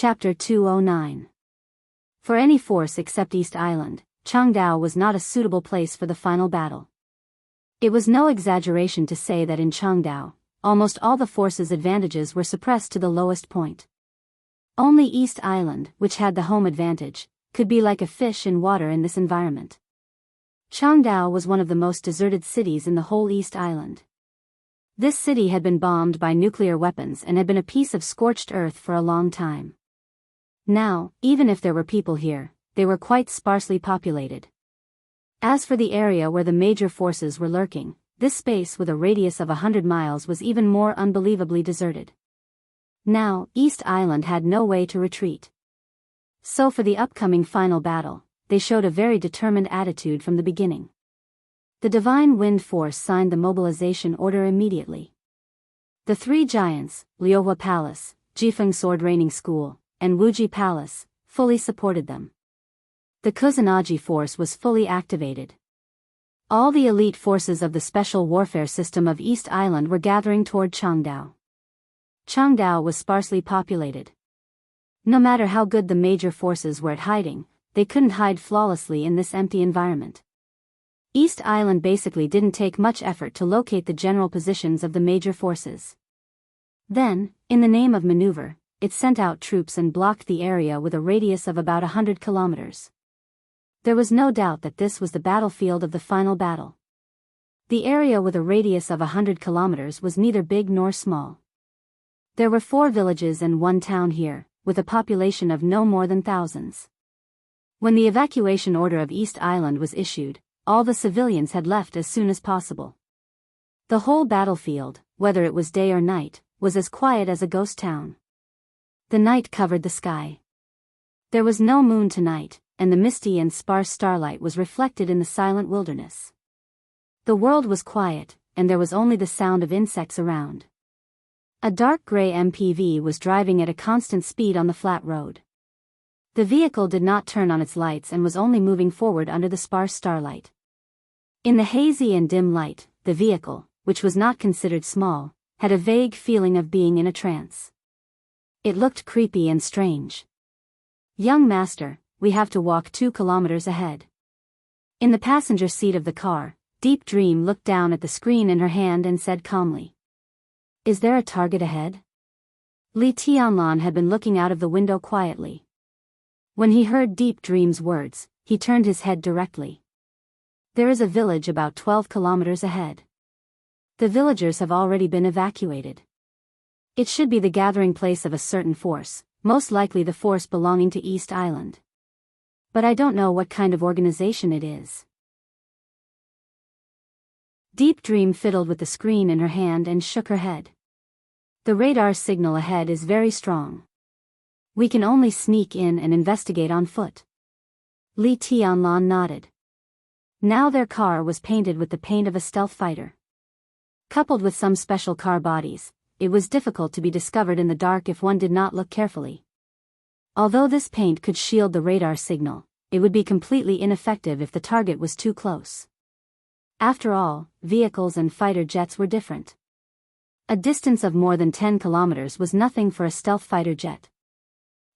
Chapter 209. For any force except East Island, Changdao was not a suitable place for the final battle. It was no exaggeration to say that in Changdao, almost all the force's advantages were suppressed to the lowest point. Only East Island, which had the home advantage, could be like a fish in water in this environment. Changdao was one of the most deserted cities in the whole East Island. This city had been bombed by nuclear weapons and had been a piece of scorched earth for a long time. Now, even if there were people here, they were quite sparsely populated. As for the area where the major forces were lurking, this space with a radius of 100 miles was even more unbelievably deserted. Now, East Island had no way to retreat. So for the upcoming final battle, they showed a very determined attitude from the beginning. The Divine Wind Force signed the mobilization order immediately. The three giants, Liuhua Palace, Jifeng Sword Training School, and Wuji Palace, fully supported them. The Kusanagi force was fully activated. All the elite forces of the special warfare system of East Island were gathering toward Changdao. Changdao was sparsely populated. No matter how good the major forces were at hiding, they couldn't hide flawlessly in this empty environment. East Island basically didn't take much effort to locate the general positions of the major forces. Then, in the name of maneuver, it sent out troops and blocked the area with a radius of about 100 kilometers. There was no doubt that this was the battlefield of the final battle. The area with a radius of 100 kilometers was neither big nor small. There were 4 villages and 1 town here, with a population of no more than thousands. When the evacuation order of East Island was issued, all the civilians had left as soon as possible. The whole battlefield, whether it was day or night, was as quiet as a ghost town. The night covered the sky. There was no moon tonight, and the misty and sparse starlight was reflected in the silent wilderness. The world was quiet, and there was only the sound of insects around. A dark gray MPV was driving at a constant speed on the flat road. The vehicle did not turn on its lights and was only moving forward under the sparse starlight. In the hazy and dim light, the vehicle, which was not considered small, had a vague feeling of being in a trance. It looked creepy and strange. "Young master, we have to walk 2 kilometers ahead." In the passenger seat of the car, Deep Dream looked down at the screen in her hand and said calmly, "Is there a target ahead?" Li Tianlan had been looking out of the window quietly. When he heard Deep Dream's words, he turned his head directly. "There is a village about 12 kilometers ahead. The villagers have already been evacuated. It should be the gathering place of a certain force, most likely the force belonging to East Island. But I don't know what kind of organization it is." Deep Dream fiddled with the screen in her hand and shook her head. "The radar signal ahead is very strong. We can only sneak in and investigate on foot." Li Tianlan nodded. Now their car was painted with the paint of a stealth fighter. Coupled with some special car bodies, it was difficult to be discovered in the dark if one did not look carefully. Although this paint could shield the radar signal, it would be completely ineffective if the target was too close. After all, vehicles and fighter jets were different. A distance of more than 10 kilometers was nothing for a stealth fighter jet.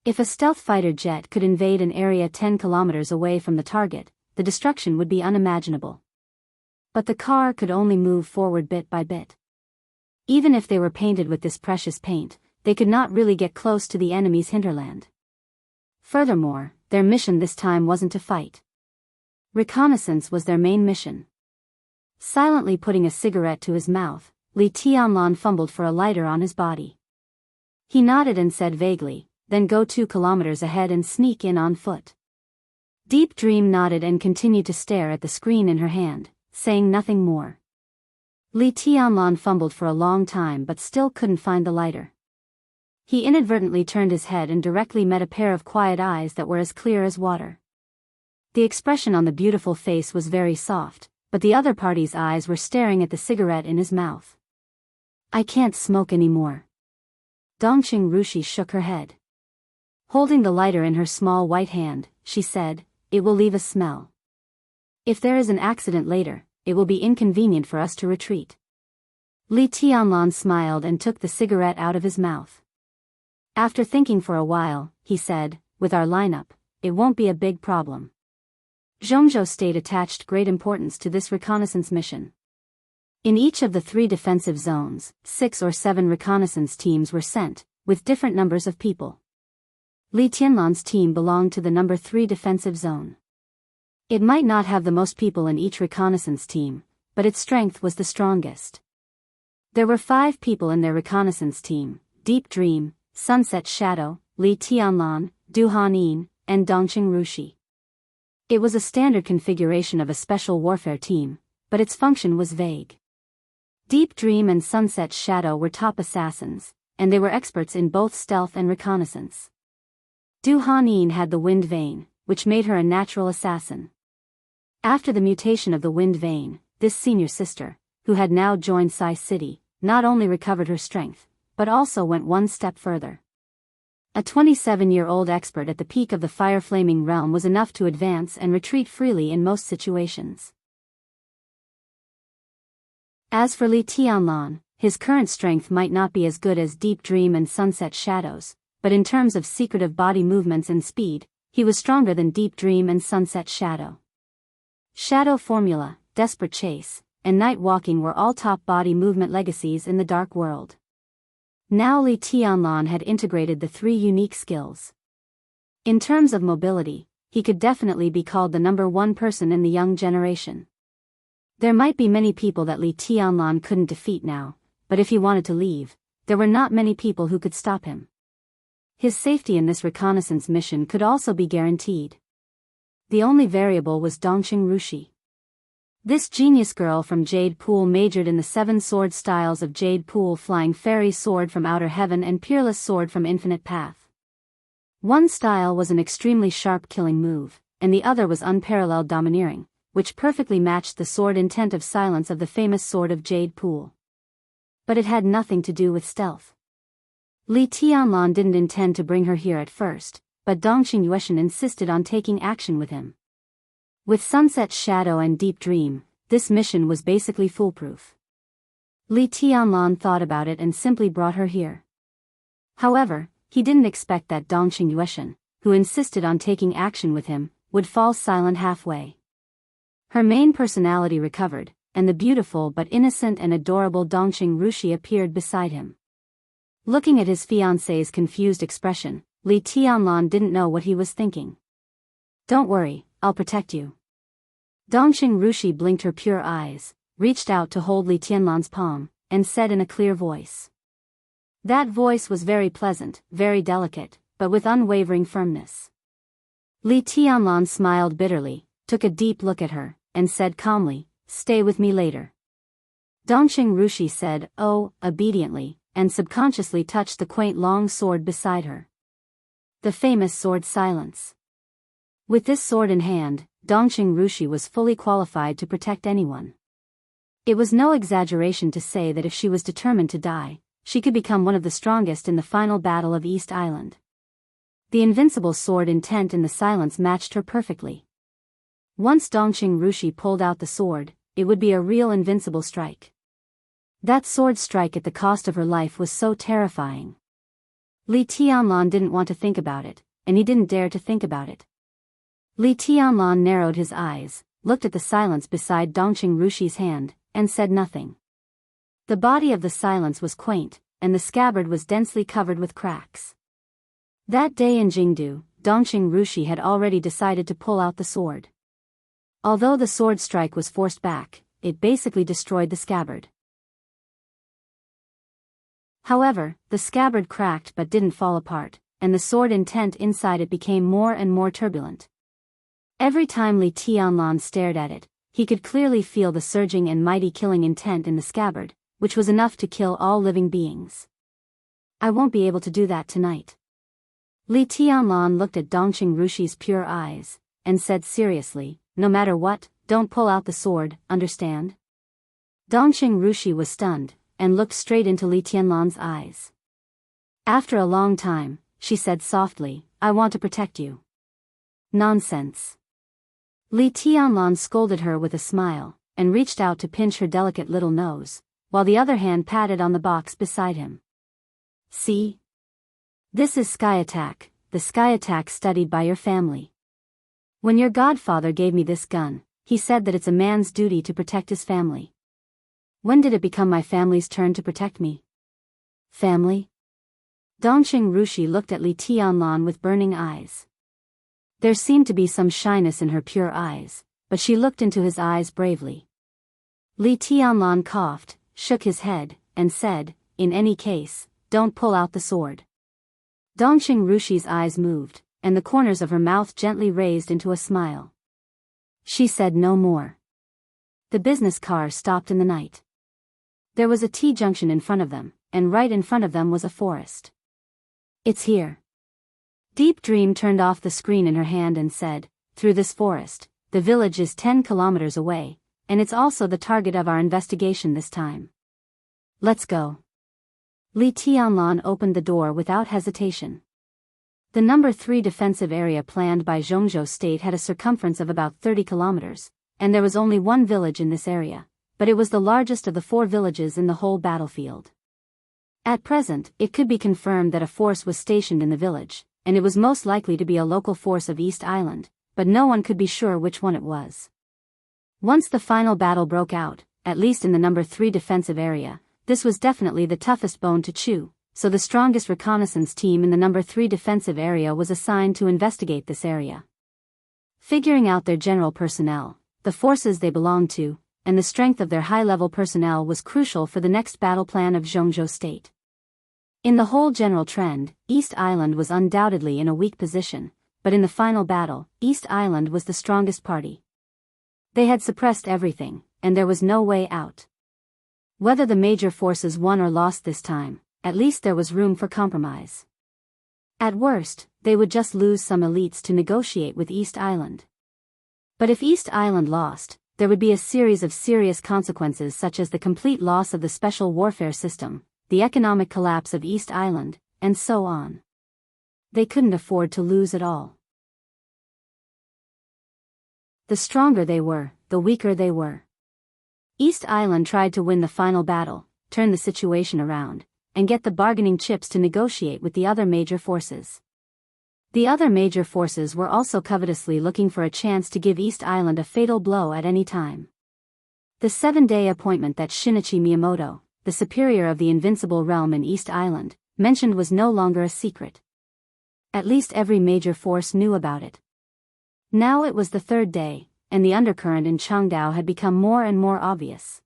If a stealth fighter jet could invade an area 10 kilometers away from the target, the destruction would be unimaginable. But the car could only move forward bit by bit. Even if they were painted with this precious paint, they could not really get close to the enemy's hinterland. Furthermore, their mission this time wasn't to fight. Reconnaissance was their main mission. Silently putting a cigarette to his mouth, Li Tianlan fumbled for a lighter on his body. He nodded and said vaguely, "Then go 2 kilometers ahead and sneak in on foot." Deep Dream nodded and continued to stare at the screen in her hand, saying nothing more. Li Tianlan fumbled for a long time but still couldn't find the lighter. He inadvertently turned his head and directly met a pair of quiet eyes that were as clear as water. The expression on the beautiful face was very soft, but the other party's eyes were staring at the cigarette in his mouth. "I can't smoke anymore." Dongqing Rushi shook her head. Holding the lighter in her small white hand, she said, "It will leave a smell. If there is an accident later, it will be inconvenient for us to retreat." Li Tianlan smiled and took the cigarette out of his mouth. After thinking for a while, he said, with our lineup, it won't be a big problem. Zhongzhou State attached great importance to this reconnaissance mission. In each of the 3 defensive zones, 6 or 7 reconnaissance teams were sent, with different numbers of people. Li Tianlan's team belonged to the number 3 defensive zone. It might not have the most people in each reconnaissance team, but its strength was the strongest. There were 5 people in their reconnaissance team: Deep Dream, Sunset Shadow, Li Tianlan, Du Hanin, and Dongqing Rushi. It was a standard configuration of a special warfare team, but its function was vague. Deep Dream and Sunset Shadow were top assassins, and they were experts in both stealth and reconnaissance. Du Hanin had the Wind Vein, which made her a natural assassin. After the mutation of the Wind Vein, this senior sister, who had now joined Sai City, not only recovered her strength, but also went one step further. A 27-year-old expert at the peak of the fire-flaming realm was enough to advance and retreat freely in most situations. As for Li Tianlan, his current strength might not be as good as Deep Dream and Sunset Shadows, but in terms of secretive body movements and speed, he was stronger than Deep Dream and Sunset Shadow. Shadow Formula, Desperate Chase, and Night Walking were all top body movement legacies in the Dark World. Now Li Tianlan had integrated the 3 unique skills. In terms of mobility, he could definitely be called the number 1 person in the young generation. There might be many people that Li Tianlan couldn't defeat now, but if he wanted to leave, there were not many people who could stop him. His safety in this reconnaissance mission could also be guaranteed. The only variable was Dongqing Rushi. This genius girl from Jade Pool majored in the 7 sword styles of Jade Pool: Flying Fairy Sword from Outer Heaven and Peerless Sword from Infinite Path. One style was an extremely sharp killing move, and the other was unparalleled domineering, which perfectly matched the sword intent of silence of the famous Sword of Jade Pool. But it had nothing to do with stealth. Li Tianlan didn't intend to bring her here at first, but Dongqing Yueshan insisted on taking action with him. With Sunset Shadow and Deep Dream, this mission was basically foolproof. Li Tianlan thought about it and simply brought her here. However, he didn't expect that Dongqing Yueshan, who insisted on taking action with him, would fall silent halfway. Her main personality recovered, and the beautiful but innocent and adorable Dongqing Rushi appeared beside him. Looking at his fiancée's confused expression, Li Tianlan didn't know what he was thinking. "Don't worry, I'll protect you." Dongqing Rushi blinked her pure eyes, reached out to hold Li Tianlan's palm, and said in a clear voice. That voice was very pleasant, very delicate, but with unwavering firmness. Li Tianlan smiled bitterly, took a deep look at her, and said calmly, "Stay with me later." Dongqing Rushi said, "Oh," obediently, and subconsciously touched the quaint long sword beside her. The famous sword Silence. With this sword in hand, Dongqing Rushi was fully qualified to protect anyone. It was no exaggeration to say that if she was determined to die, she could become one of the strongest in the final battle of East Island. The invincible sword intent in the silence matched her perfectly. Once Dongqing Rushi pulled out the sword, it would be a real invincible strike. That sword strike at the cost of her life was so terrifying. Li Tianlan didn't want to think about it, and he didn't dare to think about it. Li Tianlan narrowed his eyes, looked at the silence beside Dongqing Rushi's hand, and said nothing. The body of the silence was quaint, and the scabbard was densely covered with cracks. That day in Jingdu, Dongqing Rushi had already decided to pull out the sword. Although the sword strike was forced back, it basically destroyed the scabbard. However, the scabbard cracked but didn't fall apart, and the sword intent inside it became more and more turbulent. Every time Li Tianlan stared at it, he could clearly feel the surging and mighty killing intent in the scabbard, which was enough to kill all living beings. "I won't be able to do that tonight." Li Tianlan looked at Dongqing Rushi's pure eyes, and said seriously, "No matter what, don't pull out the sword, understand?" Dongqing Rushi was stunned, and looked straight into Li Tianlan's eyes. After a long time, she said softly, "I want to protect you." "Nonsense." Li Tianlan scolded her with a smile, and reached out to pinch her delicate little nose, while the other hand patted on the box beside him. "See? This is sky attack, the sky attack studied by your family. When your godfather gave me this gun, he said that it's a man's duty to protect his family. When did it become my family's turn to protect me? Family? Dongqing Rushi looked at Li Tianlan with burning eyes. There seemed to be some shyness in her pure eyes, but she looked into his eyes bravely. Li Tianlan coughed, shook his head, and said, "In any case, don't pull out the sword." Dongqing Rushi's eyes moved, and the corners of her mouth gently raised into a smile. She said no more. The business car stopped in the night. There was a T-junction in front of them, and right in front of them was a forest. "It's here." Deep Dream turned off the screen in her hand and said, "Through this forest, the village is 10 kilometers away, and it's also the target of our investigation this time. Let's go." Li Tianlan opened the door without hesitation. The number 3 defensive area planned by Zhongzhou State had a circumference of about 30 kilometers, and there was only one village in this area, but it was the largest of the 4 villages in the whole battlefield. At present, it could be confirmed that a force was stationed in the village, and it was most likely to be a local force of East Island, but no one could be sure which one it was. Once the final battle broke out, at least in the number 3 defensive area, this was definitely the toughest bone to chew, so the strongest reconnaissance team in the number 3 defensive area was assigned to investigate this area. Figuring out their general personnel, the forces they belonged to, and the strength of their high-level personnel was crucial for the next battle plan of Zhongzhou State. In the whole general trend, East Island was undoubtedly in a weak position, but in the final battle, East Island was the strongest party. They had suppressed everything, and there was no way out. Whether the major forces won or lost this time, at least there was room for compromise. At worst, they would just lose some elites to negotiate with East Island. But if East Island lost, there would be a series of serious consequences such as the complete loss of the special warfare system, the economic collapse of East Island, and so on. They couldn't afford to lose it all. The stronger they were, the weaker they were. East Island tried to win the final battle, turn the situation around, and get the bargaining chips to negotiate with the other major forces. The other major forces were also covetously looking for a chance to give East Island a fatal blow at any time. The 7-day appointment that Shinichi Miyamoto, the superior of the Invincible Realm in East Island, mentioned was no longer a secret. At least every major force knew about it. Now it was the 3rd day, and the undercurrent in Changdao had become more and more obvious.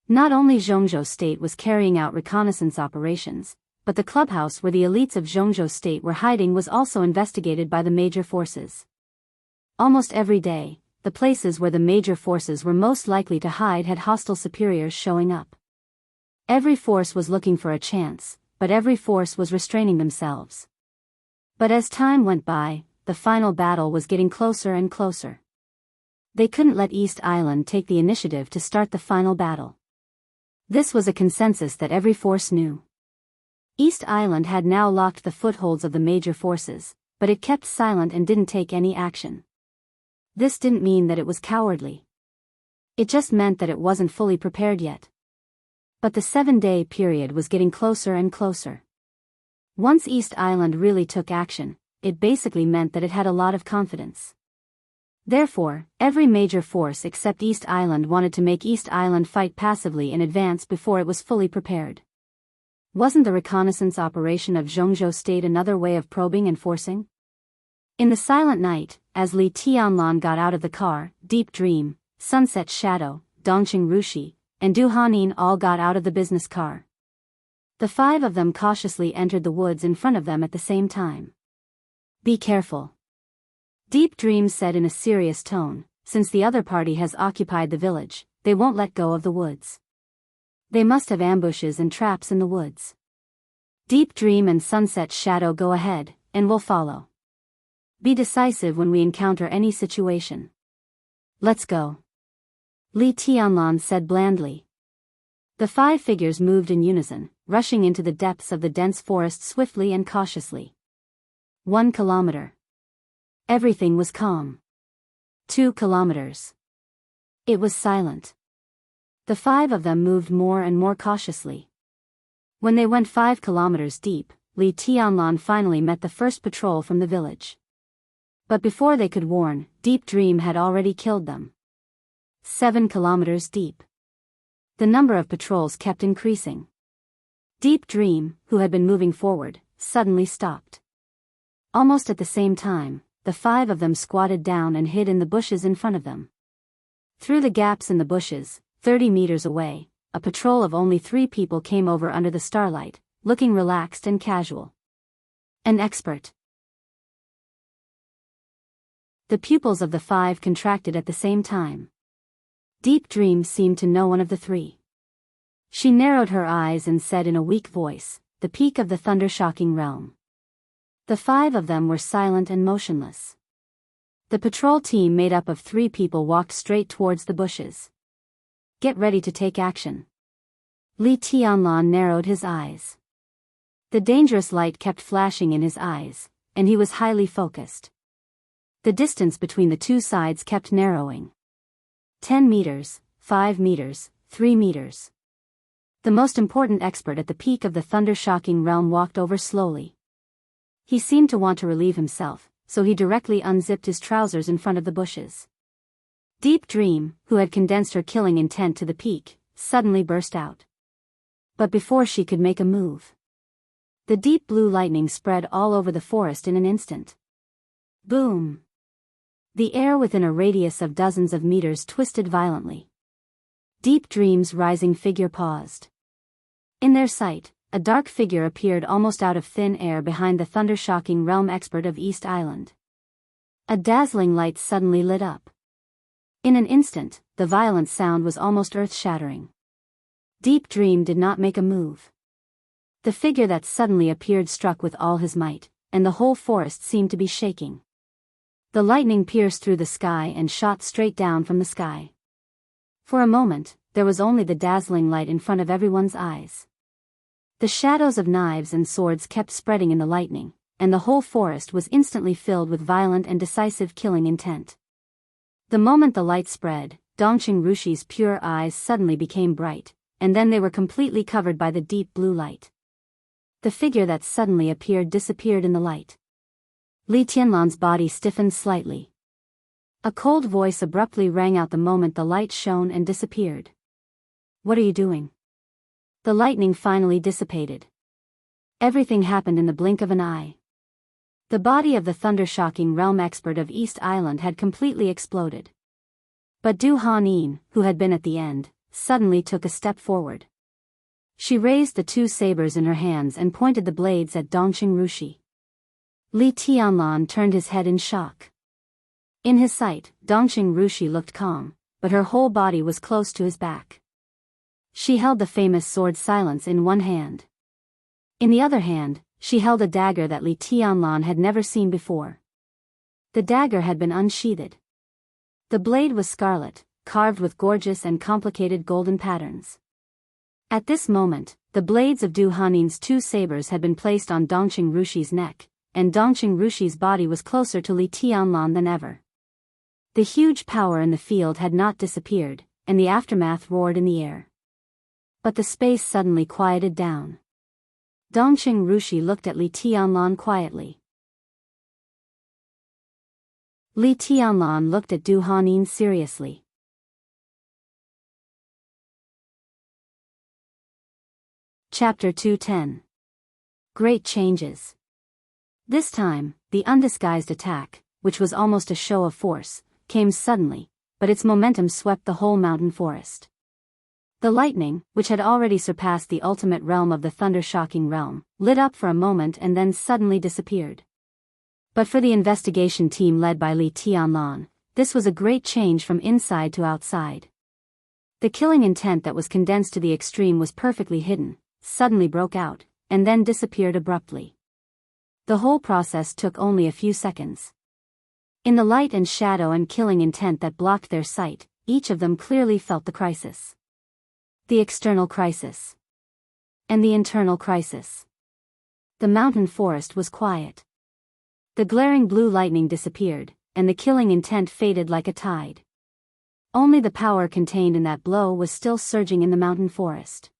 Not only Zhongzhou State was carrying out reconnaissance operations, but the clubhouse where the elites of Zhongzhou State were hiding was also investigated by the major forces. Almost every day, the places where the major forces were most likely to hide had hostile superiors showing up. Every force was looking for a chance, but every force was restraining themselves. But as time went by, the final battle was getting closer and closer. They couldn't let East Island take the initiative to start the final battle. This was a consensus that every force knew. East Island had now locked the footholds of the major forces, but it kept silent and didn't take any action. This didn't mean that it was cowardly. It just meant that it wasn't fully prepared yet. But the 7-day period was getting closer and closer. Once East Island really took action, it basically meant that it had a lot of confidence. Therefore, every major force except East Island wanted to make East Island fight passively in advance before it was fully prepared. Wasn't the reconnaissance operation of Zhongzhou State another way of probing and forcing? In the silent night, as Li Tianlan got out of the car, Deep Dream, Sunset Shadow, Dongqing Rushi, and Du Hanin all got out of the business car. The 5 of them cautiously entered the woods in front of them at the same time. "Be careful," Deep Dream said in a serious tone, "since the other party has occupied the village, they won't let go of the woods. They must have ambushes and traps in the woods. Deep Dream and Sunset Shadow go ahead, and we'll follow. Be decisive when we encounter any situation. Let's go," Li Tianlan said blandly. The 5 figures moved in unison, rushing into the depths of the dense forest swiftly and cautiously. 1 kilometer. Everything was calm. 2 kilometers. It was silent. The 5 of them moved more and more cautiously. When they went 5 kilometers deep, Li Tianlan finally met the first patrol from the village. But before they could warn, Deep Dream had already killed them. 7 kilometers deep. The number of patrols kept increasing. Deep Dream, who had been moving forward, suddenly stopped. Almost at the same time, the 5 of them squatted down and hid in the bushes in front of them. Through the gaps in the bushes, 30 meters away, a patrol of only 3 people came over under the starlight, looking relaxed and casual. An expert. The pupils of the 5 contracted at the same time. Deep Dream seemed to know one of the 3. She narrowed her eyes and said in a weak voice, "The peak of the thunder-shocking realm." The 5 of them were silent and motionless. The patrol team made up of 3 people walked straight towards the bushes. "Get ready to take action." Li Tianlan narrowed his eyes. The dangerous light kept flashing in his eyes, and he was highly focused. The distance between the 2 sides kept narrowing. 10 meters, 5 meters, 3 meters. The most important expert at the peak of the thunder-shocking realm walked over slowly. He seemed to want to relieve himself, so he directly unzipped his trousers in front of the bushes. Deep Dream, who had condensed her killing intent to the peak, suddenly burst out. But before she could make a move, the deep blue lightning spread all over the forest in an instant. Boom! The air within a radius of dozens of meters twisted violently. Deep Dream's rising figure paused. In their sight, a dark figure appeared almost out of thin air behind the thunder-shocking realm expert of East Island. A dazzling light suddenly lit up. In an instant, the violent sound was almost earth-shattering. Deep Dream did not make a move. The figure that suddenly appeared struck with all his might, and the whole forest seemed to be shaking. The lightning pierced through the sky and shot straight down from the sky. For a moment, there was only the dazzling light in front of everyone's eyes. The shadows of knives and swords kept spreading in the lightning, and the whole forest was instantly filled with violent and decisive killing intent. The moment the light spread, Dongqing Rushi's pure eyes suddenly became bright, and then they were completely covered by the deep blue light. The figure that suddenly appeared disappeared in the light. Li Tianlan's body stiffened slightly. A cold voice abruptly rang out the moment the light shone and disappeared. "What are you doing?" The lightning finally dissipated. Everything happened in the blink of an eye. The body of the thunder-shocking realm expert of East Island had completely exploded. But Du Hanin, who had been at the end, suddenly took a step forward. She raised the 2 sabers in her hands and pointed the blades at Dongqing Rushi. Li Tianlan turned his head in shock. In his sight, Dongqing Rushi looked calm, but her whole body was close to his back. She held the famous sword Silence in one hand. In the other hand, she held a dagger that Li Tianlan had never seen before. The dagger had been unsheathed. The blade was scarlet, carved with gorgeous and complicated golden patterns. At this moment, the blades of Du Hanin's 2 sabers had been placed on Dongqing Rushi's neck, and Dongqing Rushi's body was closer to Li Tianlan than ever. The huge power in the field had not disappeared, and the aftermath roared in the air. But the space suddenly quieted down. Dongqing Rushi looked at Li Tianlan quietly. Li Tianlan looked at Du Hanin seriously. Chapter 210. Great Changes. This time, the undisguised attack, which was almost a show of force, came suddenly, but its momentum swept the whole mountain forest. The lightning, which had already surpassed the ultimate realm of the thunder-shocking realm, lit up for a moment and then suddenly disappeared. But for the investigation team led by Li Tianlan, this was a great change from inside to outside. The killing intent that was condensed to the extreme was perfectly hidden, suddenly broke out, and then disappeared abruptly. The whole process took only a few seconds. In the light and shadow and killing intent that blocked their sight, each of them clearly felt the crisis. The external crisis. And the internal crisis. The mountain forest was quiet. The glaring blue lightning disappeared, and the killing intent faded like a tide. Only the power contained in that blow was still surging in the mountain forest.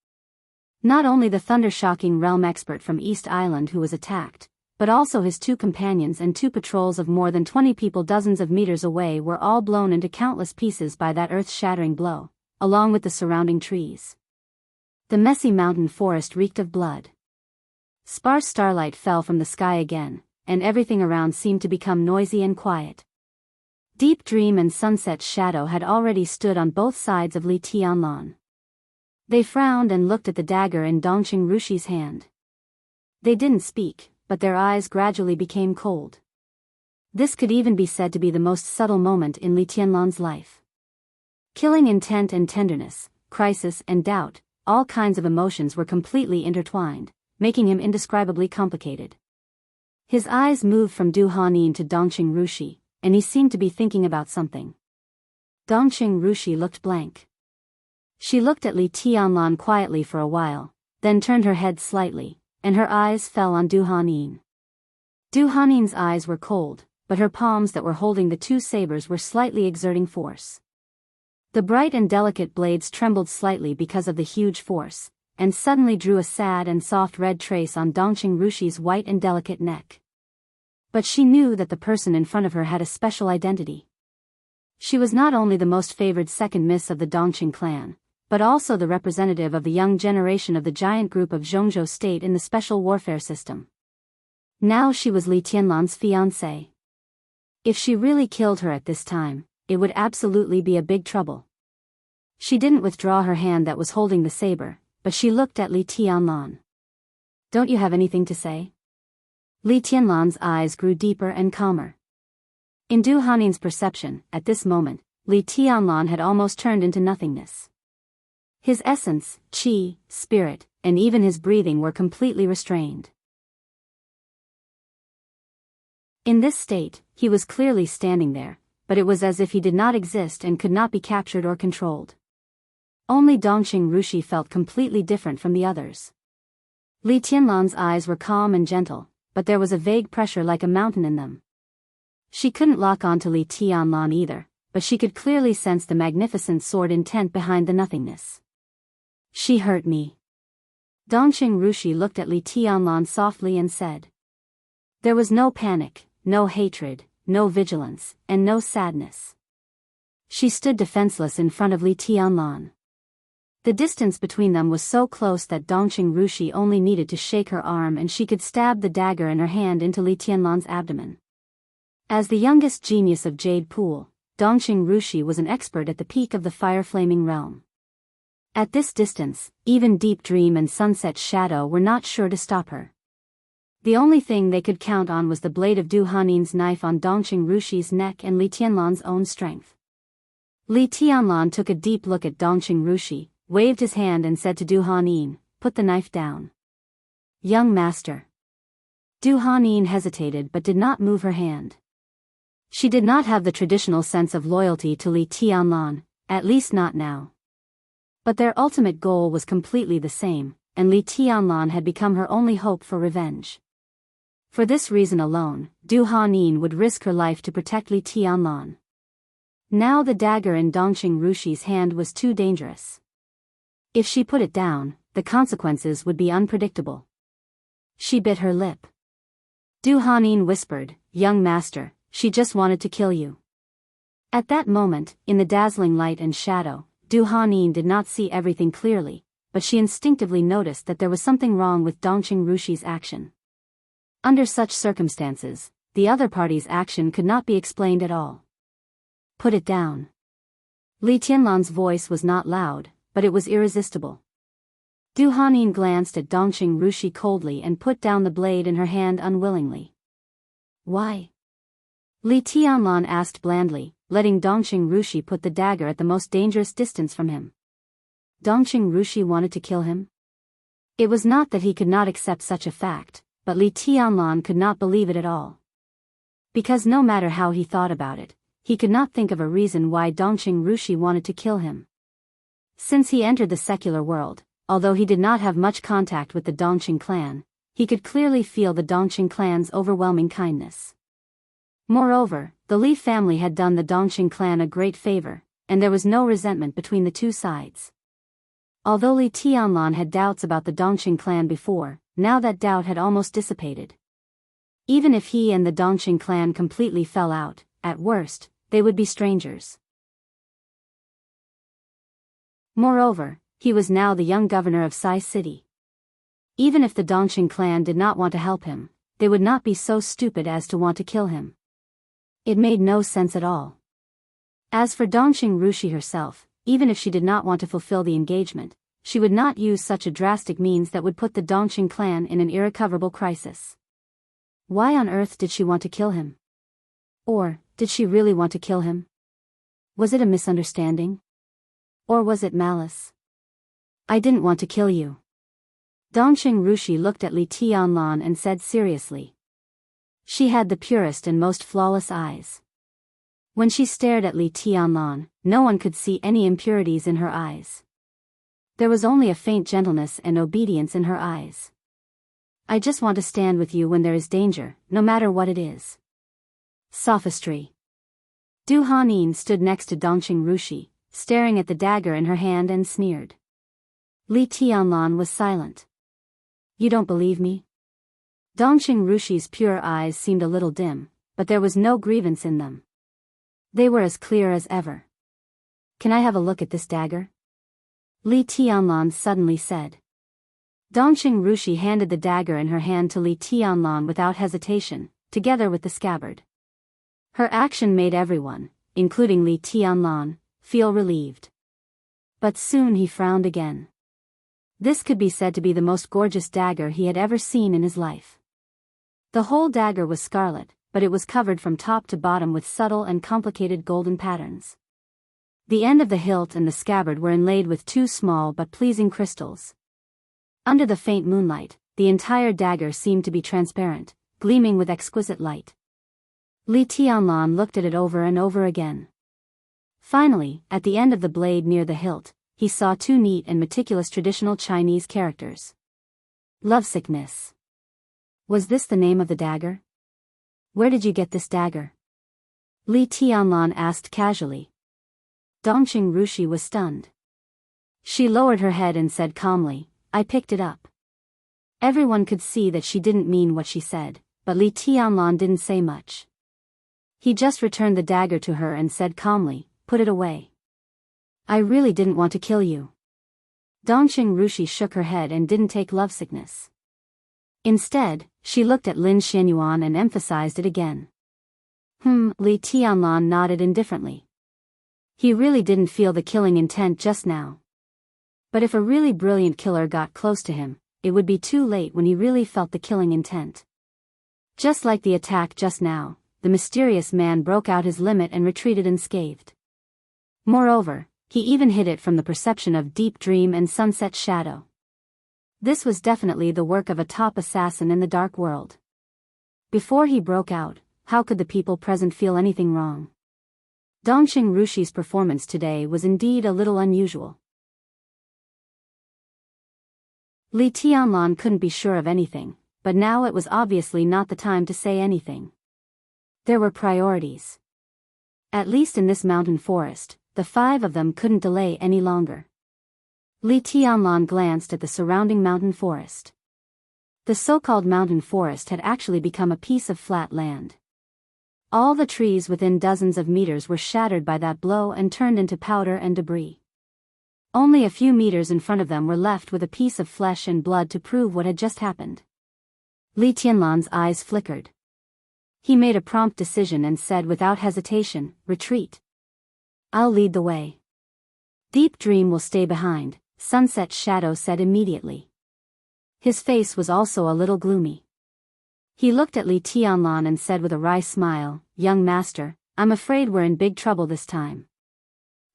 Not only the thunder-shocking realm expert from East Island who was attacked, but also his 2 companions and 2 patrols of more than 20 people dozens of meters away were all blown into countless pieces by that earth-shattering blow, along with the surrounding trees. The messy mountain forest reeked of blood. Sparse starlight fell from the sky again, and everything around seemed to become noisy and quiet. Deep Dream and Sunset's shadow had already stood on both sides of Li Tianlan. They frowned and looked at the dagger in Dongqing Rushi's hand. They didn't speak, but their eyes gradually became cold. This could even be said to be the most subtle moment in Li Tianlan's life. Killing intent and tenderness, crisis and doubt, all kinds of emotions were completely intertwined, making him indescribably complicated. His eyes moved from Du Hanin to Dongqing Rushi, and he seemed to be thinking about something. Dongqing Rushi looked blank. She looked at Li Tianlan quietly for a while, then turned her head slightly, and her eyes fell on Du Hanin. Du Hanin's eyes were cold, but her palms that were holding the 2 sabers were slightly exerting force. The bright and delicate blades trembled slightly because of the huge force, and suddenly drew a sad and soft red trace on Dongqing Rushi's white and delicate neck. But she knew that the person in front of her had a special identity. She was not only the most favored second miss of the Dongqing clan, but also the representative of the young generation of the giant group of Zhongzhou state in the special warfare system. Now she was Li Tianlan's fiancée. If she really killed her at this time, it would absolutely be a big trouble. She didn't withdraw her hand that was holding the saber, but she looked at Li Tianlan. "Don't you have anything to say?" Li Tianlan's eyes grew deeper and calmer. In Du Hanin's perception, at this moment, Li Tianlan had almost turned into nothingness. His essence, qi, spirit, and even his breathing were completely restrained. In this state, he was clearly standing there, but it was as if he did not exist and could not be captured or controlled. Only Dongqing Rushi felt completely different from the others. Li Tianlan's eyes were calm and gentle, but there was a vague pressure like a mountain in them. She couldn't lock onto Li Tianlan either, but she could clearly sense the magnificent sword intent behind the nothingness. "She hurt me." Dongqing Rushi looked at Li Tianlan softly and said. There was no panic, no hatred, no vigilance, and no sadness. She stood defenseless in front of Li Tianlan. The distance between them was so close that Dongqing Rushi only needed to shake her arm and she could stab the dagger in her hand into Li Tianlan's abdomen. As the youngest genius of Jade Pool, Dongqing Rushi was an expert at the peak of the fire-flaming realm. At this distance, even Deep Dream and Sunset's shadow were not sure to stop her. The only thing they could count on was the blade of Du Hanin's knife on Dongqing Rushi's neck and Li Tianlan's own strength. Li Tianlan took a deep look at Dongqing Rushi, waved his hand and said to Du Hanin, "Put the knife down." "Young master." Du Hanin hesitated but did not move her hand. She did not have the traditional sense of loyalty to Li Tianlan, at least not now. But their ultimate goal was completely the same, and Li Tianlan had become her only hope for revenge. For this reason alone, Du Hanin would risk her life to protect Li Tianlan. Now the dagger in Dongqing Rushi's hand was too dangerous. If she put it down, the consequences would be unpredictable. She bit her lip. Du Hanin whispered, "Young master, she just wanted to kill you." At that moment, in the dazzling light and shadow, Du Hanin did not see everything clearly, but she instinctively noticed that there was something wrong with Dongqing Rushi's action. Under such circumstances, the other party's action could not be explained at all. "Put it down." Li Tianlan's voice was not loud, but it was irresistible. Du Hanin glanced at Dongqing Rushi coldly and put down the blade in her hand unwillingly. "Why?" Li Tianlan asked blandly, letting Dongqing Rushi put the dagger at the most dangerous distance from him. Dongqing Rushi wanted to kill him? It was not that he could not accept such a fact, but Li Tianlan could not believe it at all. Because no matter how he thought about it, he could not think of a reason why Dongqing Rushi wanted to kill him. Since he entered the secular world, although he did not have much contact with the Dongqing clan, he could clearly feel the Dongqing clan's overwhelming kindness. Moreover, the Li family had done the Dongqing clan a great favor, and there was no resentment between the two sides. Although Li Tianlan had doubts about the Dongqing clan before, now that doubt had almost dissipated. Even if he and the Dongqing clan completely fell out, at worst, they would be strangers. Moreover, he was now the young governor of Sai City. Even if the Dongqing clan did not want to help him, they would not be so stupid as to want to kill him. It made no sense at all. As for Dongqing Rushi herself, even if she did not want to fulfill the engagement, she would not use such a drastic means that would put the Dongqing clan in an irrecoverable crisis. Why on earth did she want to kill him? Or, did she really want to kill him? Was it a misunderstanding? Or was it malice? I didn't want to kill you. Dongqing Rushi looked at Li Tianlan and said seriously. She had the purest and most flawless eyes. When she stared at Li Tianlan, no one could see any impurities in her eyes. There was only a faint gentleness and obedience in her eyes. I just want to stand with you when there is danger, no matter what it is. Sophistry. Du Hanin stood next to Dongqing Rushi, staring at the dagger in her hand and sneered. Li Tianlan was silent. You don't believe me? Dongqing Rushi's pure eyes seemed a little dim, but there was no grievance in them. They were as clear as ever. Can I have a look at this dagger? Li Tianlan suddenly said. Dongqing Rushi handed the dagger in her hand to Li Tianlan without hesitation, together with the scabbard. Her action made everyone, including Li Tianlan, feel relieved. But soon he frowned again. This could be said to be the most gorgeous dagger he had ever seen in his life. The whole dagger was scarlet, but it was covered from top to bottom with subtle and complicated golden patterns. The end of the hilt and the scabbard were inlaid with two small but pleasing crystals. Under the faint moonlight, the entire dagger seemed to be transparent, gleaming with exquisite light. Li Tianlan looked at it over and over again. Finally, at the end of the blade near the hilt, he saw two neat and meticulous traditional Chinese characters. Lovesickness. Was this the name of the dagger? Where did you get this dagger? Li Tianlan asked casually. Dongqing Rushi was stunned. She lowered her head and said calmly, I picked it up. Everyone could see that she didn't mean what she said, but Li Tianlan didn't say much. He just returned the dagger to her and said calmly, put it away. I really didn't want to kill you. Dongqing Rushi shook her head and didn't take lovesickness. Instead, she looked at Lin Xianyuan and emphasized it again. Li Tianlan nodded indifferently. He really didn't feel the killing intent just now. But if a really brilliant killer got close to him, it would be too late when he really felt the killing intent. Just like the attack just now, the mysterious man broke out his limit and retreated unscathed. Moreover, he even hid it from the perception of Deep Dream and Sunset Shadow. This was definitely the work of a top assassin in the dark world. Before he broke out, how could the people present feel anything wrong? Dongqing Rushi's performance today was indeed a little unusual. Li Tianlan couldn't be sure of anything, but now it was obviously not the time to say anything. There were priorities. At least in this mountain forest, the five of them couldn't delay any longer. Li Tianlan glanced at the surrounding mountain forest. The so-called mountain forest had actually become a piece of flat land. All the trees within dozens of meters were shattered by that blow and turned into powder and debris. Only a few meters in front of them were left with a piece of flesh and blood to prove what had just happened. Li Tianlan's eyes flickered. He made a prompt decision and said without hesitation, retreat. I'll lead the way. Deep Dream will stay behind, Sunset Shadow said immediately. His face was also a little gloomy. He looked at Li Tianlan and said with a wry smile, young master, I'm afraid we're in big trouble this time.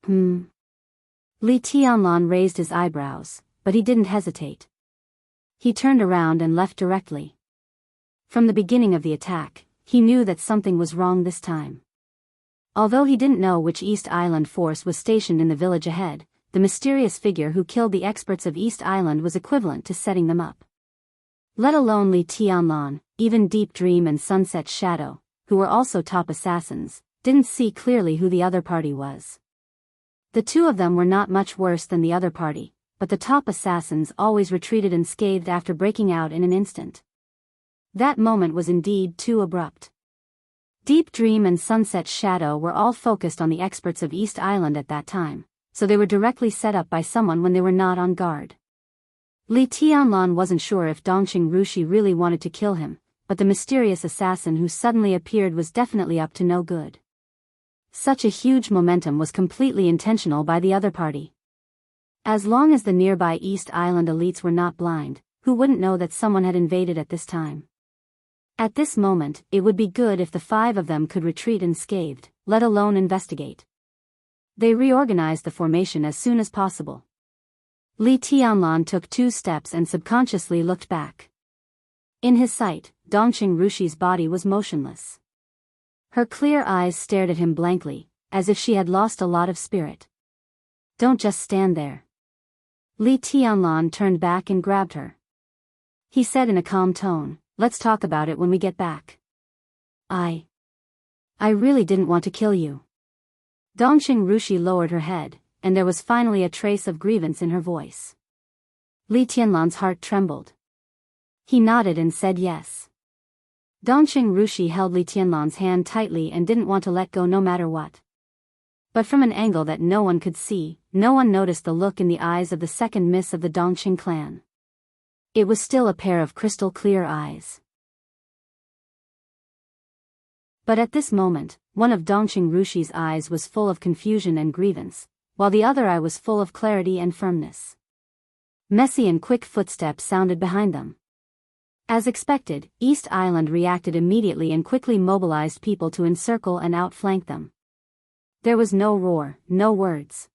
Li Tianlan raised his eyebrows, but he didn't hesitate. He turned around and left directly. From the beginning of the attack, he knew that something was wrong this time. Although he didn't know which East Island force was stationed in the village ahead, the mysterious figure who killed the experts of East Island was equivalent to setting them up. Let alone Li Tianlan, even Deep Dream and Sunset Shadow, who were also top assassins, didn't see clearly who the other party was. The two of them were not much worse than the other party, but the top assassins always retreated unscathed after breaking out in an instant. That moment was indeed too abrupt. Deep Dream and Sunset Shadow were all focused on the experts of East Island at that time, so they were directly set up by someone when they were not on guard. Li Tianlan wasn't sure if Dongqing Rushi really wanted to kill him, but the mysterious assassin who suddenly appeared was definitely up to no good. Such a huge momentum was completely intentional by the other party. As long as the nearby East Island elites were not blind, who wouldn't know that someone had invaded at this time? At this moment, it would be good if the 5 of them could retreat unscathed, let alone investigate. They reorganized the formation as soon as possible. Li Tianlan took 2 steps and subconsciously looked back. In his sight, Dongqing Rushi's body was motionless. Her clear eyes stared at him blankly, as if she had lost a lot of spirit. "Don't just stand there." Li Tianlan turned back and grabbed her. He said in a calm tone, "Let's talk about it when we get back." I really didn't want to kill you." Dongqing Rushi lowered her head, and there was finally a trace of grievance in her voice. Li Tianlan's heart trembled. He nodded and said yes. Dongqing Rushi held Li Tianlan's hand tightly and didn't want to let go no matter what. But from an angle that no one could see, no one noticed the look in the eyes of the second miss of the Dongqing clan. It was still a pair of crystal clear eyes. But at this moment, one of Dongqing Rushi's eyes was full of confusion and grievance, while the other eye was full of clarity and firmness. Messy and quick footsteps sounded behind them. As expected, East Island reacted immediately and quickly mobilized people to encircle and outflank them. There was no roar, no words.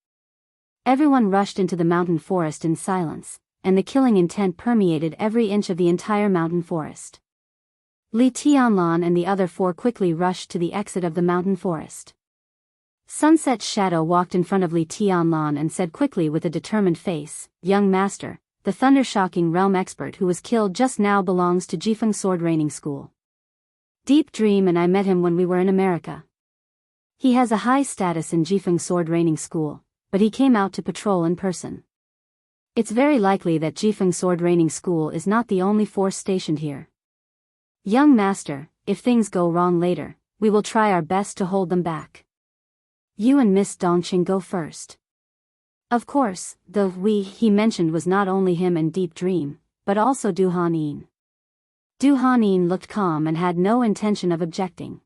Everyone rushed into the mountain forest in silence, and the killing intent permeated every inch of the entire mountain forest. Li Tianlan and the other 4 quickly rushed to the exit of the mountain forest. Sunset Shadow walked in front of Li Tianlan and said quickly with a determined face, "Young master, the thunder-shocking realm expert who was killed just now belongs to Jifeng Sword Raining School. Deep Dream and I met him when we were in America. He has a high status in Jifeng Sword Raining School, but he came out to patrol in person. It's very likely that Jifeng Sword Raining School is not the only force stationed here. Young master, if things go wrong later, we will try our best to hold them back. You and Miss Dongqing go first." Of course, the "we" he mentioned was not only him and Deep Dream, but also Du Hanin. Du Hanin looked calm and had no intention of objecting.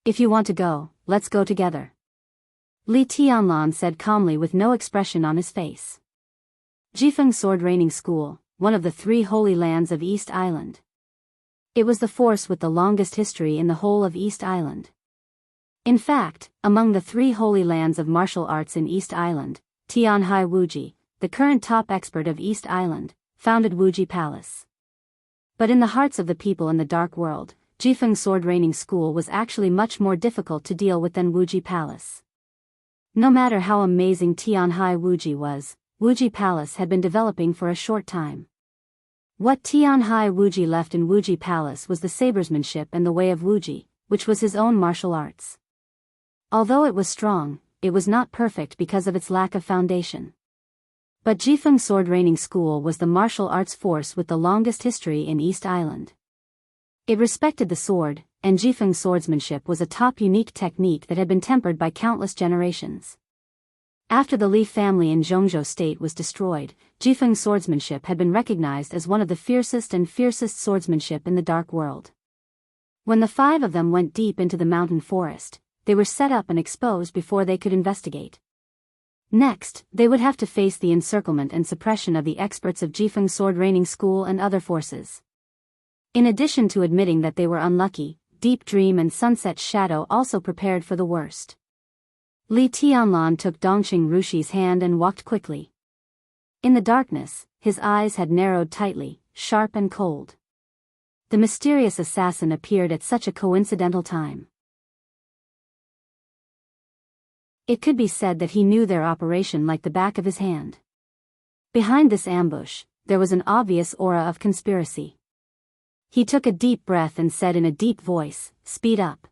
"If you want to go, let's go together." Li Tianlan said calmly with no expression on his face. Jifeng Sword Raining School, one of the 3 holy lands of East Island. It was the force with the longest history in the whole of East Island. In fact, among the 3 holy lands of martial arts in East Island, Tianhai Wuji, the current top expert of East Island, founded Wuji Palace. But in the hearts of the people in the Dark World, Jifeng Sword Raining School was actually much more difficult to deal with than Wuji Palace. No matter how amazing Tianhai Wuji was, Wuji Palace had been developing for a short time. What Tianhai Wuji left in Wuji Palace was the sabresmanship and the way of Wuji, which was his own martial arts. Although it was strong, it was not perfect because of its lack of foundation. But Jifeng Sword Raining School was the martial arts force with the longest history in East Island. It respected the sword, and Jifeng swordsmanship was a top unique technique that had been tempered by countless generations. After the Li family in Zhongzhou state was destroyed, Jifeng swordsmanship had been recognized as one of the fiercest swordsmanship in the Dark World. When the 5 of them went deep into the mountain forest, they were set up and exposed before they could investigate. Next, they would have to face the encirclement and suppression of the experts of Jifeng Sword Raining School and other forces. In addition to admitting that they were unlucky, Deep Dream and Sunset Shadow also prepared for the worst. Li Tianlan took Dongqing Rushi's hand and walked quickly. In the darkness, his eyes had narrowed tightly, sharp and cold. The mysterious assassin appeared at such a coincidental time. It could be said that he knew their operation like the back of his hand. Behind this ambush, there was an obvious aura of conspiracy. He took a deep breath and said in a deep voice, "Speed up.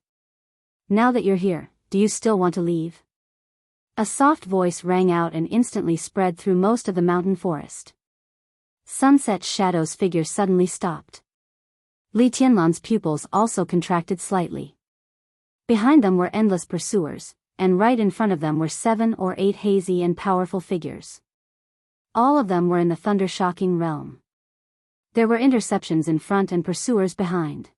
Now that you're here, do you still want to leave?" A soft voice rang out and instantly spread through most of the mountain forest. Sunset Shadow's figure suddenly stopped. Li Tianlan's pupils also contracted slightly. Behind them were endless pursuers, and right in front of them were 7 or 8 hazy and powerful figures. All of them were in the thunder-shocking realm. There were interceptions in front and pursuers behind.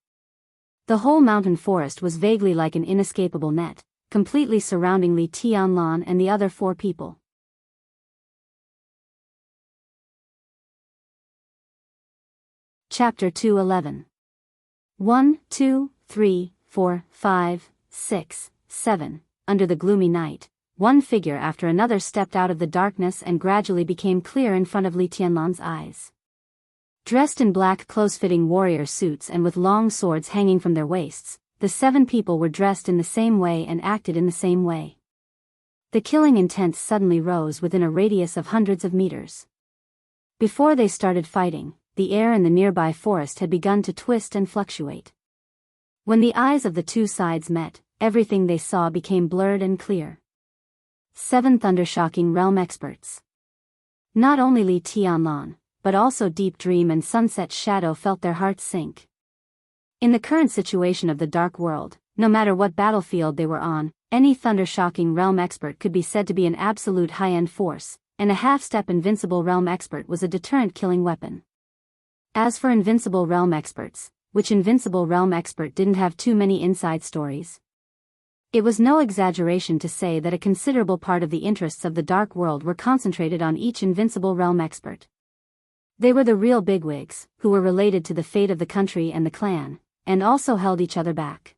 The whole mountain forest was vaguely like an inescapable net, completely surrounding Li Tianlan and the other 4 people. Chapter 2:11. 1, 2, 3, 4, 5, 6, 7. Under the gloomy night, one figure after another stepped out of the darkness and gradually became clear in front of Li Tianlan's eyes. Dressed in black close-fitting warrior suits and with long swords hanging from their waists, the 7 people were dressed in the same way and acted in the same way. The killing intent suddenly rose within a radius of hundreds of meters. Before they started fighting, the air in the nearby forest had begun to twist and fluctuate. When the eyes of the 2 sides met, everything they saw became blurred and clear. 7 Thundershocking Realm experts. Not only Li Tianlan, but also Deep Dream and Sunset Shadow felt their hearts sink. In the current situation of the Dark World, no matter what battlefield they were on, any Thundershocking Realm expert could be said to be an absolute high-end force, and a half-step Invincible Realm expert was a deterrent killing weapon. As for Invincible Realm experts, which Invincible Realm expert didn't have too many inside stories? It was no exaggeration to say that a considerable part of the interests of the Dark World were concentrated on each Invincible Realm expert. They were the real bigwigs, who were related to the fate of the country and the clan, and also held each other back.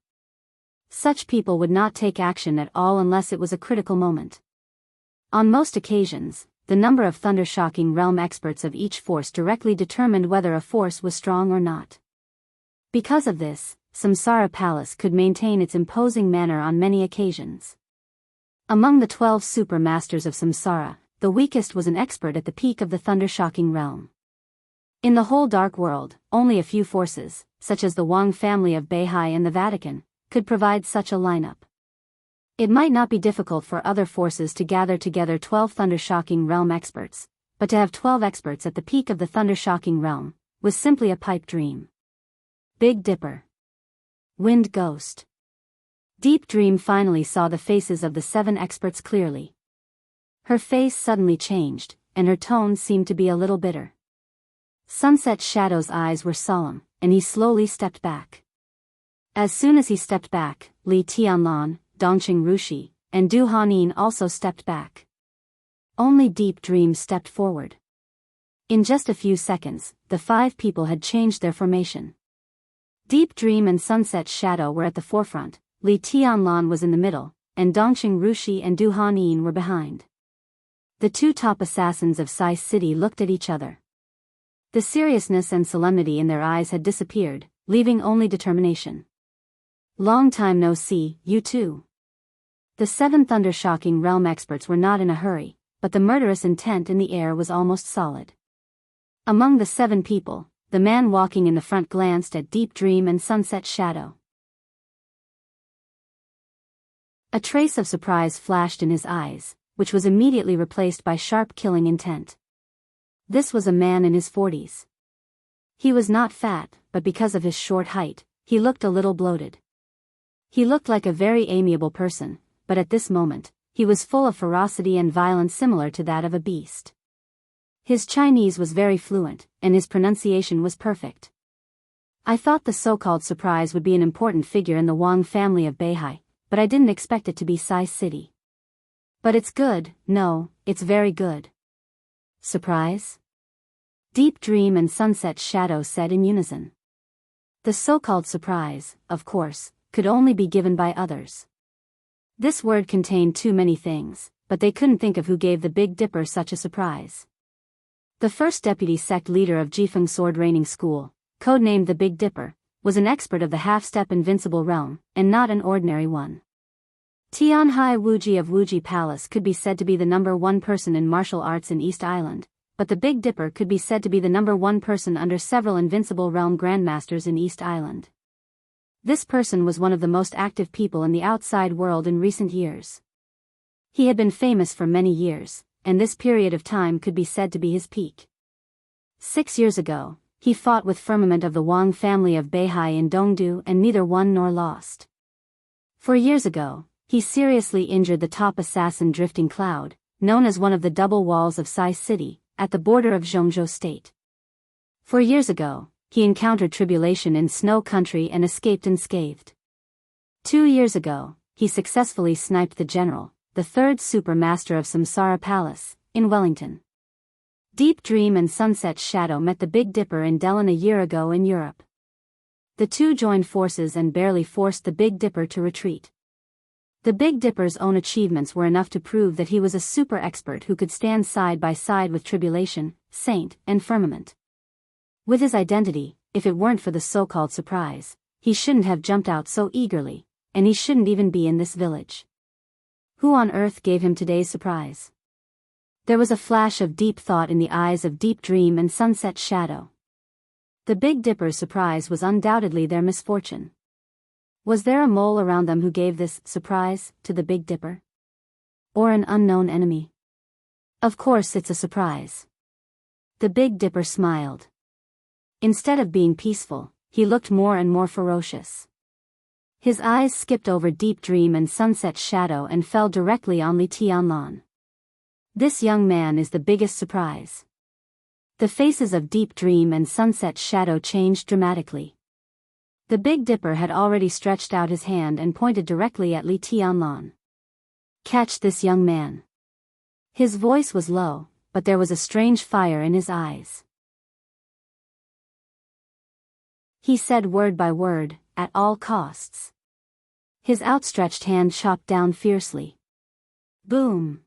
Such people would not take action at all unless it was a critical moment. On most occasions, the number of Thundershocking Realm experts of each force directly determined whether a force was strong or not. Because of this, Samsara Palace could maintain its imposing manner on many occasions. Among the 12 super masters of Samsara, the weakest was an expert at the peak of the Thundershocking realm. In the whole Dark World, only a few forces, such as the Wang family of Beihai and the Vatican, could provide such a lineup. It might not be difficult for other forces to gather together 12 Thundershocking realm experts, but to have 12 experts at the peak of the Thundershocking realm was simply a pipe dream. Big Dipper. Wind Ghost. Deep Dream finally saw the faces of the 7 experts clearly. Her face suddenly changed, and her tone seemed to be a little bitter. Sunset Shadow's eyes were solemn, and he slowly stepped back. As soon as he stepped back, Li Tianlan, Dongqing Rushi, and Du Hanin also stepped back. Only Deep Dream stepped forward. In just a few seconds, the 5 people had changed their formation. Deep Dream and Sunset Shadow were at the forefront, Li Tianlan was in the middle, and Dongqing Rushi and Du Hanin were behind. The 2 top assassins of Sai City looked at each other. The seriousness and solemnity in their eyes had disappeared, leaving only determination. Long time no see, you two. The 7 Thundershocking realm experts were not in a hurry, but the murderous intent in the air was almost solid. Among the 7 people, the man walking in the front glanced at Deep Dream and Sunset Shadow. A trace of surprise flashed in his eyes, which was immediately replaced by sharp killing intent. This was a man in his 40s. He was not fat, but because of his short height, he looked a little bloated. He looked like a very amiable person, but at this moment, he was full of ferocity and violence similar to that of a beast. His Chinese was very fluent, and his pronunciation was perfect. I thought the so-called surprise would be an important figure in the Wang family of Beihai, but I didn't expect it to be Sai City. But it's good, no, it's very good. Surprise? Deep Dream and Sunset Shadow said in unison. The so-called surprise, of course, could only be given by others. This word contained too many things, but they couldn't think of who gave the Big Dipper such a surprise. The first deputy sect leader of Jifeng Sword Raining School, codenamed the Big Dipper, was an expert of the half-step invincible realm, and not an ordinary one. Tianhai Wuji of Wuji Palace could be said to be the number 1 person in martial arts in East Island, but the Big Dipper could be said to be the number 1 person under several invincible realm grandmasters in East Island. This person was one of the most active people in the outside world in recent years. He had been famous for many years, and this period of time could be said to be his peak. 6 years ago, he fought with Firmament of the Wang family of Beihai in Dongdu and neither won nor lost. 4 years ago, he seriously injured the top assassin Drifting Cloud, known as one of the double walls of Sai City, at the border of Zhongzhou State. 4 years ago, he encountered tribulation in Snow Country and escaped unscathed. 2 years ago, he successfully sniped the general, the third super master of Samsara Palace, in Wellington. Deep Dream and Sunset Shadow met the Big Dipper in Delhi a year ago in Europe. The two joined forces and barely forced the Big Dipper to retreat. The Big Dipper's own achievements were enough to prove that he was a super expert who could stand side by side with Tribulation, Saint, and Firmament. With his identity, if it weren't for the so-called surprise, he shouldn't have jumped out so eagerly, and he shouldn't even be in this village. Who on earth gave him today's surprise? There was a flash of deep thought in the eyes of Deep Dream and Sunset Shadow. The Big Dipper's surprise was undoubtedly their misfortune. Was there a mole around them who gave this surprise to the Big Dipper? Or an unknown enemy? Of course it's a surprise. The Big Dipper smiled. Instead of being peaceful, he looked more and more ferocious. His eyes skipped over Deep Dream and Sunset Shadow and fell directly on Li Tianlan. This young man is the biggest surprise. The faces of Deep Dream and Sunset Shadow changed dramatically. The Big Dipper had already stretched out his hand and pointed directly at Li Tianlan. Catch this young man. His voice was low, but there was a strange fire in his eyes. He said word by word, at all costs. His outstretched hand chopped down fiercely. Boom!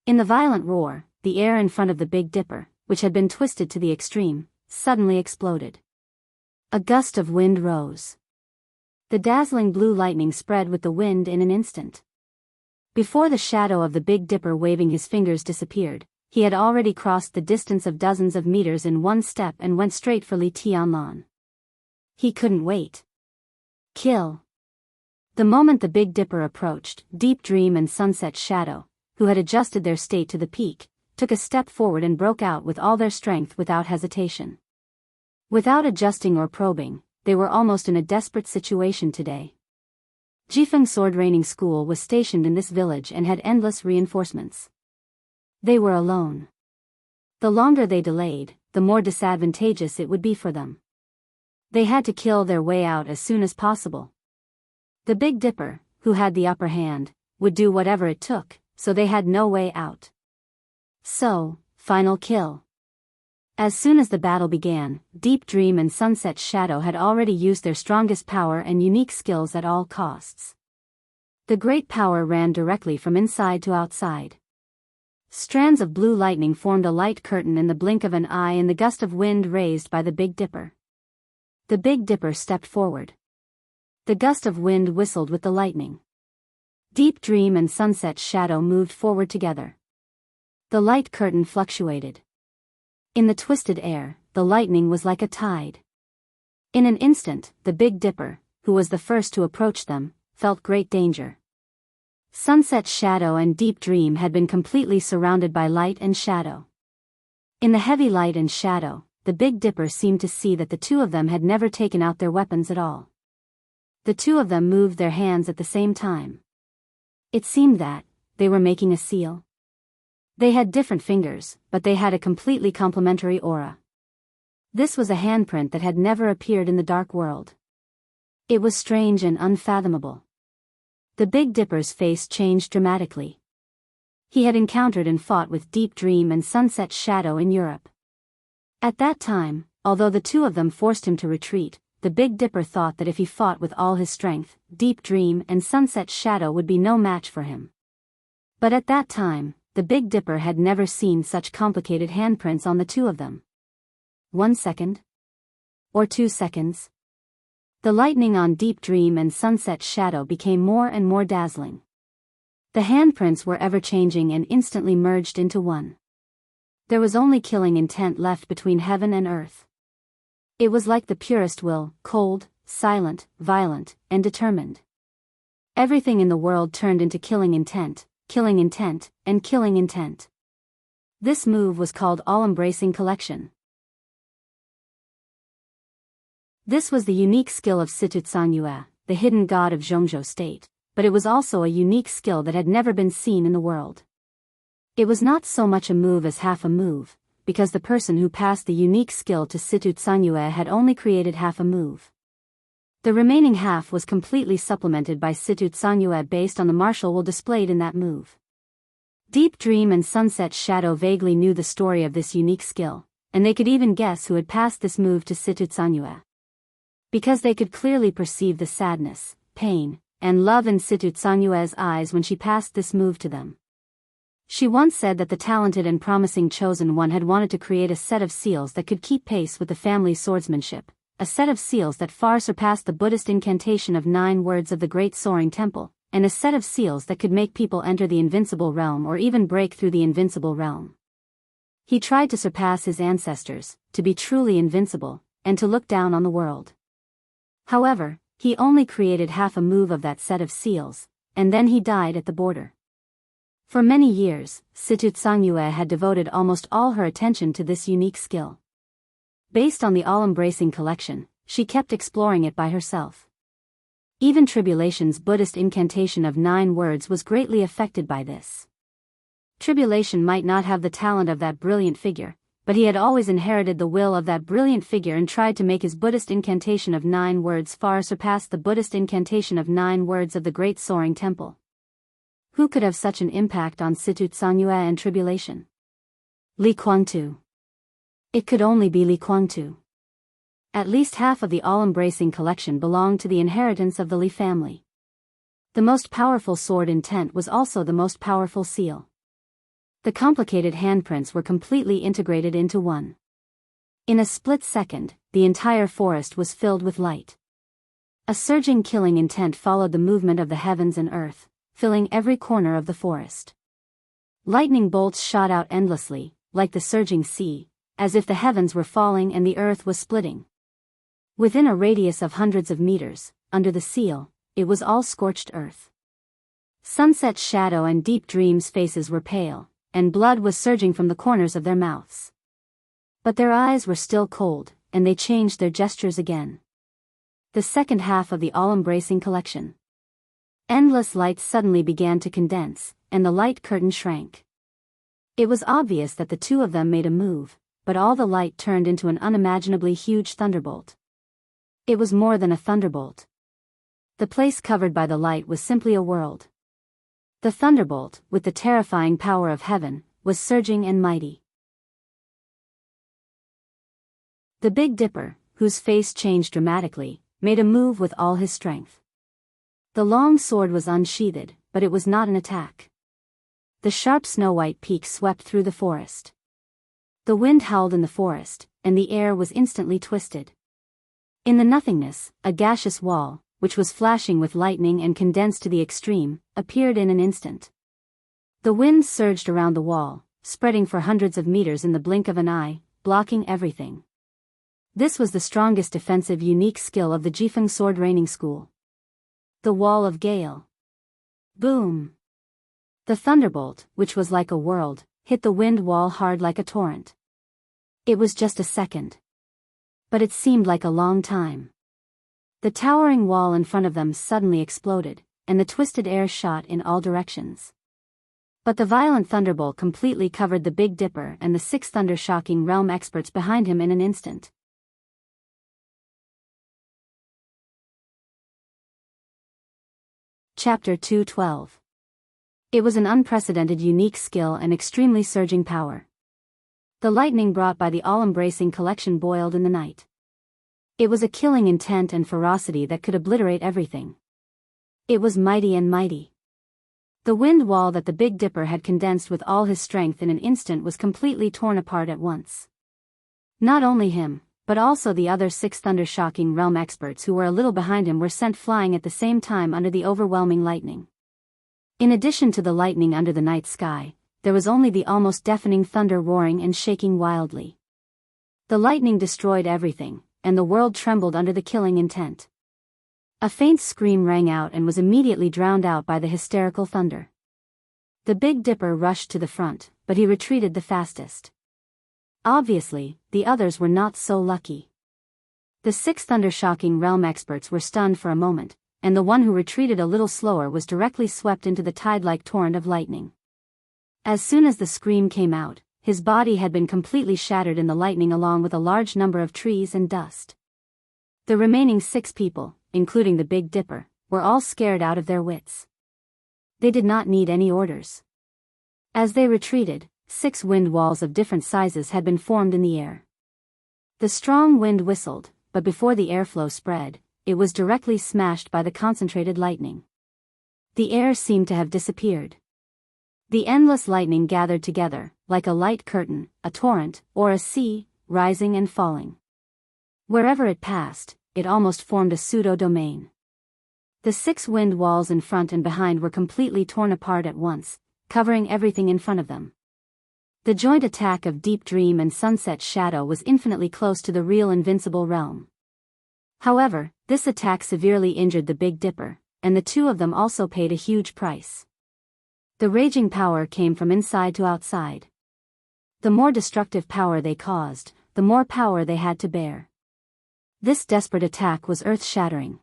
In the violent roar, the air in front of the Big Dipper, which had been twisted to the extreme, suddenly exploded. A gust of wind rose. The dazzling blue lightning spread with the wind in an instant. Before the shadow of the Big Dipper waving his fingers disappeared, he had already crossed the distance of dozens of meters in one step and went straight for Li Tianlan. He couldn't wait. Kill. The moment the Big Dipper approached, Deep Dream and Sunset Shadow, who had adjusted their state to the peak, took a step forward and broke out with all their strength without hesitation. Without adjusting or probing, they were almost in a desperate situation today. Jifeng Sword Training School was stationed in this village and had endless reinforcements. They were alone. The longer they delayed, the more disadvantageous it would be for them. They had to kill their way out as soon as possible. The Big Dipper, who had the upper hand, would do whatever it took, so they had no way out. So, final kill. As soon as the battle began, Deep Dream and Sunset Shadow had already used their strongest power and unique skills at all costs. The great power ran directly from inside to outside. Strands of blue lightning formed a light curtain in the blink of an eye in the gust of wind raised by the Big Dipper. The Big Dipper stepped forward. The gust of wind whistled with the lightning. Deep Dream and Sunset Shadow moved forward together. The light curtain fluctuated. In the twisted air, the lightning was like a tide. In an instant, the Big Dipper, who was the first to approach them, felt great danger. Sunset Shadow and Deep Dream had been completely surrounded by light and shadow. In the heavy light and shadow, the Big Dipper seemed to see that the two of them had never taken out their weapons at all. The two of them moved their hands at the same time. It seemed that they were making a seal. They had different fingers, but they had a completely complementary aura. This was a handprint that had never appeared in the dark world. It was strange and unfathomable. The Big Dipper's face changed dramatically. He had encountered and fought with Deep Dream and Sunset Shadow in Europe. At that time, although the two of them forced him to retreat, the Big Dipper thought that if he fought with all his strength, Deep Dream and Sunset Shadow would be no match for him. But at that time, the Big Dipper had never seen such complicated handprints on the two of them. 1 second? Or 2 seconds? The lightning on Deep Dream and Sunset Shadow became more and more dazzling. The handprints were ever-changing and instantly merged into one. There was only killing intent left between heaven and earth. It was like the purest will, cold, silent, violent, and determined. Everything in the world turned into killing intent, killing intent, and killing intent. This move was called all-embracing collection. This was the unique skill of Situtsanyue, the hidden god of Zhongzhou state, but it was also a unique skill that had never been seen in the world. It was not so much a move as half a move, because the person who passed the unique skill to Situtsanyue had only created half a move. The remaining half was completely supplemented by Situtsanyue based on the martial will displayed in that move. Deep Dream and Sunset Shadow vaguely knew the story of this unique skill, and they could even guess who had passed this move to Situtsanyue. Because they could clearly perceive the sadness, pain, and love in Situtsanyue's eyes when she passed this move to them. She once said that the talented and promising chosen one had wanted to create a set of seals that could keep pace with the family's swordsmanship, a set of seals that far surpassed the Buddhist incantation of 9 words of the Great Soaring Temple, and a set of seals that could make people enter the invincible realm or even break through the invincible realm. He tried to surpass his ancestors, to be truly invincible, and to look down on the world. However, he only created half a move of that set of seals, and then he died at the border. For many years, Situtsanyue had devoted almost all her attention to this unique skill. Based on the all-embracing collection, she kept exploring it by herself. Even Tribulation's Buddhist incantation of 9 words was greatly affected by this. Tribulation might not have the talent of that brilliant figure, but he had always inherited the will of that brilliant figure and tried to make his Buddhist incantation of 9 words far surpass the Buddhist incantation of 9 words of the Great Soaring Temple. Who could have such an impact on Situtsanyue and Tribulation? Li Kuangtu. It could only be Li Kuangtu. At least half of the all-embracing collection belonged to the inheritance of the Li family. The most powerful sword intent was also the most powerful seal. The complicated handprints were completely integrated into one. In a split second, the entire forest was filled with light. A surging killing intent followed the movement of the heavens and earth, filling every corner of the forest. Lightning bolts shot out endlessly, like the surging sea, as if the heavens were falling and the earth was splitting. Within a radius of hundreds of meters, under the seal, it was all scorched earth. Sunset Shadow and Deep Dream's faces were pale, and blood was surging from the corners of their mouths. But their eyes were still cold, and they changed their gestures again. The second half of the all-embracing collection. Endless light suddenly began to condense, and the light curtain shrank. It was obvious that the two of them made a move, but all the light turned into an unimaginably huge thunderbolt. It was more than a thunderbolt. The place covered by the light was simply a world. The thunderbolt, with the terrifying power of heaven, was surging and mighty. The Big Dipper, whose face changed dramatically, made a move with all his strength. The long sword was unsheathed, but it was not an attack. The sharp snow-white peak swept through the forest. The wind howled in the forest, and the air was instantly twisted. In the nothingness, a gaseous wall, which was flashing with lightning and condensed to the extreme, appeared in an instant. The wind surged around the wall, spreading for hundreds of meters in the blink of an eye, blocking everything. This was the strongest defensive unique skill of the Jifeng sword raining school. The Wall of Gale. Boom! The thunderbolt, which was like a world, hit the wind wall hard like a torrent. It was just a second. But it seemed like a long time. The towering wall in front of them suddenly exploded, and the twisted air shot in all directions. But the violent thunderbolt completely covered the Big Dipper and the 6 thunder-shocking realm experts behind him in an instant. Chapter 212. It was an unprecedented unique skill and extremely surging power. The lightning brought by the all-embracing collection boiled in the night. It was a killing intent and ferocity that could obliterate everything. It was mighty and mighty. The wind wall that the Big Dipper had condensed with all his strength in an instant was completely torn apart at once. Not only him, but also the other 6 thunder-shocking realm experts who were a little behind him were sent flying at the same time under the overwhelming lightning. In addition to the lightning under the night sky, there was only the almost deafening thunder roaring and shaking wildly. The lightning destroyed everything, and the world trembled under the killing intent. A faint scream rang out and was immediately drowned out by the hysterical thunder. The Big Dipper rushed to the front, but he retreated the fastest. Obviously, the others were not so lucky. The 6 Thundershocking Realm experts were stunned for a moment, and the one who retreated a little slower was directly swept into the tide-like torrent of lightning. As soon as the scream came out, his body had been completely shattered in the lightning along with a large number of trees and dust. The remaining 6 people, including the Big Dipper, were all scared out of their wits. They did not need any orders. As they retreated, 6 wind walls of different sizes had been formed in the air. The strong wind whistled, but before the airflow spread, it was directly smashed by the concentrated lightning. The air seemed to have disappeared. The endless lightning gathered together, like a light curtain, a torrent, or a sea, rising and falling. Wherever it passed, it almost formed a pseudo-domain. The 6 wind walls in front and behind were completely torn apart at once, covering everything in front of them. The joint attack of Deep Dream and Sunset Shadow was infinitely close to the real invincible realm. However, this attack severely injured the Big Dipper, and the 2 of them also paid a huge price. The raging power came from inside to outside. The more destructive power they caused, the more power they had to bear. This desperate attack was earth-shattering.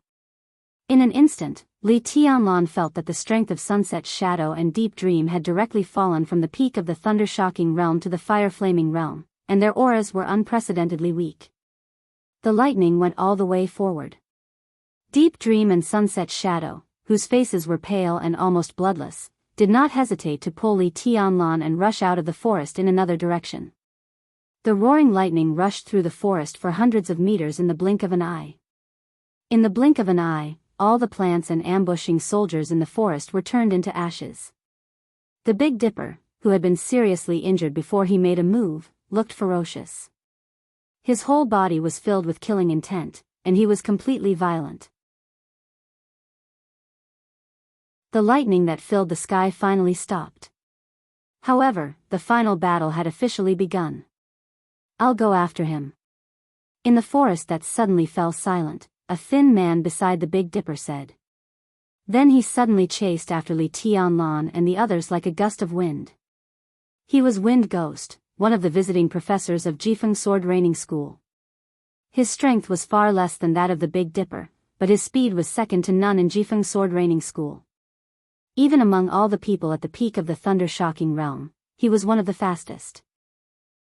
In an instant, Li Tianlan felt that the strength of Sunset Shadow and Deep Dream had directly fallen from the peak of the Thundershocking Realm to the Fire-Flaming Realm, and their auras were unprecedentedly weak. The lightning went all the way forward. Deep Dream and Sunset Shadow, whose faces were pale and almost bloodless, did not hesitate to pull Li Tianlan and rush out of the forest in another direction. The roaring lightning rushed through the forest for hundreds of meters in the blink of an eye. In the blink of an eye, all the plants and ambushing soldiers in the forest were turned into ashes. The Big Dipper, who had been seriously injured before he made a move, looked ferocious. His whole body was filled with killing intent, and he was completely violent. The lightning that filled the sky finally stopped. However, the final battle had officially begun. "I'll go after him." In the forest that suddenly fell silent, a thin man beside the Big Dipper said. Then he suddenly chased after Li Tianlan and the others like a gust of wind. He was Wind Ghost, one of the visiting professors of Jifeng Sword Raining School. His strength was far less than that of the Big Dipper, but his speed was second to none in Jifeng Sword Raining School. Even among all the people at the peak of the Thundershocking Realm, he was one of the fastest.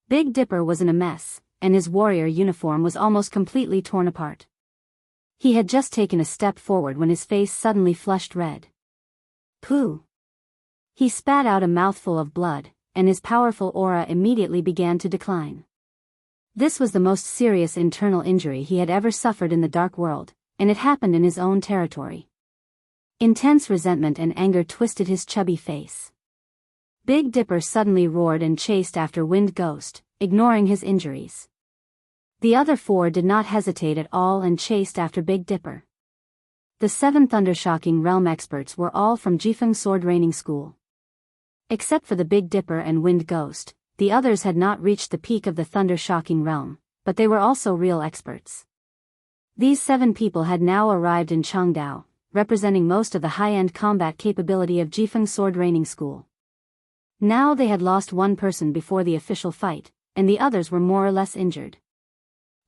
Big Dipper was in a mess, and his warrior uniform was almost completely torn apart. He had just taken a step forward when his face suddenly flushed red. Pooh! He spat out a mouthful of blood, and his powerful aura immediately began to decline. This was the most serious internal injury he had ever suffered in the Dark World, and it happened in his own territory. Intense resentment and anger twisted his chubby face. Big Dipper suddenly roared and chased after Wind Ghost, ignoring his injuries. The other 4 did not hesitate at all and chased after Big Dipper. The 7 Thundershocking Realm experts were all from Jifeng Sword Raining School. Except for the Big Dipper and Wind Ghost, the others had not reached the peak of the Thundershocking Realm, but they were also real experts. These 7 people had now arrived in Changdao, representing most of the high-end combat capability of Jifeng Sword Raining School. Now they had lost one person before the official fight, and the others were more or less injured.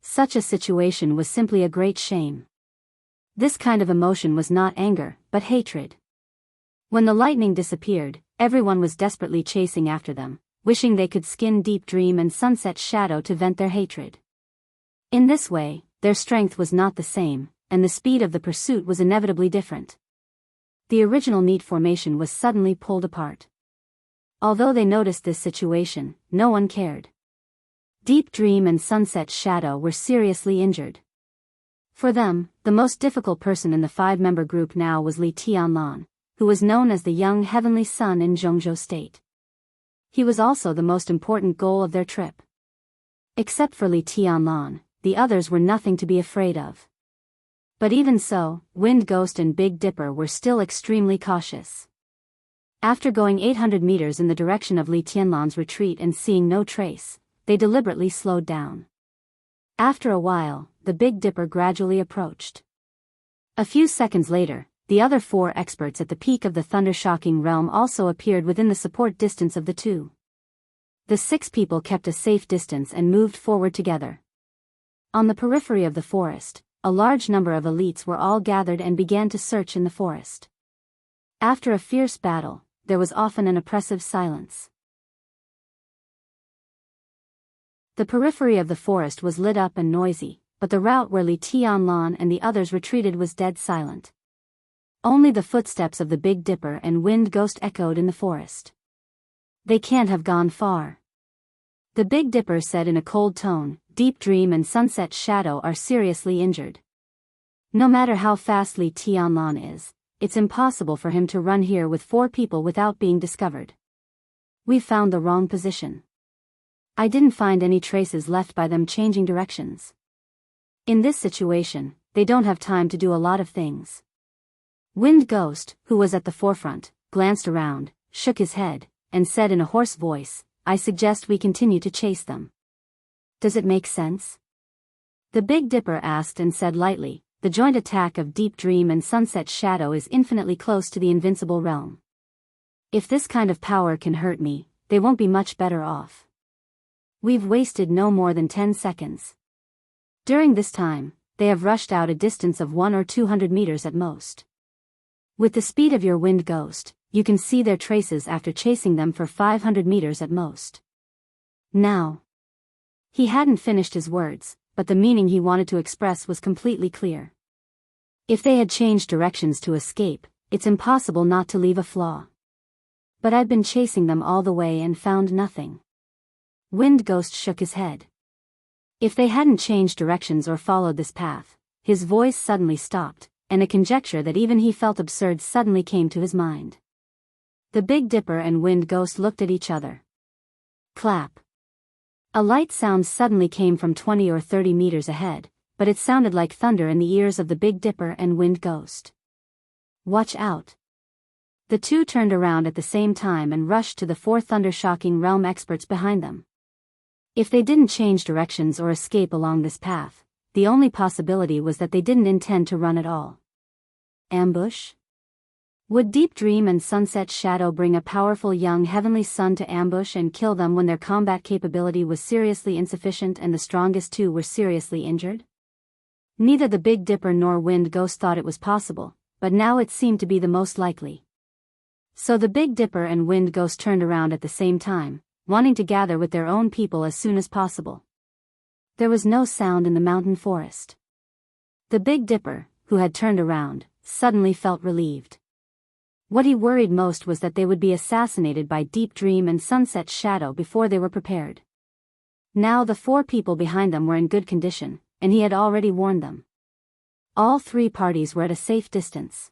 Such a situation was simply a great shame. This kind of emotion was not anger, but hatred. When the lightning disappeared, everyone was desperately chasing after them, wishing they could skin Deep Dream and Sunset Shadow to vent their hatred. In this way, their strength was not the same, and the speed of the pursuit was inevitably different. The original neat formation was suddenly pulled apart. Although they noticed this situation, no one cared. Deep Dream and Sunset Shadow were seriously injured. For them, the most difficult person in the 5-member group now was Li Tianlan, who was known as the young heavenly sun in Zhongzhou State. He was also the most important goal of their trip. Except for Li Tianlan, the others were nothing to be afraid of. But even so, Wind Ghost and Big Dipper were still extremely cautious. After going 800 meters in the direction of Li Tianlan's retreat and seeing no trace, they deliberately slowed down. After a while, the Big Dipper gradually approached. A few seconds later, the other 4 experts at the peak of the thunder-shocking realm also appeared within the support distance of the 2. The 6 people kept a safe distance and moved forward together. On the periphery of the forest, a large number of elites were all gathered and began to search in the forest. After a fierce battle, there was often an oppressive silence. The periphery of the forest was lit up and noisy, but the route where Li Tianlan and the others retreated was dead silent. Only the footsteps of the Big Dipper and Wind Ghost echoed in the forest. They can't have gone far. The Big Dipper said in a cold tone, Deep Dream and Sunset Shadow are seriously injured. No matter how fast Li Tianlan is, it's impossible for him to run here with 4 people without being discovered. We've found the wrong position. I didn't find any traces left by them changing directions. In this situation, they don't have time to do a lot of things. Wind Ghost, who was at the forefront, glanced around, shook his head, and said in a hoarse voice, I suggest we continue to chase them. Does it make sense? The Big Dipper asked and said lightly, the joint attack of Deep Dream and Sunset Shadow is infinitely close to the invincible realm. If this kind of power can hurt me, they won't be much better off. We've wasted no more than 10 seconds. During this time, they have rushed out a distance of 100 or 200 meters at most. With the speed of your Wind Ghost, you can see their traces after chasing them for 500 meters at most. Now. He hadn't finished his words, but the meaning he wanted to express was completely clear. If they had changed directions to escape, it's impossible not to leave a flaw. But I've been chasing them all the way and found nothing. Wind Ghost shook his head. If they hadn't changed directions or followed this path, his voice suddenly stopped, and a conjecture that even he felt absurd suddenly came to his mind. The Big Dipper and Wind Ghost looked at each other. Clap. A light sound suddenly came from 20 or 30 meters ahead, but it sounded like thunder in the ears of the Big Dipper and Wind Ghost. Watch out. The 2 turned around at the same time and rushed to the 4 thunder-shocking realm experts behind them. If they didn't change directions or escape along this path, the only possibility was that they didn't intend to run at all. Ambush? Would Deep Dream and Sunset Shadow bring a powerful young heavenly sun to ambush and kill them when their combat capability was seriously insufficient and the strongest 2 were seriously injured? Neither the Big Dipper nor Wind Ghost thought it was possible, but now it seemed to be the most likely. So the Big Dipper and Wind Ghost turned around at the same time, wanting to gather with their own people as soon as possible. There was no sound in the mountain forest. The Big Dipper, who had turned around, suddenly felt relieved. What he worried most was that they would be assassinated by Deep Dream and Sunset Shadow before they were prepared. Now the 4 people behind them were in good condition, and he had already warned them. All 3 parties were at a safe distance.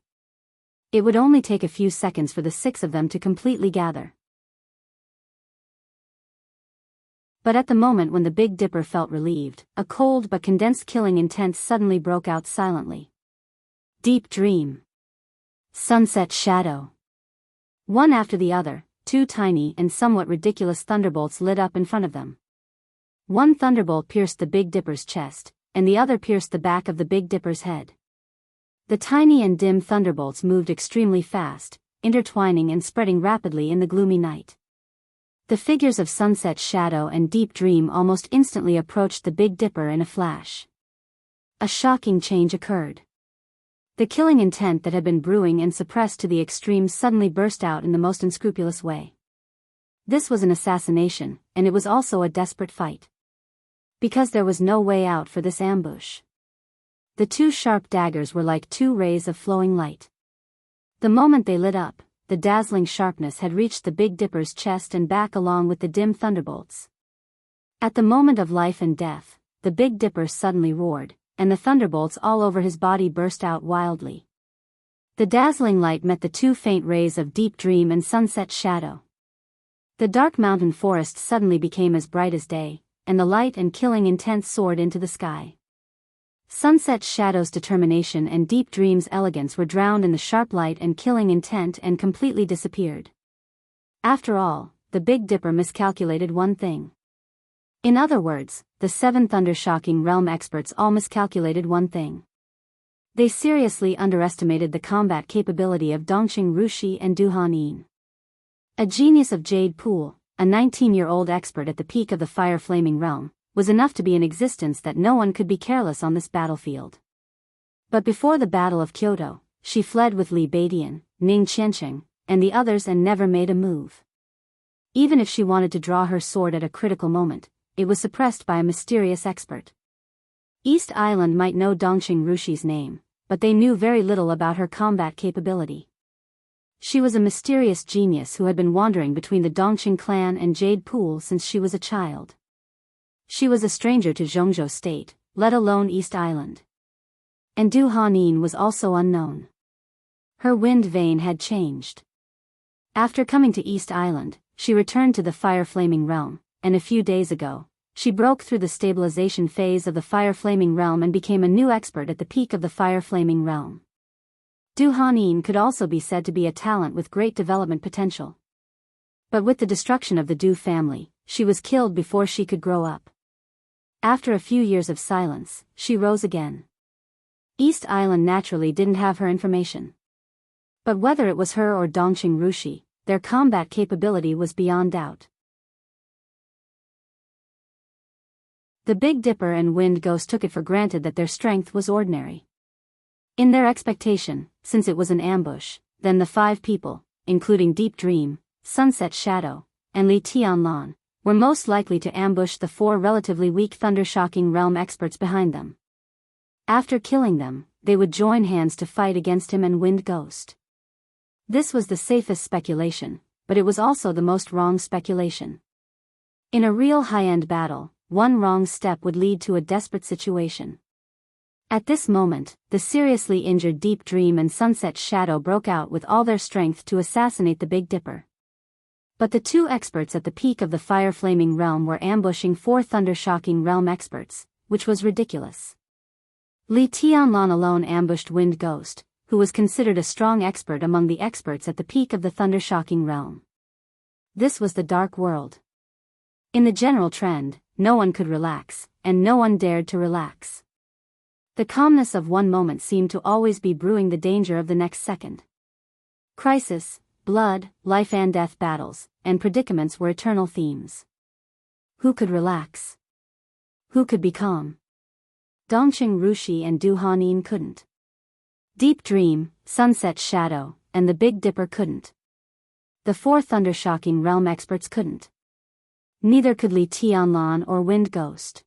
It would only take a few seconds for the 6 of them to completely gather. But at the moment when the Big Dipper felt relieved, a cold but condensed killing intent suddenly broke out silently. Deep Dream. Sunset Shadow. One after the other, 2 tiny and somewhat ridiculous thunderbolts lit up in front of them. One thunderbolt pierced the Big Dipper's chest, and the other pierced the back of the Big Dipper's head. The tiny and dim thunderbolts moved extremely fast, intertwining and spreading rapidly in the gloomy night. The figures of Sunset Shadow and Deep Dream almost instantly approached the Big Dipper in a flash. A shocking change occurred. The killing intent that had been brewing and suppressed to the extreme suddenly burst out in the most unscrupulous way. This was an assassination, and it was also a desperate fight. Because there was no way out for this ambush. The 2 sharp daggers were like 2 rays of flowing light. The moment they lit up, the dazzling sharpness had reached the Big Dipper's chest and back along with the dim thunderbolts. At the moment of life and death, the Big Dipper suddenly roared, and the thunderbolts all over his body burst out wildly. The dazzling light met the 2 faint rays of Deep Dream and Sunset Shadow. The dark mountain forest suddenly became as bright as day, and the light and killing intent soared into the sky. Sunset Shadow's determination and Deep Dream's elegance were drowned in the sharp light and killing intent and completely disappeared. After all, the Big Dipper miscalculated one thing. In other words, the 7 thunder-shocking realm experts all miscalculated one thing. They seriously underestimated the combat capability of Dongqing Rushi and Du Han. A genius of Jade Pool, a 19-year-old expert at the peak of the fire-flaming realm, was enough to be in existence that no one could be careless on this battlefield. But before the Battle of Kyoto, she fled with Li Beidian, Ning Qianqing, and the others and never made a move. Even if she wanted to draw her sword at a critical moment, it was suppressed by a mysterious expert. East Island might know Dongqing Rushi's name, but they knew very little about her combat capability. She was a mysterious genius who had been wandering between the Dongqing clan and Jade Pool since she was a child. She was a stranger to Zhongzhou State, let alone East Island. And Du Han was also unknown. Her wind vein had changed. After coming to East Island, she returned to the fire-flaming realm, and a few days ago, she broke through the stabilization phase of the fire-flaming realm and became a new expert at the peak of the fire-flaming realm. Du Han could also be said to be a talent with great development potential. But with the destruction of the Du family, she was killed before she could grow up. After a few years of silence, she rose again. East Island naturally didn't have her information. But whether it was her or Dongqing Rushi, their combat capability was beyond doubt. The Big Dipper and Wind Ghost took it for granted that their strength was ordinary. In their expectation, since it was an ambush, then the 5 people, including Deep Dream, Sunset Shadow, and Li Tianlan, were most likely to ambush the 4 relatively weak Thunder-Shocking Realm experts behind them. After killing them, they would join hands to fight against him and Wind Ghost. This was the safest speculation, but it was also the most wrong speculation. In a real high-end battle, one wrong step would lead to a desperate situation. At this moment, the seriously injured Deep Dream and Sunset Shadow broke out with all their strength to assassinate the Big Dipper. But the 2 experts at the peak of the fire-flaming realm were ambushing 4 Thunder-Shocking Realm experts, which was ridiculous. Li Tianlan alone ambushed Wind Ghost, who was considered a strong expert among the experts at the peak of the Thunder-Shocking Realm. This was the Dark World. In the general trend, no one could relax, and no one dared to relax. The calmness of one moment seemed to always be brewing the danger of the next second. Crisis, blood, life and death battles, and predicaments were eternal themes. Who could relax? Who could be calm? Dongqing Rushi and Du Han couldn't. Deep Dream, Sunset Shadow, and the Big Dipper couldn't. The 4 Thunder-Shocking Realm experts couldn't. Neither could Li Tianlan or Wind Ghost.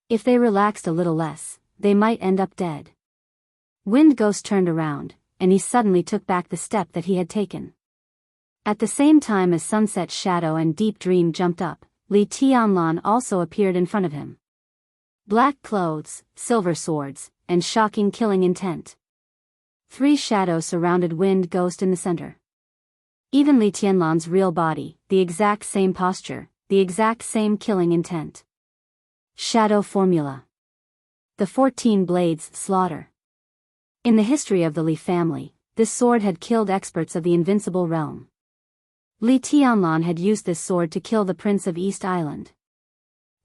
If they relaxed a little less, they might end up dead. Wind Ghost turned around, and he suddenly took back the step that he had taken. At the same time as Sunset Shadow and Deep Dream jumped up, Li Tianlan also appeared in front of him. Black clothes, silver swords, and shocking killing intent. 3 shadows surrounded Wind Ghost in the center. Even Li Tianlan's real body, the exact same posture, the exact same killing intent. Shadow Formula. The 14 Blades Slaughter. In the history of the Li family, this sword had killed experts of the Invincible Realm. Li Tianlan had used this sword to kill the Prince of East Island.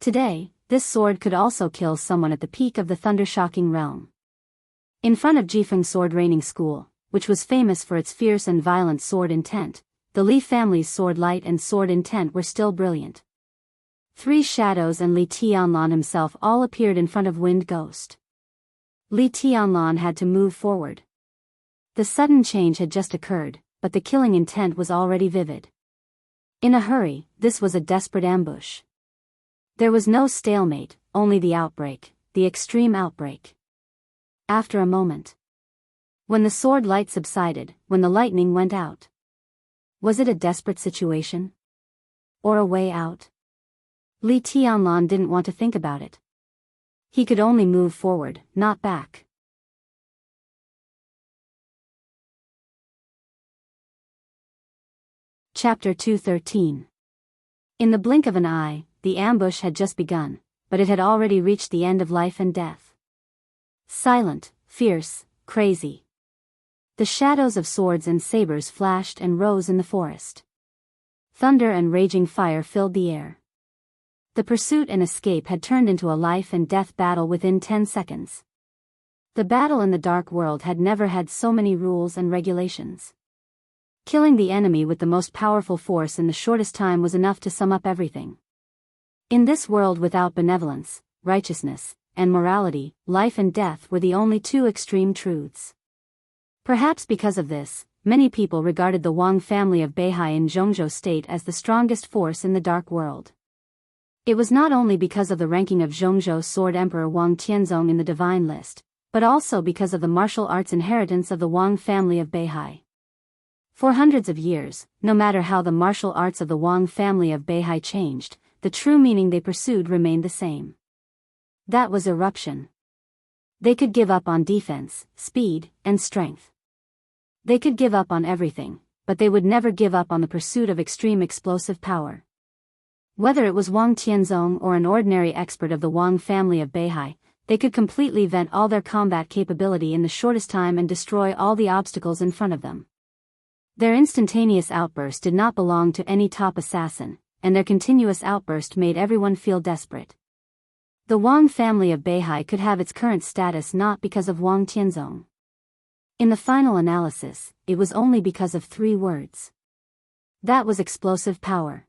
Today, this sword could also kill someone at the peak of the Thunder-Shocking Realm. In front of Jifeng Sword Raining School, which was famous for its fierce and violent sword intent, the Li family's sword light and sword intent were still brilliant. 3 shadows and Li Tianlan himself all appeared in front of Wind Ghost. Li Tianlan had to move forward. The sudden change had just occurred, but the killing intent was already vivid. In a hurry, this was a desperate ambush. There was no stalemate, only the outbreak, the extreme outbreak. After a moment, when the sword light subsided, when the lightning went out, was it a desperate situation? Or a way out? Li Tianlan didn't want to think about it. He could only move forward, not back. Chapter 213. In the blink of an eye, the ambush had just begun, but it had already reached the end of life and death. Silent, fierce, crazy. The shadows of swords and sabers flashed and rose in the forest. Thunder and raging fire filled the air. The pursuit and escape had turned into a life and death battle within 10 seconds. The battle in the dark world had never had so many rules and regulations. Killing the enemy with the most powerful force in the shortest time was enough to sum up everything. In this world without benevolence, righteousness, and morality, life and death were the only two extreme truths. Perhaps because of this, many people regarded the Wang family of Beihai in Zhongzhou State as the strongest force in the dark world. It was not only because of the ranking of Zhongzhou Sword Emperor Wang Tianzong in the divine list, but also because of the martial arts inheritance of the Wang family of Beihai. For hundreds of years, no matter how the martial arts of the Wang family of Beihai changed, the true meaning they pursued remained the same. That was eruption. They could give up on defense, speed, and strength. They could give up on everything, but they would never give up on the pursuit of extreme explosive power. Whether it was Wang Tianzong or an ordinary expert of the Wang family of Beihai, they could completely vent all their combat capability in the shortest time and destroy all the obstacles in front of them. Their instantaneous outburst did not belong to any top assassin, and their continuous outburst made everyone feel desperate. The Wang family of Beihai could have its current status not because of Wang Tianzong. In the final analysis, it was only because of 3 words. That was explosive power.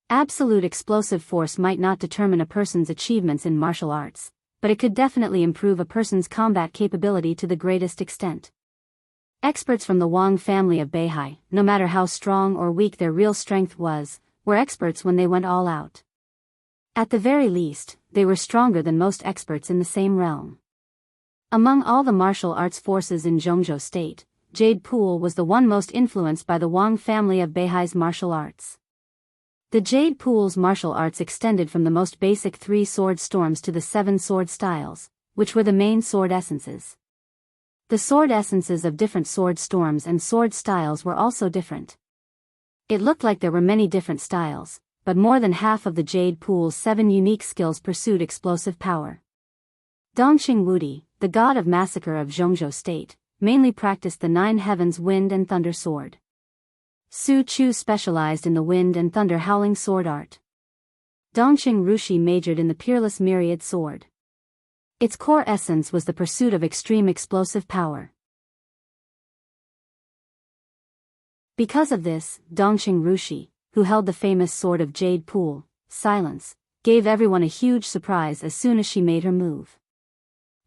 Absolute explosive force might not determine a person's achievements in martial arts, but it could definitely improve a person's combat capability to the greatest extent. Experts from the Wang family of Beihai, no matter how strong or weak their real strength was, were experts when they went all out. At the very least, they were stronger than most experts in the same realm. Among all the martial arts forces in Zhongzhou State, Jade Pool was the one most influenced by the Wang family of Beihai's martial arts. The Jade Pool's martial arts extended from the most basic 3 sword storms to the 7 sword styles, which were the main sword essences. The sword essences of different sword storms and sword styles were also different. It looked like there were many different styles, but more than half of the Jade Pool's 7 unique skills pursued explosive power. Dongxing Wudi, the god of massacre of Zhongzhou State, mainly practiced the 9 heavens wind and thunder sword. Su Chu specialized in the wind and thunder howling sword art. Dongxing Rushi majored in the peerless myriad sword. Its core essence was the pursuit of extreme explosive power. Because of this, Dongxing Rushi, who held the famous sword of Jade Pool, Silence, gave everyone a huge surprise as soon as she made her move.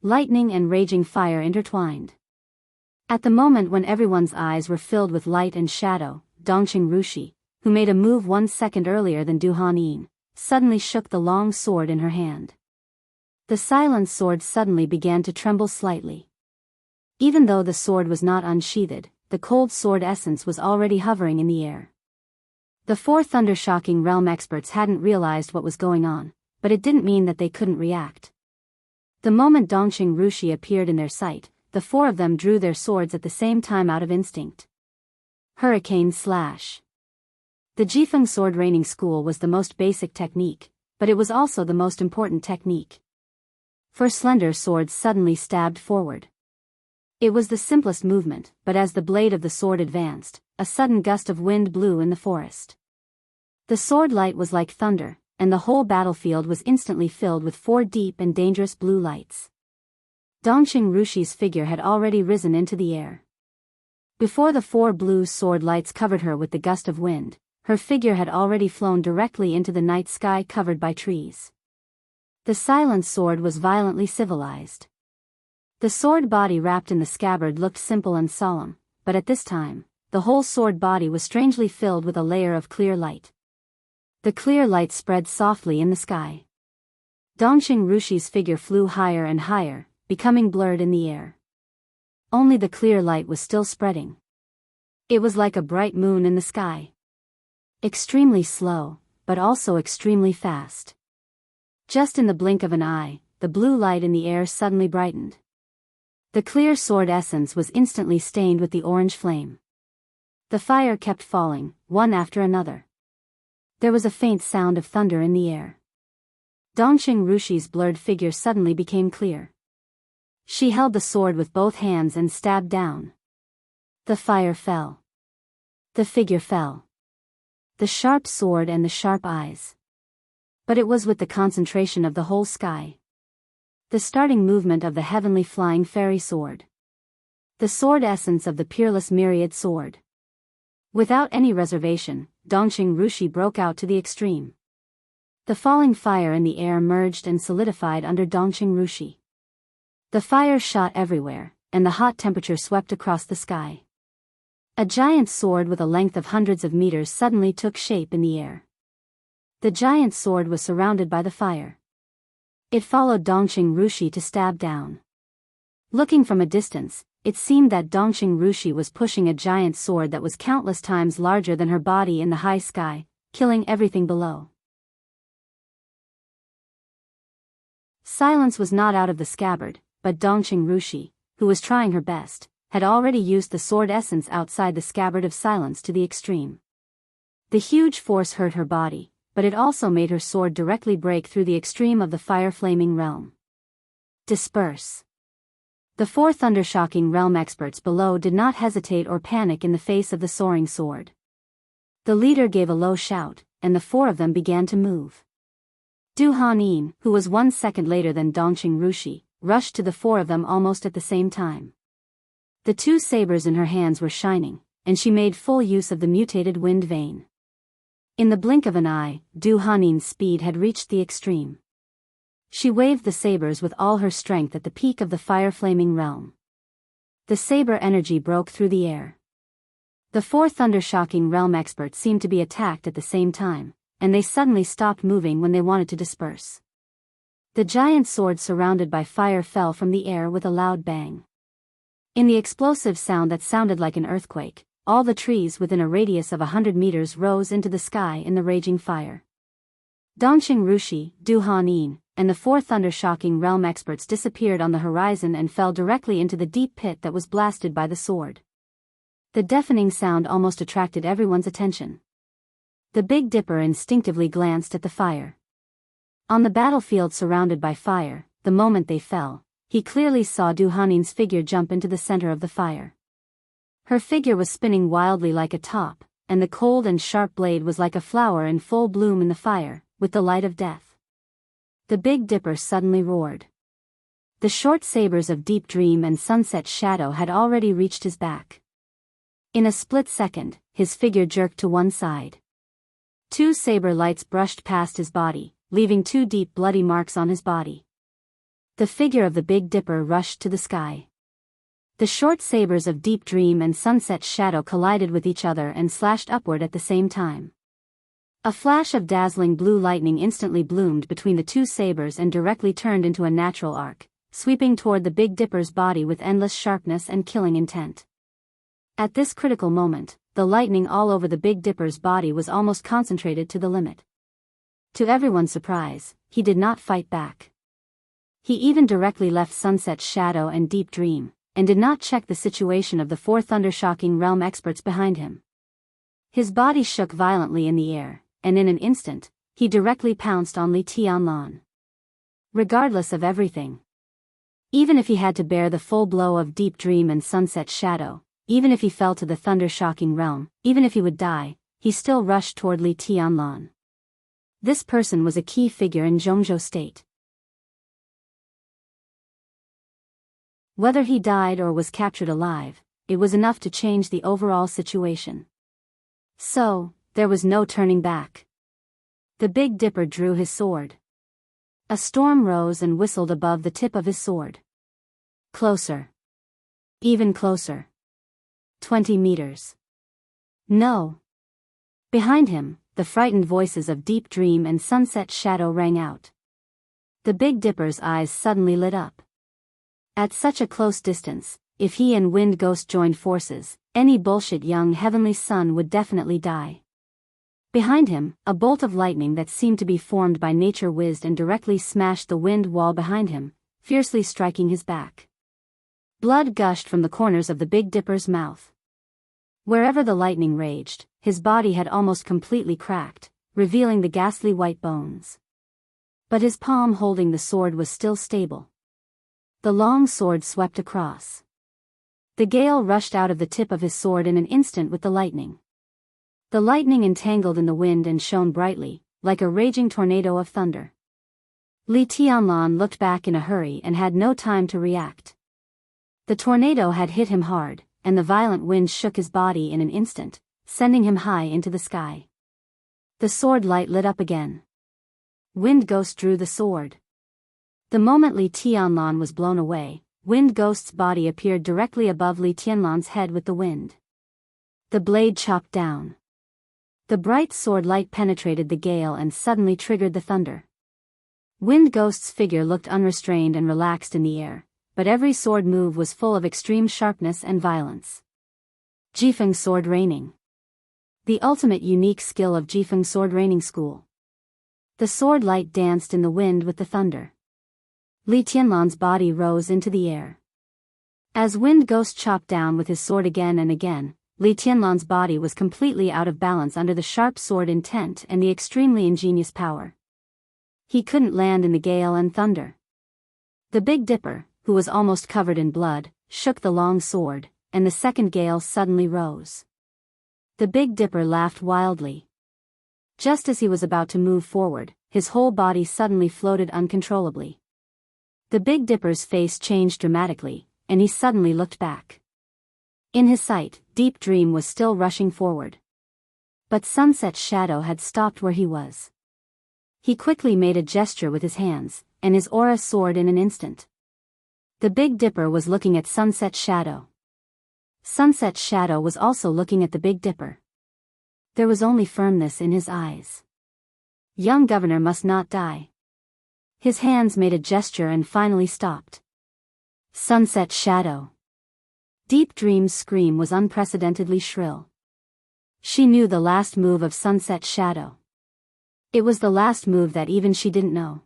Lightning and raging fire intertwined. At the moment when everyone's eyes were filled with light and shadow, Dongxing Rushi, who made a move 1 second earlier than Du Hanyin, suddenly shook the long sword in her hand. The silent sword suddenly began to tremble slightly. Even though the sword was not unsheathed, the cold sword essence was already hovering in the air. The 4 thunder-shocking realm experts hadn't realized what was going on, but it didn't mean that they couldn't react. The moment Dongxing Rushi appeared in their sight, the 4 of them drew their swords at the same time out of instinct. Hurricane Slash. The Jifeng sword raining school was the most basic technique, but it was also the most important technique. For slender swords suddenly stabbed forward. It was the simplest movement, but as the blade of the sword advanced, a sudden gust of wind blew in the forest. The sword light was like thunder, and the whole battlefield was instantly filled with 4 deep and dangerous blue lights. Dongxing Rushi's figure had already risen into the air. Before the 4 blue sword lights covered her with the gust of wind, her figure had already flown directly into the night sky covered by trees. The silent sword was violently civilized. The sword body wrapped in the scabbard looked simple and solemn, but at this time, the whole sword body was strangely filled with a layer of clear light. The clear light spread softly in the sky. Dongxing Rushi's figure flew higher and higher, becoming blurred in the air. Only the clear light was still spreading. It was like a bright moon in the sky. Extremely slow, but also extremely fast. Just in the blink of an eye, the blue light in the air suddenly brightened. The clear sword essence was instantly stained with the orange flame. The fire kept falling, one after another. There was a faint sound of thunder in the air. Dongxing Rushi's blurred figure suddenly became clear. She held the sword with both hands and stabbed down. The fire fell. The figure fell. The sharp sword and the sharp eyes. But it was with the concentration of the whole sky. The starting movement of the heavenly flying fairy sword. The sword essence of the peerless myriad sword. Without any reservation, Dongqing Rushi broke out to the extreme. The falling fire in the air merged and solidified under Dongqing Rushi. The fire shot everywhere, and the hot temperature swept across the sky. A giant sword with a length of hundreds of meters suddenly took shape in the air. The giant sword was surrounded by the fire. It followed Dongqing Rushi to stab down. Looking from a distance, it seemed that Dongqing Rushi was pushing a giant sword that was countless times larger than her body in the high sky, killing everything below. Silence was not out of the scabbard, but Dongqing Rushi, who was trying her best, had already used the sword essence outside the scabbard of silence to the extreme. The huge force hurt her body, but it also made her sword directly break through the extreme of the fire-flaming realm. Disperse. The four thundershocking realm experts below did not hesitate or panic in the face of the soaring sword. The leader gave a low shout, and the four of them began to move. Du Hanin, who was 1 second later than Dongqing Rushi, rushed to the four of them almost at the same time. The two sabers in her hands were shining, and she made full use of the mutated wind vein. In the blink of an eye, Du Hanin's speed had reached the extreme. She waved the sabers with all her strength at the peak of the fire-flaming realm. The saber energy broke through the air. The four thundershocking realm experts seemed to be attacked at the same time, and they suddenly stopped moving when they wanted to disperse. The giant sword surrounded by fire fell from the air with a loud bang. In the explosive sound that sounded like an earthquake, all the trees within a radius of 100 meters rose into the sky in the raging fire. Dongqing Rushi, Du Hanin, and the four thundershocking realm experts disappeared on the horizon and fell directly into the deep pit that was blasted by the sword. The deafening sound almost attracted everyone's attention. The Big Dipper instinctively glanced at the fire. On the battlefield surrounded by fire, the moment they fell, he clearly saw Du Hanin's figure jump into the center of the fire. Her figure was spinning wildly like a top, and the cold and sharp blade was like a flower in full bloom in the fire, with the light of death. The Big Dipper suddenly roared. The short sabers of Deep Dream and Sunset Shadow had already reached his back. In a split second, his figure jerked to one side. Two saber lights brushed past his body, leaving two deep bloody marks on his body. The figure of the Big Dipper rushed to the sky. The short sabers of Deep Dream and Sunset Shadow collided with each other and slashed upward at the same time. A flash of dazzling blue lightning instantly bloomed between the two sabers and directly turned into a natural arc, sweeping toward the Big Dipper's body with endless sharpness and killing intent. At this critical moment, the lightning all over the Big Dipper's body was almost concentrated to the limit. To everyone's surprise, he did not fight back. He even directly left Sunset Shadow and Deep Dream, and did not check the situation of the four thundershocking realm experts behind him. His body shook violently in the air, and in an instant, he directly pounced on Li Tianlan. Regardless of everything. Even if he had to bear the full blow of Deep Dream and Sunset Shadow, even if he fell to the thundershocking realm, even if he would die, he still rushed toward Li Tianlan. This person was a key figure in Zhongzhou State. Whether he died or was captured alive, it was enough to change the overall situation. So, there was no turning back. The Big Dipper drew his sword. A storm rose and whistled above the tip of his sword. Closer. Even closer. 20 meters. No. Behind him, the frightened voices of Deep Dream and Sunset Shadow rang out. The Big Dipper's eyes suddenly lit up. At such a close distance, if he and Wind Ghost joined forces, any bullshit young heavenly son would definitely die. Behind him, a bolt of lightning that seemed to be formed by nature whizzed and directly smashed the wind wall behind him, fiercely striking his back. Blood gushed from the corners of the Big Dipper's mouth. Wherever the lightning raged, his body had almost completely cracked, revealing the ghastly white bones. But his palm holding the sword was still stable. The long sword swept across. The gale rushed out of the tip of his sword in an instant with the lightning. The lightning entangled in the wind and shone brightly, like a raging tornado of thunder. Li Tianlan looked back in a hurry and had no time to react. The tornado had hit him hard, and the violent wind shook his body in an instant, sending him high into the sky. The sword light lit up again. Wind Ghost drew the sword. The moment Li Tianlan was blown away, Wind Ghost's body appeared directly above Li Tianlan's head with the wind. The blade chopped down. The bright sword light penetrated the gale and suddenly triggered the thunder. Wind Ghost's figure looked unrestrained and relaxed in the air, but every sword move was full of extreme sharpness and violence. Jifeng Sword Raining. The ultimate unique skill of Jifeng Sword Raining School. The sword light danced in the wind with the thunder. Li Tianlan's body rose into the air. As Wind Ghost chopped down with his sword again and again, Li Tianlan's body was completely out of balance under the sharp sword intent and the extremely ingenious power. He couldn't land in the gale and thunder. The Big Dipper, who was almost covered in blood, shook the long sword, and the second gale suddenly rose. The Big Dipper laughed wildly. Just as he was about to move forward, his whole body suddenly floated uncontrollably. The Big Dipper's face changed dramatically, and he suddenly looked back. In his sight, Deep Dream was still rushing forward. But Sunset's shadow had stopped where he was. He quickly made a gesture with his hands, and his aura soared in an instant. The Big Dipper was looking at Sunset's shadow. Sunset's shadow was also looking at the Big Dipper. There was only firmness in his eyes. Young Governor must not die. His hands made a gesture and finally stopped. Sunset's shadow. Deep Dream's scream was unprecedentedly shrill. She knew the last move of Sunset's shadow. It was the last move that even she didn't know.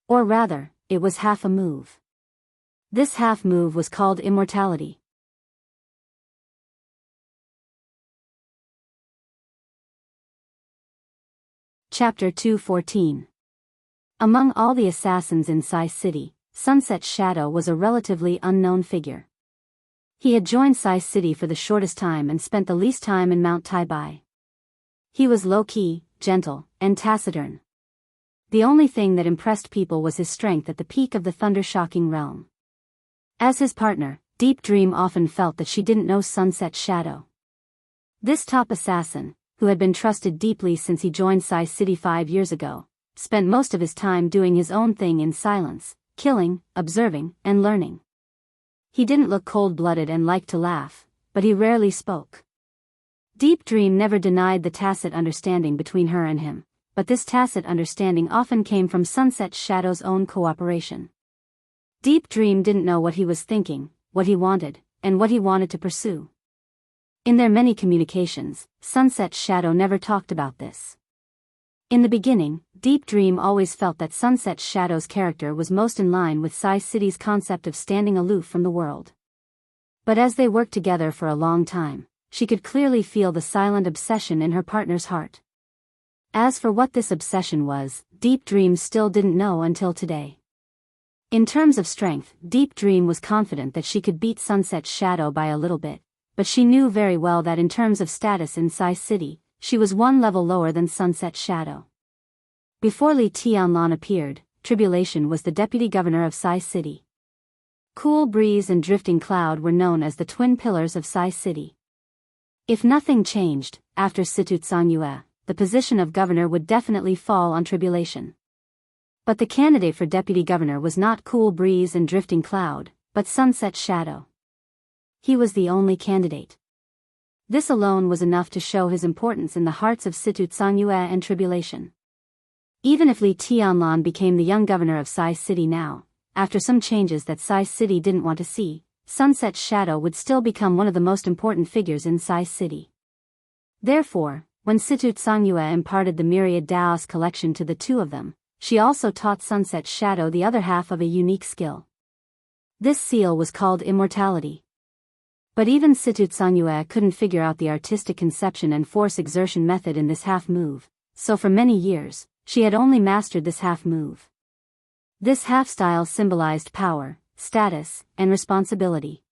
Or rather, it was half a move. This half move was called immortality. Chapter 214. Among all the assassins in Sai City, Sunset's shadow was a relatively unknown figure. He had joined Sai City for the shortest time and spent the least time in Mount Taibai. He was low-key, gentle, and taciturn. The only thing that impressed people was his strength at the peak of the thunder-shocking realm. As his partner, Deep Dream often felt that she didn't know Sunset's shadow. This top assassin, who had been trusted deeply since he joined Sai City 5 years ago, spent most of his time doing his own thing in silence, killing, observing, and learning. He didn't look cold-blooded and liked to laugh, but he rarely spoke. Deep Dream never denied the tacit understanding between her and him, but this tacit understanding often came from Sunset's shadow's own cooperation. Deep Dream didn't know what he was thinking, what he wanted, and what he wanted to pursue. In their many communications, Sunset's shadow never talked about this. In the beginning, Deep Dream always felt that Sunset's shadow's character was most in line with Sai City's concept of standing aloof from the world. But as they worked together for a long time, she could clearly feel the silent obsession in her partner's heart. As for what this obsession was, Deep Dream still didn't know until today. In terms of strength, Deep Dream was confident that she could beat Sunset's shadow by a little bit, but she knew very well that in terms of status in Sai City, she was one level lower than Sunset's shadow. Before Li Tianlan appeared, Tribulation was the deputy governor of Sai City. Cool Breeze and Drifting Cloud were known as the twin pillars of Sai City. If nothing changed, after Situ Tsangyue, the position of governor would definitely fall on Tribulation. But the candidate for deputy governor was not Cool Breeze and Drifting Cloud, but Sunset's shadow. He was the only candidate. This alone was enough to show his importance in the hearts of Situ Tsangyue and Tribulation. Even if Li Tianlan became the young governor of Sai City now, after some changes that Sai City didn't want to see, Sunset's shadow would still become one of the most important figures in Sai City. Therefore, when Situ Tsangyue imparted the Myriad Daos collection to the two of them, she also taught Sunset's shadow the other half of a unique skill. This seal was called immortality. But even Situ Tsangyue couldn't figure out the artistic conception and force exertion method in this half move, so for many years, she had only mastered this half move. This half style symbolized power, status, and responsibility.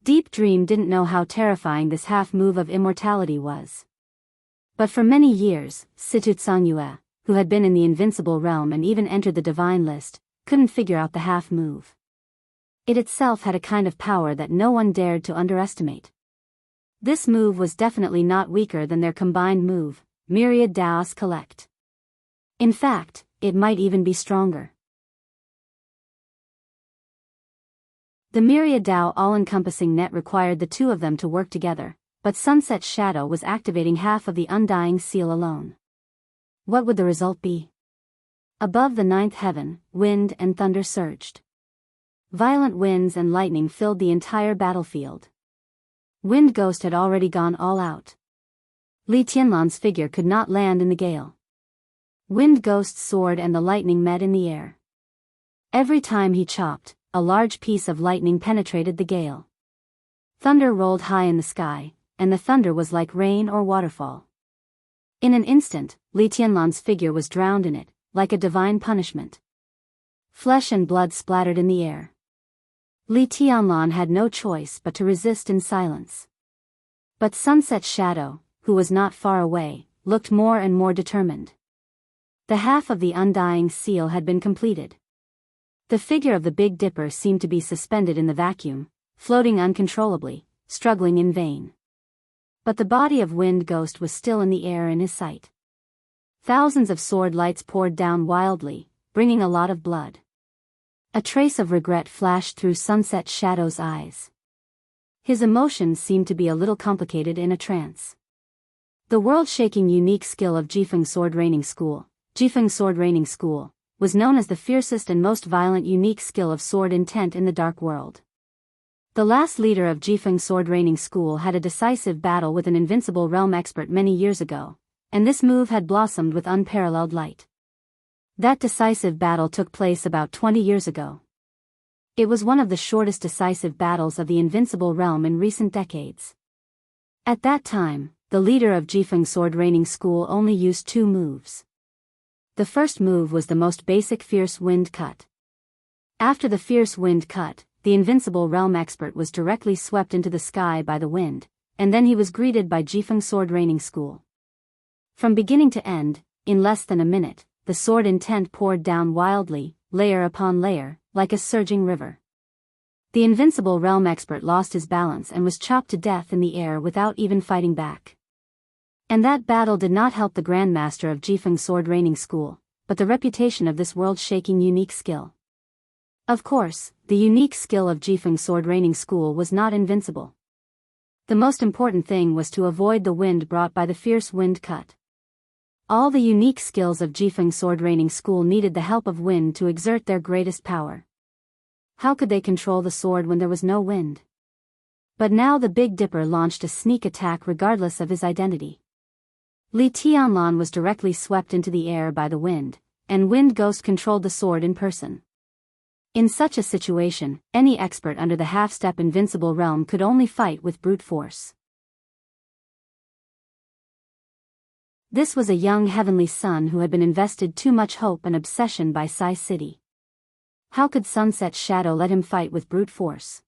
Deep Dream didn't know how terrifying this half move of immortality was. But for many years, Situ Tsangyue, who had been in the invincible realm and even entered the divine list, couldn't figure out the half move. It itself had a kind of power that no one dared to underestimate. This move was definitely not weaker than their combined move, Myriad Daos Collect. In fact, it might even be stronger. The Myriad Dao all-encompassing net required the two of them to work together, but Sunset Shadow was activating half of the Undying Seal alone. What would the result be? Above the ninth heaven, wind and thunder surged. Violent winds and lightning filled the entire battlefield. Wind Ghost had already gone all out. Li Tianlan's figure could not land in the gale. Wind Ghost's sword and the lightning met in the air. Every time he chopped, a large piece of lightning penetrated the gale. Thunder rolled high in the sky, and the thunder was like rain or waterfall. In an instant, Li Tianlan's figure was drowned in it, like a divine punishment. Flesh and blood splattered in the air. Li Tianlan had no choice but to resist in silence. But Sunset Shadow, who was not far away, looked more and more determined. The half of the Undying Seal had been completed. The figure of the Big Dipper seemed to be suspended in the vacuum, floating uncontrollably, struggling in vain. But the body of Wind Ghost was still in the air in his sight. Thousands of sword lights poured down wildly, bringing a lot of blood. A trace of regret flashed through Sunset Shadow's eyes. His emotions seemed to be a little complicated in a trance. The world-shaking unique skill of Jifeng Sword Raining School, was known as the fiercest and most violent unique skill of sword intent in the Dark World. The last leader of Jifeng Sword Raining School had a decisive battle with an invincible realm expert many years ago, and this move had blossomed with unparalleled light. That decisive battle took place about 20 years ago. It was one of the shortest decisive battles of the invincible realm in recent decades. At that time, the leader of Jifeng Sword Raining School only used two moves. The first move was the most basic Fierce Wind Cut. After the Fierce Wind Cut, the invincible realm expert was directly swept into the sky by the wind, and then he was greeted by Jifeng Sword Raining School. From beginning to end, in less than a minute, the sword intent poured down wildly, layer upon layer, like a surging river. The invincible realm expert lost his balance and was chopped to death in the air without even fighting back. And that battle did not help the Grandmaster of Jifeng Sword Raining School, but the reputation of this world-shaking unique skill. Of course, the unique skill of Jifeng Sword Raining School was not invincible. The most important thing was to avoid the wind brought by the fierce wind cut. All the unique skills of Jifeng Sword Raining School needed the help of wind to exert their greatest power. How could they control the sword when there was no wind? But now the Big Dipper launched a sneak attack regardless of his identity. Li Tianlan was directly swept into the air by the wind, and Wind Ghost controlled the sword in person. In such a situation, any expert under the half-step invincible realm could only fight with brute force. This was a young heavenly son who had been invested too much hope and obsession by Sai City. How could Sunset Shadow let him fight with brute force?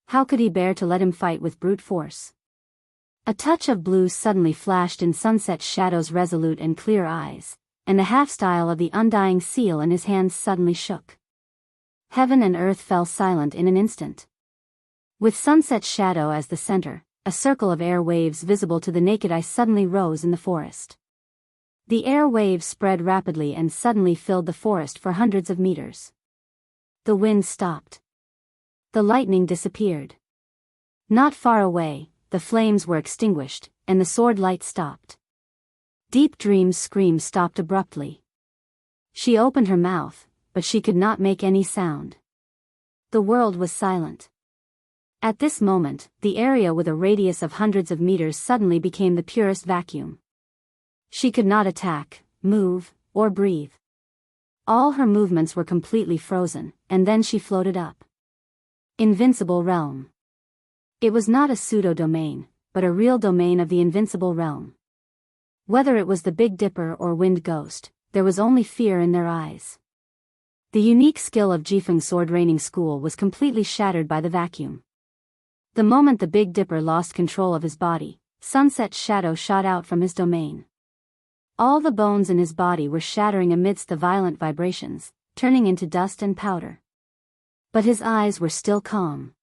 How could he bear to let him fight with brute force? A touch of blue suddenly flashed in Sunset Shadow's resolute and clear eyes, and the half-style of the Undying Seal in his hands suddenly shook. Heaven and earth fell silent in an instant. With Sunset Shadow as the center, a circle of air waves visible to the naked eye suddenly rose in the forest. The air waves spread rapidly and suddenly filled the forest for hundreds of meters. The wind stopped. The lightning disappeared. Not far away, the flames were extinguished, and the sword light stopped. Deep Dream's scream stopped abruptly. She opened her mouth, but she could not make any sound. The world was silent. At this moment, the area with a radius of hundreds of meters suddenly became the purest vacuum. She could not attack, move, or breathe. All her movements were completely frozen, and then she floated up. Invincible Realm. It was not a pseudo-domain, but a real domain of the invincible realm. Whether it was the Big Dipper or Wind Ghost, there was only fear in their eyes. The unique skill of Jifeng Sword Raining School was completely shattered by the vacuum. The moment the Big Dipper lost control of his body, Sunset Shadow shot out from his domain. All the bones in his body were shattering amidst the violent vibrations, turning into dust and powder. But his eyes were still calm.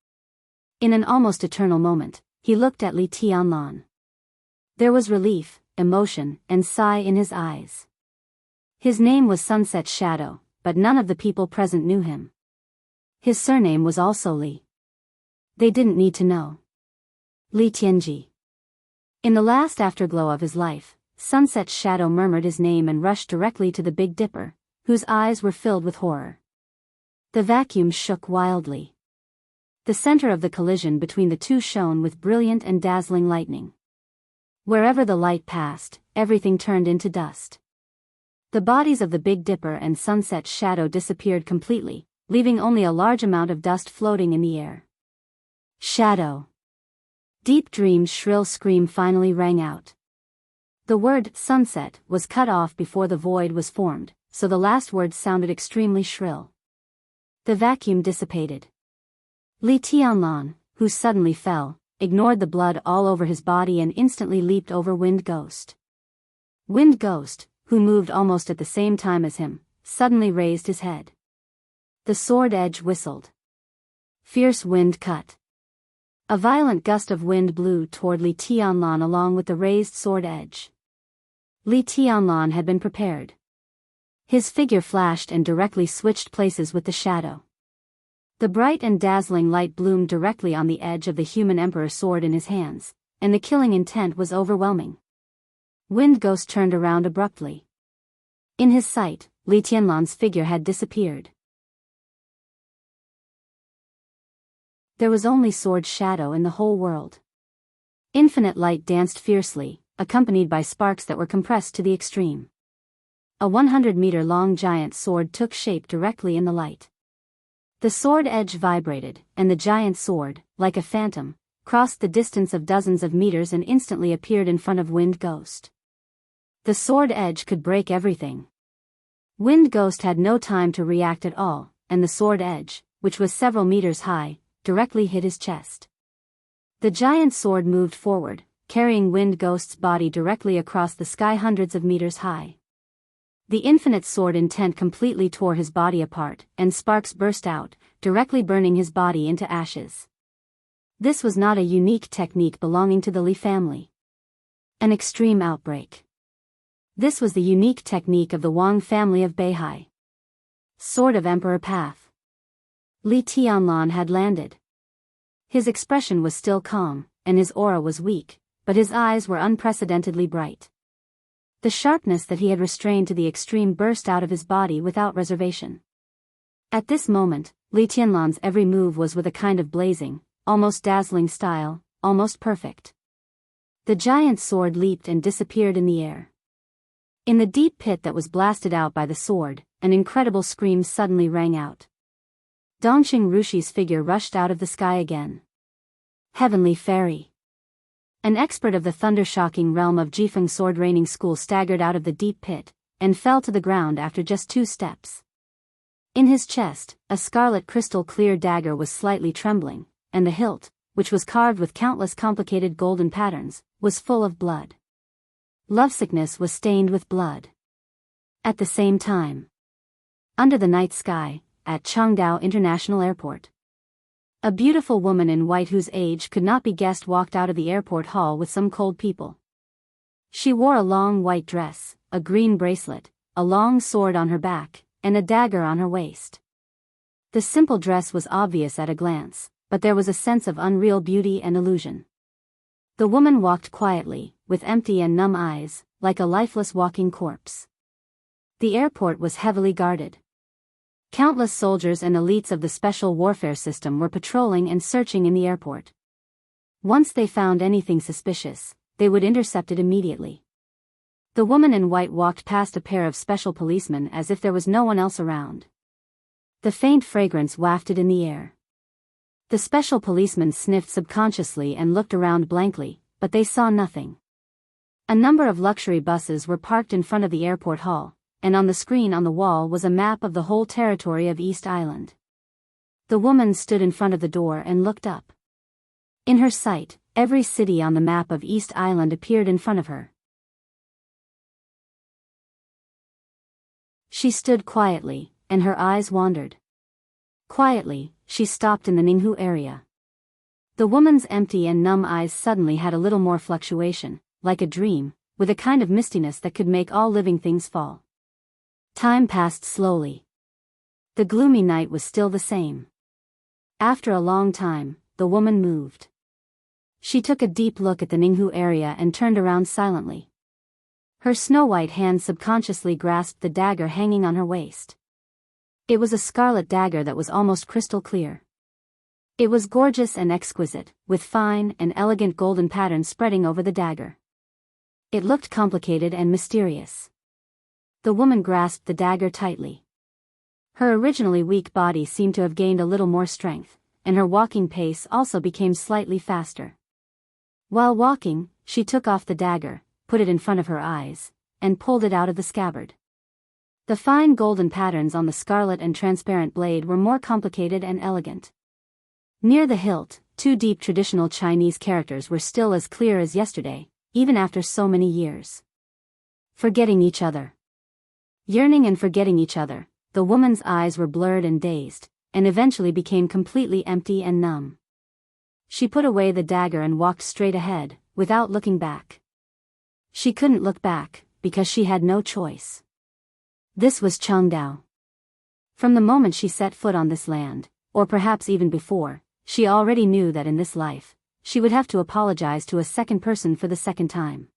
In an almost eternal moment, he looked at Li Tianlan. There was relief, emotion, and sigh in his eyes. His name was Sunset Shadow, but none of the people present knew him. His surname was also Li. They didn't need to know. Li Tianji. In the last afterglow of his life, Sunset Shadow murmured his name and rushed directly to the Big Dipper, whose eyes were filled with horror. The vacuum shook wildly. The center of the collision between the two shone with brilliant and dazzling lightning. Wherever the light passed, everything turned into dust. The bodies of the Big Dipper and Sunset Shadow disappeared completely, leaving only a large amount of dust floating in the air. Shadow. Deep Dream's shrill scream finally rang out. The word sunset was cut off before the void was formed, so the last word sounded extremely shrill. The vacuum dissipated. Li Tianlan, who suddenly fell, ignored the blood all over his body and instantly leaped over Wind Ghost. Wind Ghost, who moved almost at the same time as him, suddenly raised his head. The sword edge whistled. Fierce wind cut. A violent gust of wind blew toward Li Tianlan along with the raised sword edge. Li Tianlan had been prepared. His figure flashed and directly switched places with the shadow. The bright and dazzling light bloomed directly on the edge of the human emperor's sword in his hands, and the killing intent was overwhelming. Wind Ghost turned around abruptly. In his sight, Li Tianlan's figure had disappeared. There was only sword shadow in the whole world. Infinite light danced fiercely, accompanied by sparks that were compressed to the extreme. A 100-meter-long giant sword took shape directly in the light. The sword edge vibrated, and the giant sword, like a phantom, crossed the distance of dozens of meters and instantly appeared in front of Wind Ghost. The sword edge could break everything. Wind Ghost had no time to react at all, and the sword edge, which was several meters high, directly hit his chest. The giant sword moved forward, carrying Wind Ghost's body directly across the sky hundreds of meters high. The infinite sword intent completely tore his body apart, and sparks burst out, directly burning his body into ashes. This was not a unique technique belonging to the Li family. An extreme outbreak. This was the unique technique of the Wang family of Beihai. Sword of Emperor Path. Li Tianlan had landed. His expression was still calm, and his aura was weak, but his eyes were unprecedentedly bright. The sharpness that he had restrained to the extreme burst out of his body without reservation. At this moment, Li Tianlan's every move was with a kind of blazing, almost dazzling style, almost perfect. The giant sword leaped and disappeared in the air. In the deep pit that was blasted out by the sword, an incredible scream suddenly rang out. Dongxing Rushi's figure rushed out of the sky again. Heavenly Fairy. An expert of the thunder-shocking realm of Jifeng sword raining school staggered out of the deep pit, and fell to the ground after just 2 steps. In his chest, a scarlet crystal-clear dagger was slightly trembling, and the hilt, which was carved with countless complicated golden patterns, was full of blood. Lovesickness was stained with blood. At the same time, under the night sky, at Changdao International Airport, a beautiful woman in white whose age could not be guessed walked out of the airport hall with some cold people. She wore a long white dress, a green bracelet, a long sword on her back, and a dagger on her waist. The simple dress was obvious at a glance, but there was a sense of unreal beauty and illusion. The woman walked quietly, with empty and numb eyes, like a lifeless walking corpse. The airport was heavily guarded. Countless soldiers and elites of the special warfare system were patrolling and searching in the airport. Once they found anything suspicious, they would intercept it immediately. The woman in white walked past a pair of special policemen as if there was no one else around. The faint fragrance wafted in the air. The special policemen sniffed subconsciously and looked around blankly, but they saw nothing. A number of luxury buses were parked in front of the airport hall, and on the screen on the wall was a map of the whole territory of East Island. The woman stood in front of the door and looked up. In her sight, every city on the map of East Island appeared in front of her. She stood quietly, and her eyes wandered. Quietly, she stopped in the Ninghu area. The woman's empty and numb eyes suddenly had a little more fluctuation, like a dream, with a kind of mistiness that could make all living things fall. Time passed slowly. The gloomy night was still the same. After a long time, the woman moved. She took a deep look at the Ninghu area and turned around silently. Her snow-white hand subconsciously grasped the dagger hanging on her waist. It was a scarlet dagger that was almost crystal clear. It was gorgeous and exquisite, with fine and elegant golden patterns spreading over the dagger. It looked complicated and mysterious. The woman grasped the dagger tightly. Her originally weak body seemed to have gained a little more strength, and her walking pace also became slightly faster. While walking, she took off the dagger, put it in front of her eyes, and pulled it out of the scabbard. The fine golden patterns on the scarlet and transparent blade were more complicated and elegant. Near the hilt, two deep traditional Chinese characters were still as clear as yesterday, even after so many years. Forgetting each other. Yearning and forgetting each other, the woman's eyes were blurred and dazed, and eventually became completely empty and numb. She put away the dagger and walked straight ahead, without looking back. She couldn't look back, because she had no choice. This was Chengdao. From the moment she set foot on this land, or perhaps even before, she already knew that in this life, she would have to apologize to a second person for the second time.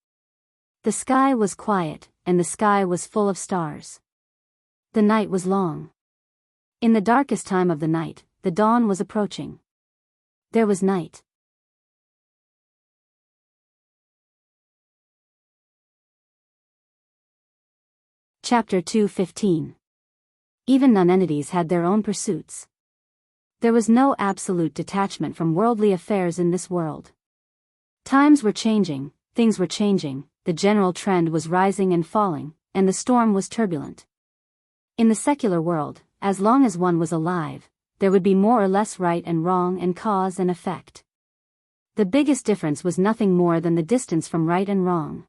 The sky was quiet, and the sky was full of stars. The night was long. In the darkest time of the night, the dawn was approaching. There was night. Chapter 2:15. Even nonentities had their own pursuits. There was no absolute detachment from worldly affairs in this world. Times were changing, things were changing, the general trend was rising and falling, and the storm was turbulent. In the secular world, as long as one was alive, there would be more or less right and wrong and cause and effect. The biggest difference was nothing more than the distance from right and wrong.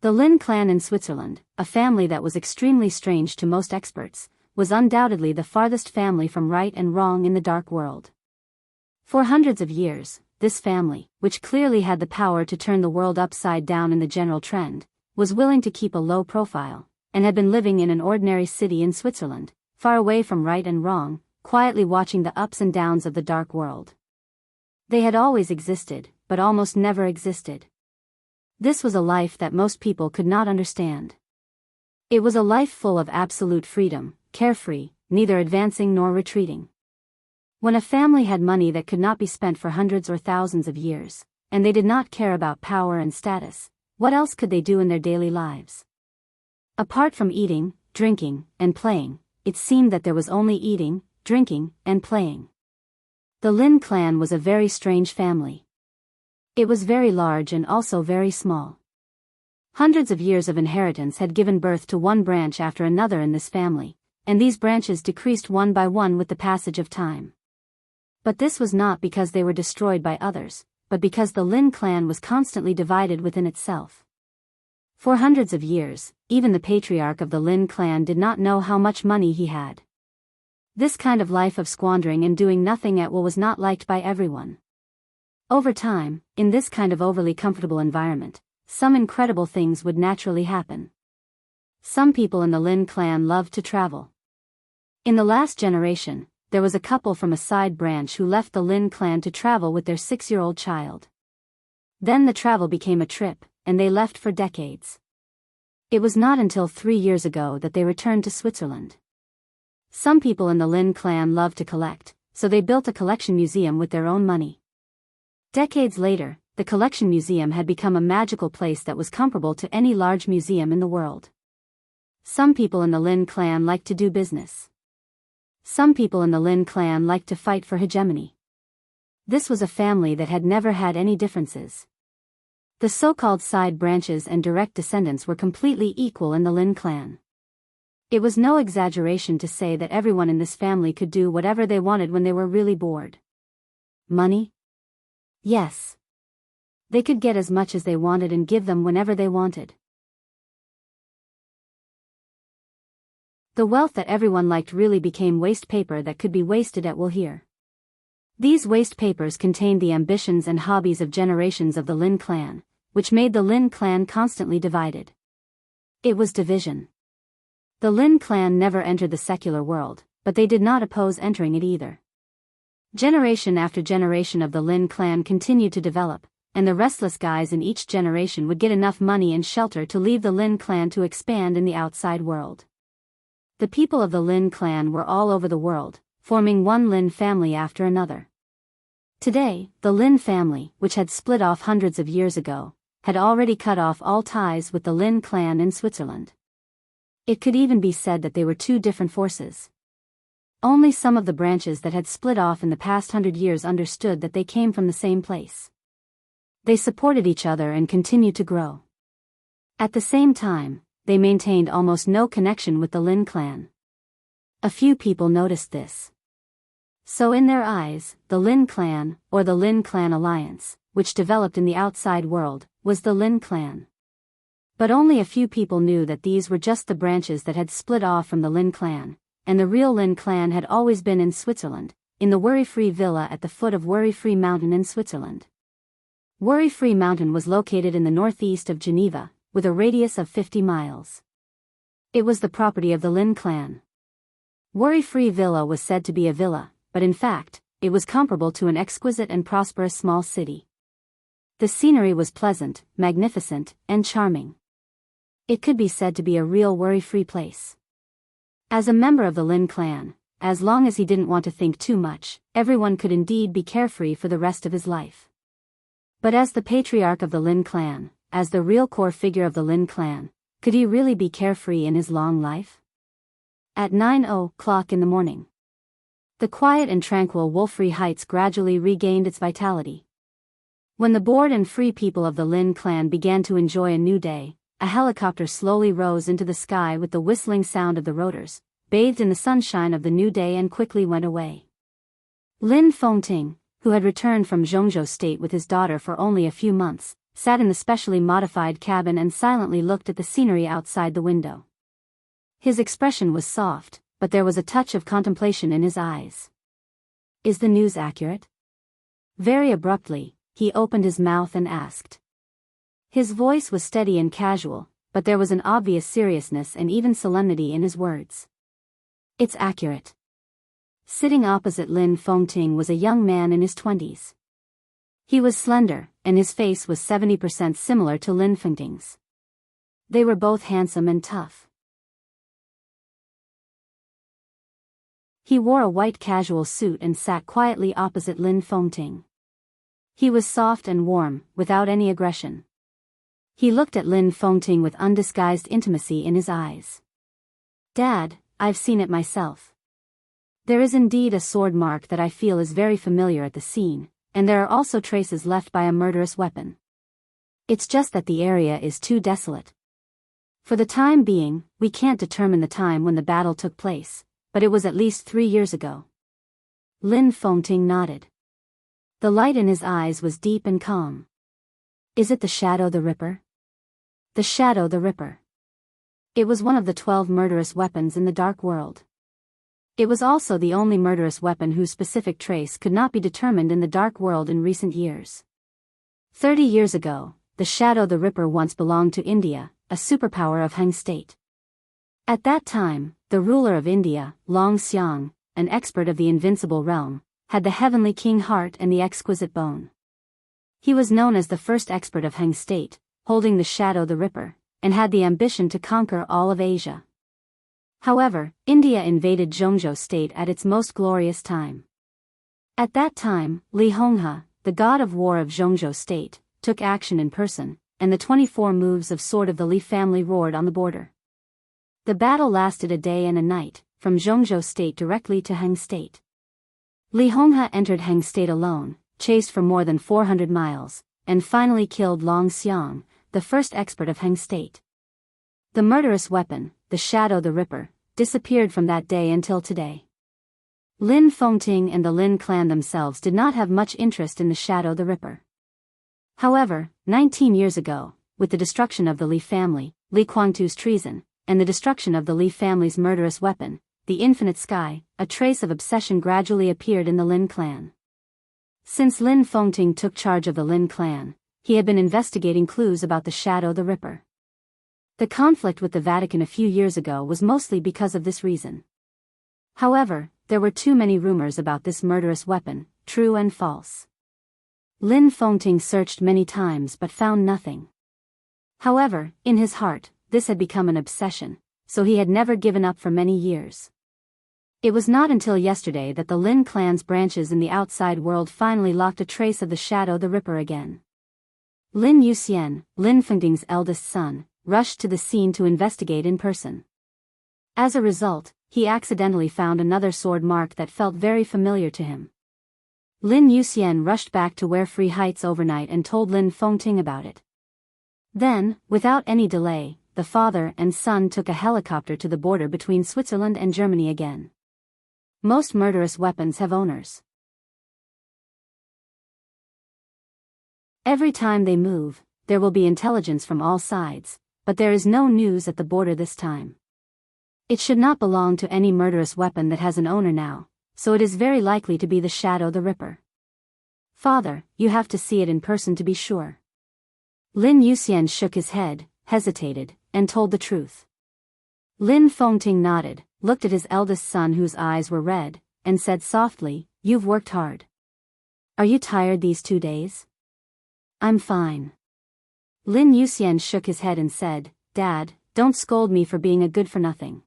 The Lin clan in Switzerland, a family that was extremely strange to most experts, was undoubtedly the farthest family from right and wrong in the dark world. For hundreds of years, this family, which clearly had the power to turn the world upside down in the general trend, was willing to keep a low profile, and had been living in an ordinary city in Switzerland, far away from right and wrong, quietly watching the ups and downs of the dark world. They had always existed, but almost never existed. This was a life that most people could not understand. It was a life full of absolute freedom, carefree, neither advancing nor retreating. When a family had money that could not be spent for hundreds or thousands of years, and they did not care about power and status, what else could they do in their daily lives? Apart from eating, drinking, and playing, it seemed that there was only eating, drinking, and playing. The Lin clan was a very strange family. It was very large and also very small. Hundreds of years of inheritance had given birth to one branch after another in this family, and these branches decreased one by one with the passage of time. But this was not because they were destroyed by others, but because the Lin clan was constantly divided within itself. For hundreds of years, even the patriarch of the Lin clan did not know how much money he had. This kind of life of squandering and doing nothing at will was not liked by everyone. Over time, in this kind of overly comfortable environment, some incredible things would naturally happen. Some people in the Lin clan loved to travel. In the last generation, there was a couple from a side branch who left the Lin clan to travel with their 6-year-old child. Then the travel became a trip, and they left for decades. It was not until 3 years ago that they returned to Switzerland. Some people in the Lin clan loved to collect, so they built a collection museum with their own money. Decades later, the collection museum had become a magical place that was comparable to any large museum in the world. Some people in the Lin clan liked to do business. Some people in the Lin clan liked to fight for hegemony. This was a family that had never had any differences. The so-called side branches and direct descendants were completely equal in the Lin clan. It was no exaggeration to say that everyone in this family could do whatever they wanted when they were really bored. Money? Yes. They could get as much as they wanted and give them whenever they wanted. The wealth that everyone liked really became waste paper that could be wasted at will here. These waste papers contained the ambitions and hobbies of generations of the Lin clan, which made the Lin clan constantly divided. It was division. The Lin clan never entered the secular world, but they did not oppose entering it either. Generation after generation of the Lin clan continued to develop, and the restless guys in each generation would get enough money and shelter to leave the Lin clan to expand in the outside world. The people of the Lin clan were all over the world, forming one Lin family after another. Today, the Lin family, which had split off hundreds of years ago, had already cut off all ties with the Lin clan in Switzerland. It could even be said that they were two different forces. Only some of the branches that had split off in the past 100 years understood that they came from the same place. They supported each other and continued to grow. At the same time, they maintained almost no connection with the Lin clan. A few people noticed this. So in their eyes, the Lin clan, or the Lin clan alliance, which developed in the outside world, was the Lin clan. But only a few people knew that these were just the branches that had split off from the Lin clan, and the real Lin clan had always been in Switzerland, in the worry-free villa at the foot of Worry-Free Mountain in Switzerland. Worry-Free Mountain was located in the northeast of Geneva, with a radius of 50 miles. It was the property of the Lin clan. Worry-Free Villa was said to be a villa, but in fact, it was comparable to an exquisite and prosperous small city. The scenery was pleasant, magnificent, and charming. It could be said to be a real worry-free place. As a member of the Lin clan, as long as he didn't want to think too much, everyone could indeed be carefree for the rest of his life. But as the patriarch of the Lin clan, as the real core figure of the Lin clan, could he really be carefree in his long life? At 9:00 in the morning, the quiet and tranquil Wolfrey Heights gradually regained its vitality. When the bored and free people of the Lin clan began to enjoy a new day, a helicopter slowly rose into the sky with the whistling sound of the rotors, bathed in the sunshine of the new day and quickly went away. Lin Fengting, who had returned from Zhongzhou State with his daughter for only a few months, sat in the specially modified cabin and silently looked at the scenery outside the window. His expression was soft, but there was a touch of contemplation in his eyes. Is the news accurate? Very abruptly, he opened his mouth and asked. His voice was steady and casual, but there was an obvious seriousness and even solemnity in his words. It's accurate. Sitting opposite Lin Fengting was a young man in his 20s. He was slender, and his face was 70% similar to Lin Fengting's. They were both handsome and tough. He wore a white casual suit and sat quietly opposite Lin Fengting. He was soft and warm, without any aggression. He looked at Lin Fengting with undisguised intimacy in his eyes. Dad, I've seen it myself. There is indeed a sword mark that I feel is very familiar at the scene, and there are also traces left by a murderous weapon. It's just that the area is too desolate. For the time being, we can't determine the time when the battle took place, but it was at least 3 years ago. Lin Fengting nodded. The light in his eyes was deep and calm. Is it the Shadow the Ripper? The Shadow the Ripper. It was one of the 12 murderous weapons in the Dark World. It was also the only murderous weapon whose specific trace could not be determined in the Dark World in recent years. 30 years ago, the Shadow the Ripper once belonged to India, a superpower of Han state. At that time, the ruler of India, Long Xiang, an expert of the invincible realm, had the heavenly king heart and the exquisite bone. He was known as the first expert of Han state, holding the Shadow the Ripper, and had the ambition to conquer all of Asia. However, India invaded Zhongzhou State at its most glorious time. At that time, Li Honghe, the god of war of Zhongzhou State, took action in person, and the 24 moves of Sword of the Li family roared on the border. The battle lasted a day and a night, from Zhongzhou State directly to Han State. Li Honghe entered Han State alone, chased for more than 400 miles, and finally killed Long Xiang, the first expert of Han State. The murderous weapon, the Shadow the Ripper, disappeared from that day until today. Lin Fengting and the Lin clan themselves did not have much interest in the Shadow the Ripper. However, 19 years ago, with the destruction of the Li family, Li Guangtu's treason, and the destruction of the Li family's murderous weapon, the infinite sky, a trace of obsession gradually appeared in the Lin clan. Since Lin Fengting took charge of the Lin clan, he had been investigating clues about the Shadow the Ripper. The conflict with the Vatican a few years ago was mostly because of this reason. However, there were too many rumors about this murderous weapon, true and false. Lin Fengting searched many times but found nothing. However, in his heart, this had become an obsession, so he had never given up for many years. It was not until yesterday that the Lin clan's branches in the outside world finally locked a trace of the Shadow the Ripper again. Lin Yuxian, Lin Fengting's eldest son, rushed to the scene to investigate in person. As a result, he accidentally found another sword mark that felt very familiar to him. Lin Yuxian rushed back to Ware Free Heights overnight and told Lin Fengting about it. Then, without any delay, the father and son took a helicopter to the border between Switzerland and Germany again. Most murderous weapons have owners. Every time they move, there will be intelligence from all sides, but there is no news at the border this time. It should not belong to any murderous weapon that has an owner now, so it is very likely to be the Shadow the Ripper. Father, you have to see it in person to be sure. Lin Yuxian shook his head, hesitated, and told the truth. Lin Fengting nodded, looked at his eldest son whose eyes were red, and said softly, "You've worked hard. Are you tired these 2 days?" "I'm fine." Lin Yuxian shook his head and said, "Dad, don't scold me for being a good-for-nothing.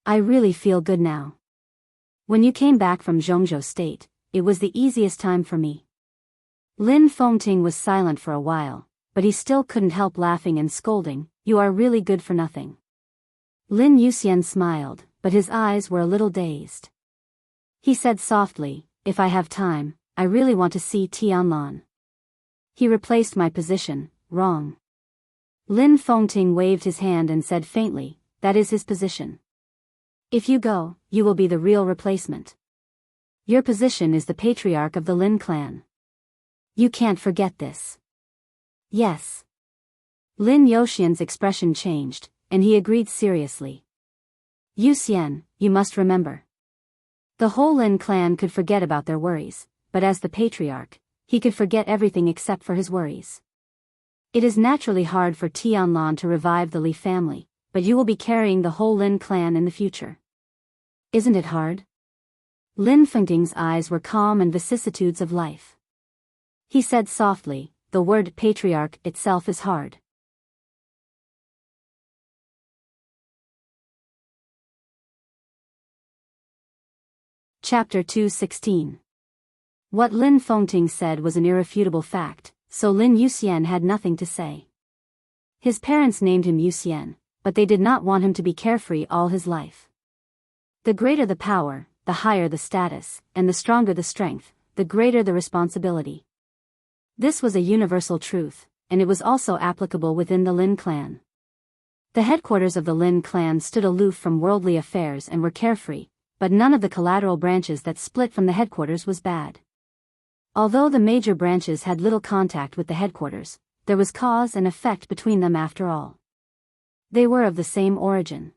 I really feel good now. When you came back from Zhongzhou State, it was the easiest time for me." Lin Fengting was silent for a while, but he still couldn't help laughing and scolding, "You are really good for nothing." Lin Yuxian smiled, but his eyes were a little dazed. He said softly, "If I have time, I really want to see Tianlan." He replaced my position, wrong. Lin Fengting waved his hand and said faintly, "That is his position. If you go, you will be the real replacement. Your position is the patriarch of the Lin clan. You can't forget this." "Yes." Lin Yuxian's expression changed, and he agreed seriously. "Yuxian, you must remember. The whole Lin clan could forget about their worries, but as the patriarch, he could forget everything except for his worries. It is naturally hard for Tianlan to revive the Li family, but you will be carrying the whole Lin clan in the future. Isn't it hard?" Lin Fengting's eyes were calm and vicissitudes of life. He said softly, "The word patriarch itself is hard." Chapter 216. What Lin Fengting said was an irrefutable fact, so Lin Yuxian had nothing to say. His parents named him Yuxian, but they did not want him to be carefree all his life. The greater the power, the higher the status, and the stronger the strength, the greater the responsibility. This was a universal truth, and it was also applicable within the Lin clan. The headquarters of the Lin clan stood aloof from worldly affairs and were carefree, but none of the collateral branches that split from the headquarters was bad. Although the major branches had little contact with the headquarters, there was cause and effect between them after all. They were of the same origin.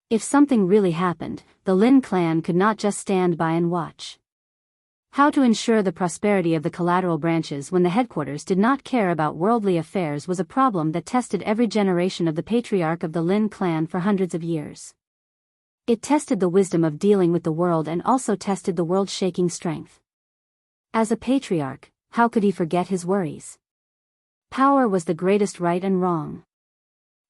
If something really happened, the Lin clan could not just stand by and watch. How to ensure the prosperity of the collateral branches when the headquarters did not care about worldly affairs was a problem that tested every generation of the patriarch of the Lin clan for hundreds of years. It tested the wisdom of dealing with the world and also tested the world's shaking strength. As a patriarch, how could he forget his worries? Power was the greatest right and wrong.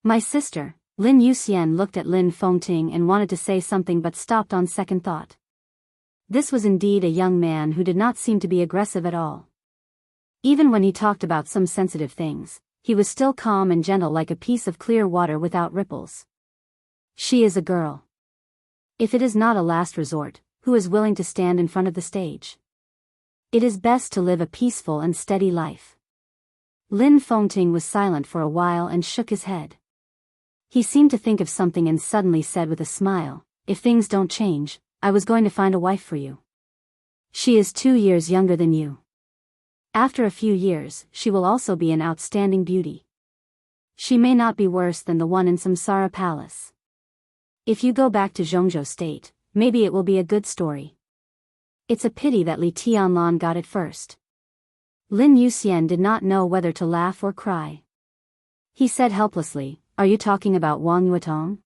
"My sister," Lin Yuxian looked at Lin Fengting and wanted to say something but stopped on second thought. This was indeed a young man who did not seem to be aggressive at all. Even when he talked about some sensitive things, he was still calm and gentle like a piece of clear water without ripples. "She is a girl. If it is not a last resort, who is willing to stand in front of the stage? It is best to live a peaceful and steady life." Lin Fengting was silent for a while and shook his head. He seemed to think of something and suddenly said with a smile, "If things don't change, I was going to find a wife for you. She is 2 years younger than you. After a few years, she will also be an outstanding beauty." She may not be worse than the one in Samsara Palace. If you go back to Zhongzhou State, maybe it will be a good story. It's a pity that Li Tianlan got it first. Lin Yuxian did not know whether to laugh or cry. He said helplessly, "Are you talking about Wang Yuetong?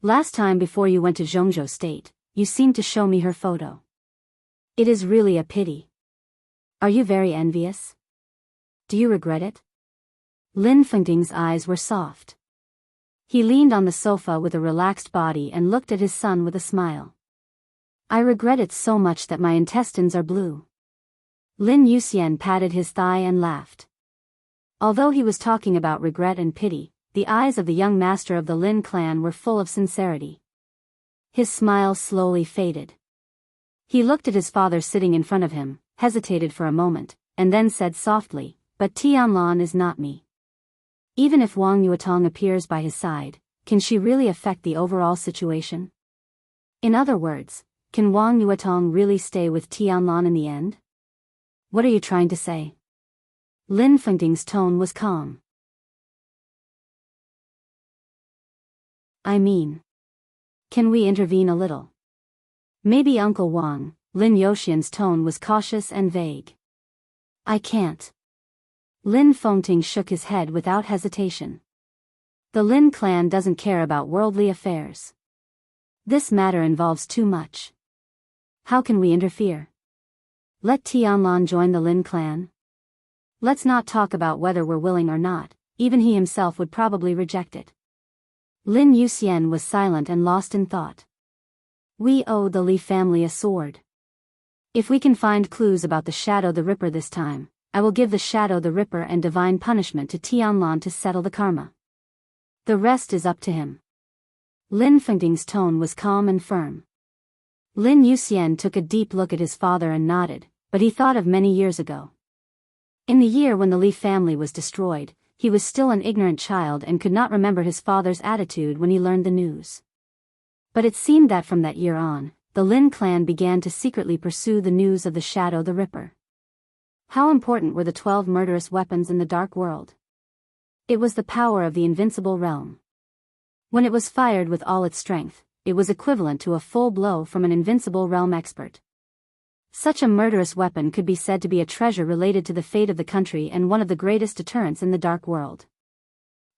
Last time before you went to Zhongzhou State, you seemed to show me her photo. It is really a pity. Are you very envious? Do you regret it?" Lin Fengting's eyes were soft. He leaned on the sofa with a relaxed body and looked at his son with a smile. "I regret it so much that my intestines are blue." Lin Yuxian patted his thigh and laughed. Although he was talking about regret and pity, the eyes of the young master of the Lin clan were full of sincerity. His smile slowly faded. He looked at his father sitting in front of him, hesitated for a moment, and then said softly, "But Tianlan is not me. Even if Wang Yuetong appears by his side, can she really affect the overall situation? In other words, can Wang Yuetong really stay with Tianlan in the end? What are you trying to say?" Lin Fengting's tone was calm. "I mean, can we intervene a little? Maybe Uncle Wang." Lin Yuxian's tone was cautious and vague. "I can't." Lin Fengting shook his head without hesitation. The Lin clan doesn't care about worldly affairs. This matter involves too much. How can we interfere? Let Tianlan join the Lin clan? Let's not talk about whether we're willing or not, even he himself would probably reject it. Lin Yuxian was silent and lost in thought. "We owe the Li family a sword. If we can find clues about the Shadow the Ripper this time, I will give the Shadow the Ripper and divine punishment to Tianlan to settle the karma. The rest is up to him." Lin Fengting's tone was calm and firm. Lin Yuxian took a deep look at his father and nodded, but he thought of many years ago. In the year when the Li family was destroyed, he was still an ignorant child and could not remember his father's attitude when he learned the news. But it seemed that from that year on, the Lin clan began to secretly pursue the news of the Shadow the Ripper. How important were the 12 murderous weapons in the dark world? It was the power of the invincible realm. When it was fired with all its strength, it was equivalent to a full blow from an invincible realm expert. Such a murderous weapon could be said to be a treasure related to the fate of the country and one of the greatest deterrents in the dark world.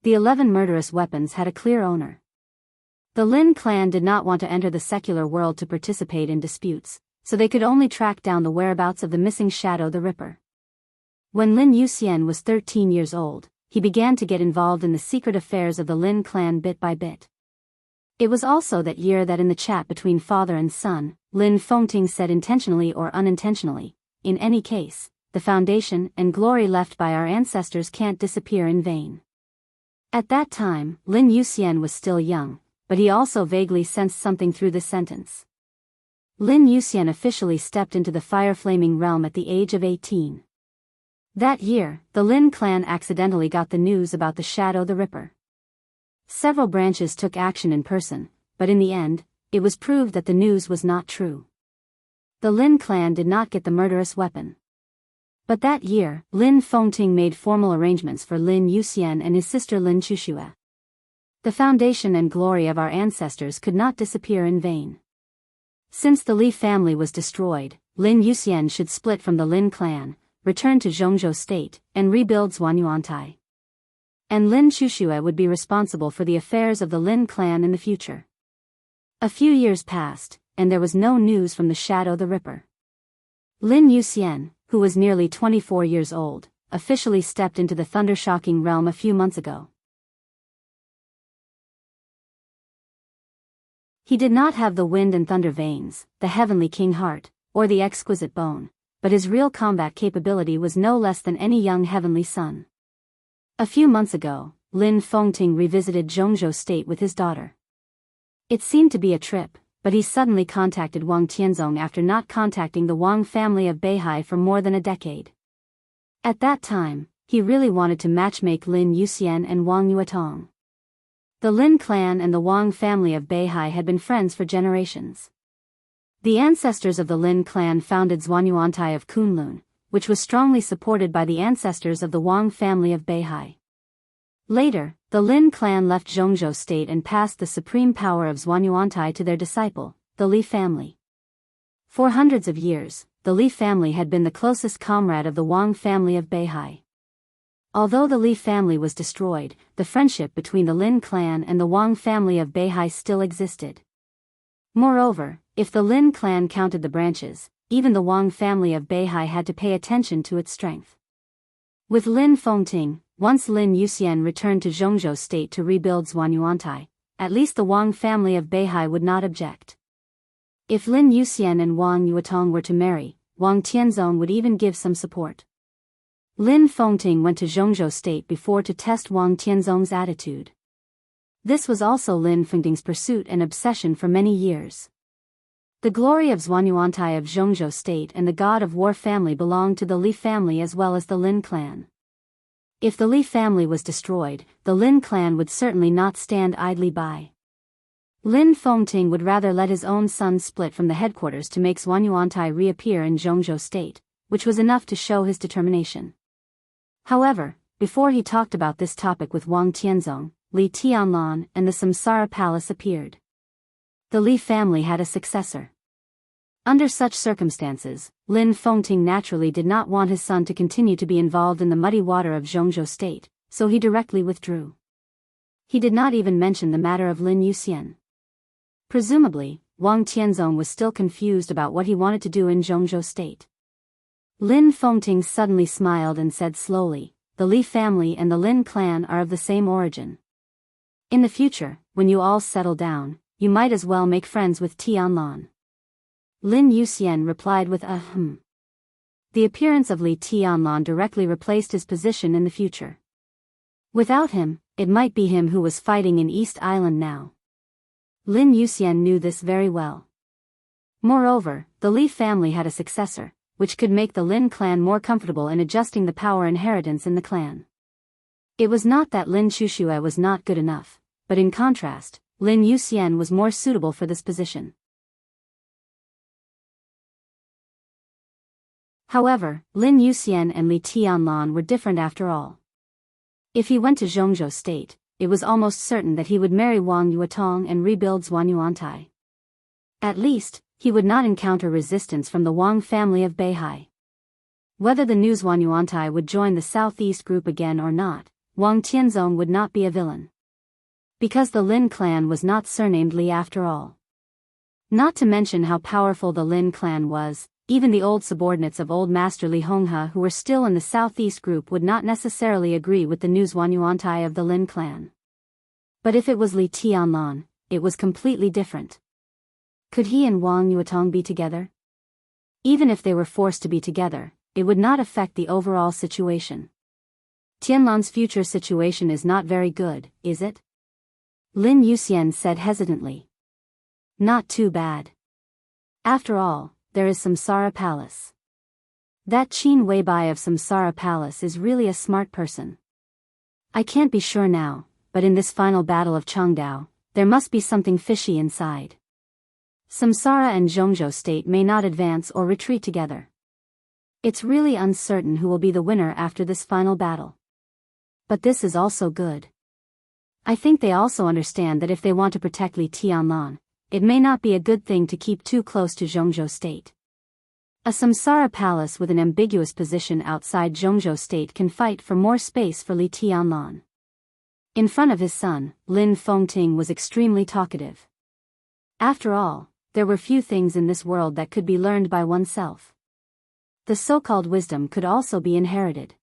The 11 murderous weapons had a clear owner. The Lin clan did not want to enter the secular world to participate in disputes, so they could only track down the whereabouts of the missing Shadow the Ripper. When Lin Yuxian was 13 years old, he began to get involved in the secret affairs of the Lin clan bit by bit. It was also that year that in the chat between father and son, Lin Fengting said intentionally or unintentionally, "In any case, the foundation and glory left by our ancestors can't disappear in vain." At that time, Lin Yuxian was still young, but he also vaguely sensed something through this sentence. Lin Yuxian officially stepped into the fire-flaming realm at the age of 18. That year, the Lin clan accidentally got the news about the Shadow the Ripper. Several branches took action in person, but in the end, it was proved that the news was not true. The Lin clan did not get the murderous weapon. But that year, Lin Fengting made formal arrangements for Lin Yuxian and his sister Lin Chuxue. The foundation and glory of our ancestors could not disappear in vain. Since the Li family was destroyed, Lin Yuxian should split from the Lin clan, return to Zhongzhou State, and rebuild Zhuanyuantai. And Lin Chuxue would be responsible for the affairs of the Lin clan in the future. A few years passed, and there was no news from the Shadow the Ripper. Lin Yuxian, who was nearly 24 years old, officially stepped into the thunder-shocking realm a few months ago. He did not have the wind and thunder veins, the heavenly king heart, or the exquisite bone, but his real combat capability was no less than any young heavenly son. A few months ago, Lin Fengting revisited Zhongzhou State with his daughter. It seemed to be a trip, but he suddenly contacted Wang Tianzong after not contacting the Wang family of Beihai for more than a decade. At that time, he really wanted to matchmake Lin Yuxian and Wang Yuetong. The Lin clan and the Wang family of Beihai had been friends for generations. The ancestors of the Lin clan founded Zhuanyuantai of Kunlun, which was strongly supported by the ancestors of the Wang family of Beihai. Later, the Lin clan left Zhongzhou state and passed the supreme power of Xuanyuantai to their disciple, the Li family. For hundreds of years, the Li family had been the closest comrade of the Wang family of Beihai. Although the Li family was destroyed, the friendship between the Lin clan and the Wang family of Beihai still existed. Moreover, if the Lin clan counted the branches, even the Wang family of Beihai had to pay attention to its strength. With Lin Fengting, once Lin Yuxian returned to Zhongzhou state to rebuild Xuanyuantai, at least the Wang family of Beihai would not object. If Lin Yuxian and Wang Yuatong were to marry, Wang Tianzong would even give some support. Lin Fengting went to Zhongzhou state before to test Wang Tianzong's attitude. This was also Lin Fengting's pursuit and obsession for many years. The glory of Xuanyuantai of Zhongzhou state and the god of war family belonged to the Li family as well as the Lin clan. If the Li family was destroyed, the Lin clan would certainly not stand idly by. Lin Fengting would rather let his own son split from the headquarters to make Xuanyuantai reappear in Zhongzhou state, which was enough to show his determination. However, before he talked about this topic with Wang Tianzong, Li Tianlan and the Samsara Palace appeared. The Li family had a successor. Under such circumstances, Lin Fengting naturally did not want his son to continue to be involved in the muddy water of Zhongzhou state, so he directly withdrew. He did not even mention the matter of Lin Yuxian. Presumably, Wang Tianzong was still confused about what he wanted to do in Zhongzhou state. Lin Fengting suddenly smiled and said slowly, "The Li family and the Lin clan are of the same origin. In the future, when you all settle down, you might as well make friends with Tianlan." Lin Yuxian replied with a The appearance of Li Tianlan directly replaced his position in the future. Without him, it might be him who was fighting in East Island now. Lin Yuxian knew this very well. Moreover, the Li family had a successor, which could make the Lin clan more comfortable in adjusting the power inheritance in the clan. It was not that Lin Chuxue was not good enough, but in contrast, Lin Yuxian was more suitable for this position. However, Lin Yuxian and Li Tianlan were different after all. If he went to Zhongzhou state, it was almost certain that he would marry Wang Yuatong and rebuild Xuanyuantai. At least, he would not encounter resistance from the Wang family of Beihai. Whether the new Xuanyuantai would join the Southeast group again or not, Wang Tianzong would not be a villain. Because the Lin clan was not surnamed Li after all. Not to mention how powerful the Lin clan was, even the old subordinates of Old Master Li Honghe who were still in the Southeast group would not necessarily agree with the new Xuanyuantai of the Lin clan. But if it was Li Tianlan, it was completely different. Could he and Wang Yuatong be together? Even if they were forced to be together, it would not affect the overall situation. Tianlan's future situation is not very good, is it? Lin Yuxian said hesitantly. Not too bad. After all, there is Samsara Palace. That Qin Weibai of Samsara Palace is really a smart person. I can't be sure now, but in this final battle of Changdao, there must be something fishy inside. Samsara and Zhongzhou state may not advance or retreat together. It's really uncertain who will be the winner after this final battle. But this is also good. I think they also understand that if they want to protect Li Tianlan, it may not be a good thing to keep too close to Zhongzhou state. A Samsara palace with an ambiguous position outside Zhongzhou state can fight for more space for Li Tianlan. In front of his son, Lin Fengting was extremely talkative. After all, there were few things in this world that could be learned by oneself. The so-called wisdom could also be inherited.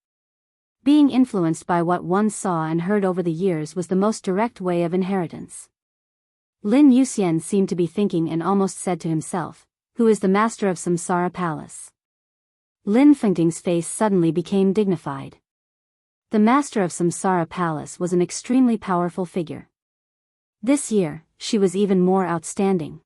Being influenced by what one saw and heard over the years was the most direct way of inheritance. Lin Yuxian seemed to be thinking and almost said to himself, "Who is the master of Samsara Palace?" Lin Fengting's face suddenly became dignified. The master of Samsara Palace was an extremely powerful figure. This year, she was even more outstanding.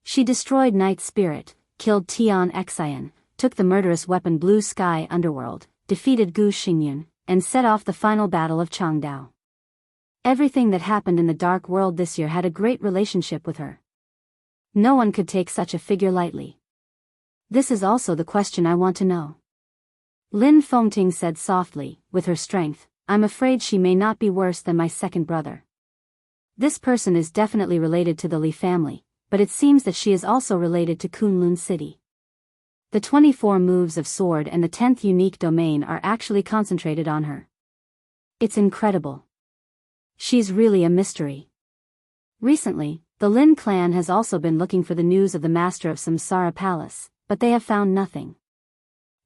She destroyed Night Spirit, killed Tian Xian, took the murderous weapon Blue Sky Underworld, defeated Gu Xingyun, and set off the final battle of Changdao. Everything that happened in the Dark World this year had a great relationship with her. No one could take such a figure lightly. This is also the question I want to know. Lin Fengting said softly, with her strength, I'm afraid she may not be worse than my second brother. This person is definitely related to the Li family, but it seems that she is also related to Kunlun City. The 24 moves of sword and the 10th unique domain are actually concentrated on her. It's incredible. She's really a mystery. Recently, the Lin clan has also been looking for the news of the Master of Samsara Palace, but they have found nothing.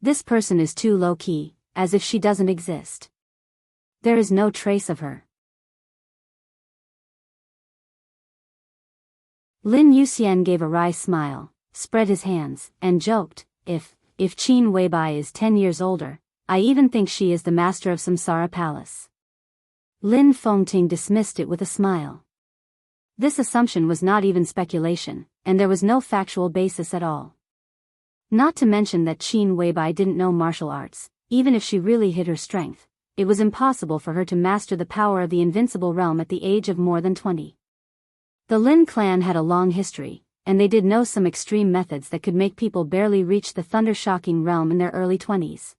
This person is too low-key, as if she doesn't exist. There is no trace of her. Lin Yuxian gave a wry smile, spread his hands, and joked, if Qin Weibai is 10 years older, I even think she is the Master of Samsara Palace. Lin Fengting dismissed it with a smile. This assumption was not even speculation, and there was no factual basis at all. Not to mention that Qin Weibai didn't know martial arts. Even if she really hid her strength, it was impossible for her to master the power of the invincible realm at the age of more than 20. The Lin clan had a long history, and they did know some extreme methods that could make people barely reach the thunder-shocking realm in their early 20s.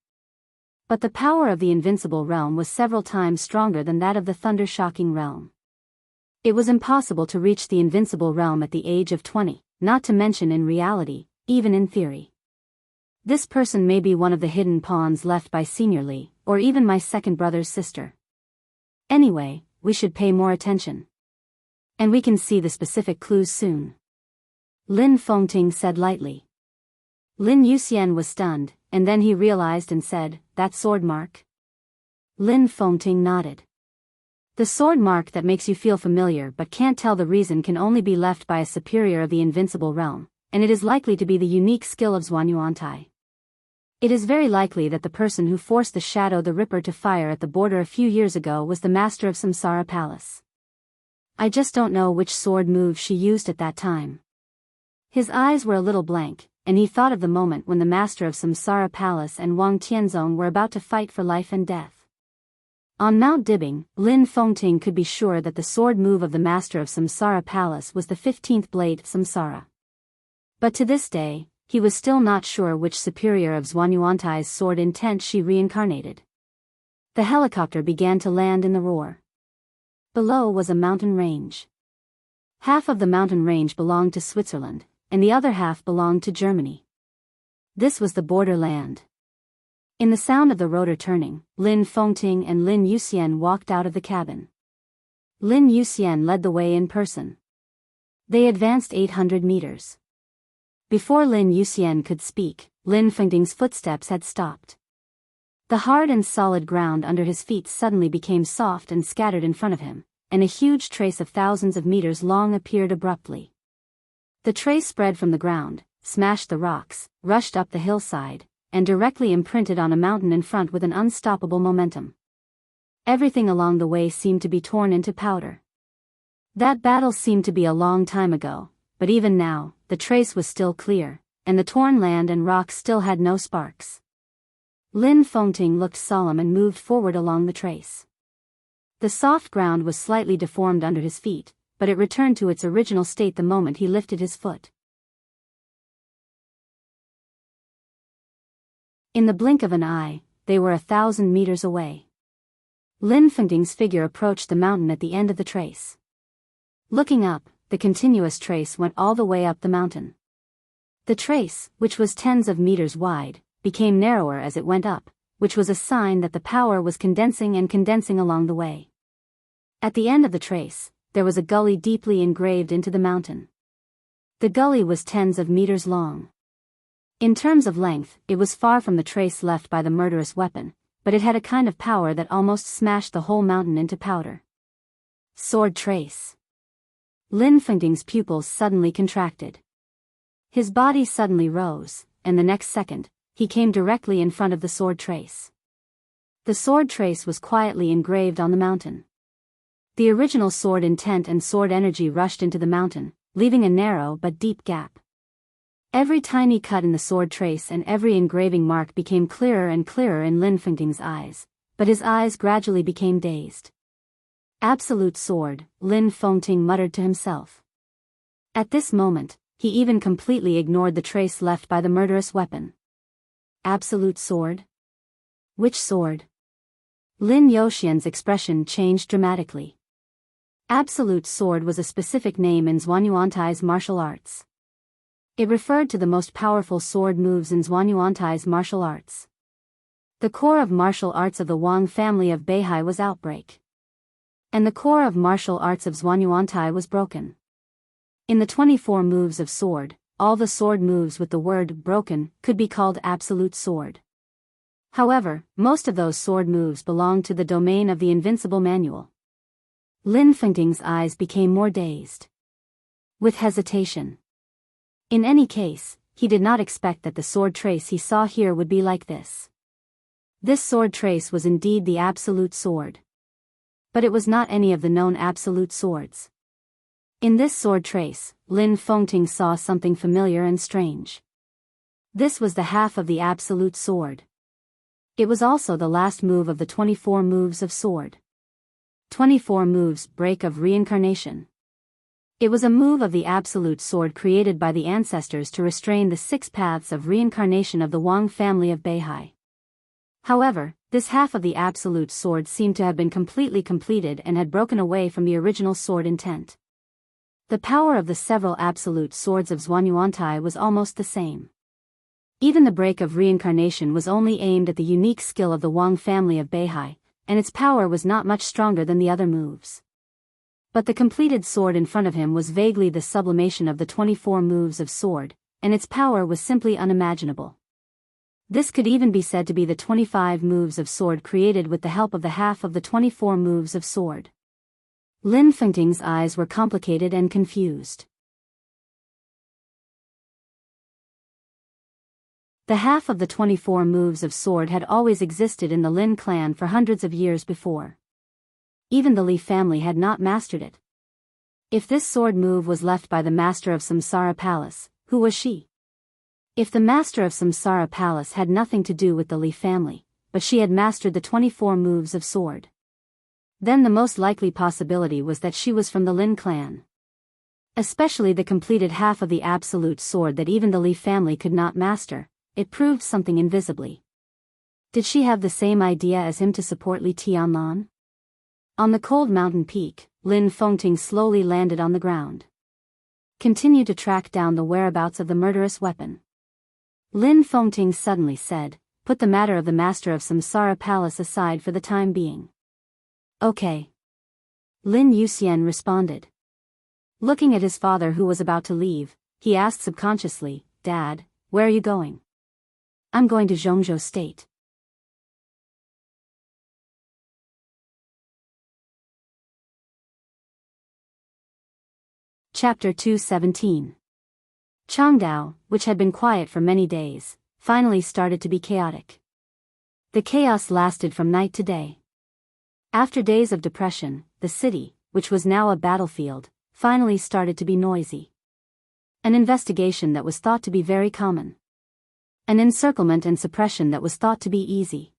But the power of the invincible realm was several times stronger than that of the thunder-shocking realm. It was impossible to reach the invincible realm at the age of 20, not to mention in reality, even in theory. This person may be one of the hidden pawns left by Senior Li, or even my second brother's sister. Anyway, we should pay more attention. And we can see the specific clues soon. Lin Fengting said lightly. Lin Yuxian was stunned, and then he realized and said, that sword mark? Lin Fengting nodded. The sword mark that makes you feel familiar but can't tell the reason can only be left by a superior of the invincible realm, and it is likely to be the unique skill of Zhuanyuantai. It is very likely that the person who forced the Shadow the Ripper to fire at the border a few years ago was the Master of Samsara Palace. I just don't know which sword move she used at that time. His eyes were a little blank, and he thought of the moment when the Master of Samsara Palace and Wang Tianzong were about to fight for life and death. On Mount Dibbing, Lin Fengting could be sure that the sword move of the Master of Samsara Palace was the 15th blade Samsara. But to this day, he was still not sure which superior of Zhuanyuantai's sword intent she reincarnated. The helicopter began to land in the roar. Below was a mountain range. Half of the mountain range belonged to Switzerland, and the other half belonged to Germany. This was the borderland. In the sound of the rotor turning, Lin Fengting and Lin Yuxian walked out of the cabin. Lin Yuxian led the way in person. They advanced 800 meters. Before Lin Yuxian could speak, Lin Fengting's footsteps had stopped. The hard and solid ground under his feet suddenly became soft and scattered in front of him, and a huge trace of thousands of meters long appeared abruptly. The trace spread from the ground, smashed the rocks, rushed up the hillside, and directly imprinted on a mountain in front with an unstoppable momentum. Everything along the way seemed to be torn into powder. That battle seemed to be a long time ago, but even now, the trace was still clear, and the torn land and rocks still had no sparks. Lin Fengting looked solemn and moved forward along the trace. The soft ground was slightly deformed under his feet, but it returned to its original state the moment he lifted his foot. In the blink of an eye, they were 1,000 meters away. Lin Fengting's figure approached the mountain at the end of the trace. Looking up, the continuous trace went all the way up the mountain. The trace, which was tens of meters wide, became narrower as it went up, which was a sign that the power was condensing and condensing along the way. At the end of the trace, there was a gully deeply engraved into the mountain. The gully was tens of meters long. In terms of length, it was far from the trace left by the murderous weapon, but it had a kind of power that almost smashed the whole mountain into powder. Sword trace. Lin Fengting's pupils suddenly contracted. His body suddenly rose, and the next second, he came directly in front of the sword trace. The sword trace was quietly engraved on the mountain. The original sword intent and sword energy rushed into the mountain, leaving a narrow but deep gap. Every tiny cut in the sword trace and every engraving mark became clearer and clearer in Lin Fengting's eyes, but his eyes gradually became dazed. Absolute sword, Lin Fengting muttered to himself. At this moment, he even completely ignored the trace left by the murderous weapon. Absolute sword? Which sword? Lin Youxian's expression changed dramatically. Absolute Sword was a specific name in Zhuanyuantai's martial arts. It referred to the most powerful sword moves in Zhuanyuantai's martial arts. The core of martial arts of the Wang family of Beihai was Outbreak. And the core of martial arts of Zhuanyuantai was Broken. In the 24 moves of sword, all the sword moves with the word broken could be called Absolute Sword. However, most of those sword moves belonged to the domain of the Invincible Manual. Lin Fengting's eyes became more dazed. With hesitation. In any case, he did not expect that the sword trace he saw here would be like this. This sword trace was indeed the Absolute Sword. But it was not any of the known Absolute Swords. In this sword trace, Lin Fengting saw something familiar and strange. This was the half of the Absolute Sword. It was also the last move of the 24 moves of sword. 24 moves break of reincarnation. It was a move of the Absolute Sword created by the ancestors to restrain the 6 paths of reincarnation of the Wang family of Beihai. However, this half of the Absolute Sword seemed to have been completely completed and had broken away from the original sword intent. The power of the several Absolute Swords of Zhuanyuantai was almost the same. Even the break of reincarnation was only aimed at the unique skill of the Wang family of Beihai, and its power was not much stronger than the other moves. But the completed sword in front of him was vaguely the sublimation of the 24 moves of sword, and its power was simply unimaginable. This could even be said to be the 25 moves of sword created with the help of the half of the 24 moves of sword. Lin Fengting's eyes were complicated and confused. The half of the 24 moves of sword had always existed in the Lin clan for hundreds of years before. Even the Li family had not mastered it. If this sword move was left by the master of Samsara Palace, who was she? If the master of Samsara Palace had nothing to do with the Li family, but she had mastered the 24 moves of sword, then the most likely possibility was that she was from the Lin clan. Especially the completed half of the Absolute Sword that even the Li family could not master, it proved something invisibly. Did she have the same idea as him to support Li Tianlan? On the cold mountain peak, Lin Fengting slowly landed on the ground. Continue to track down the whereabouts of the murderous weapon. Lin Fengting suddenly said, put the matter of the master of Samsara Palace aside for the time being. Okay. Lin Youxian responded. Looking at his father who was about to leave, he asked subconsciously, Dad, where are you going? I'm going to Zhongzhou State. Chapter 217. Changdao, which had been quiet for many days, finally started to be chaotic. The chaos lasted from night to day. After days of depression, the city, which was now a battlefield, finally started to be noisy. An investigation that was thought to be very common. An encirclement and suppression that was thought to be easy.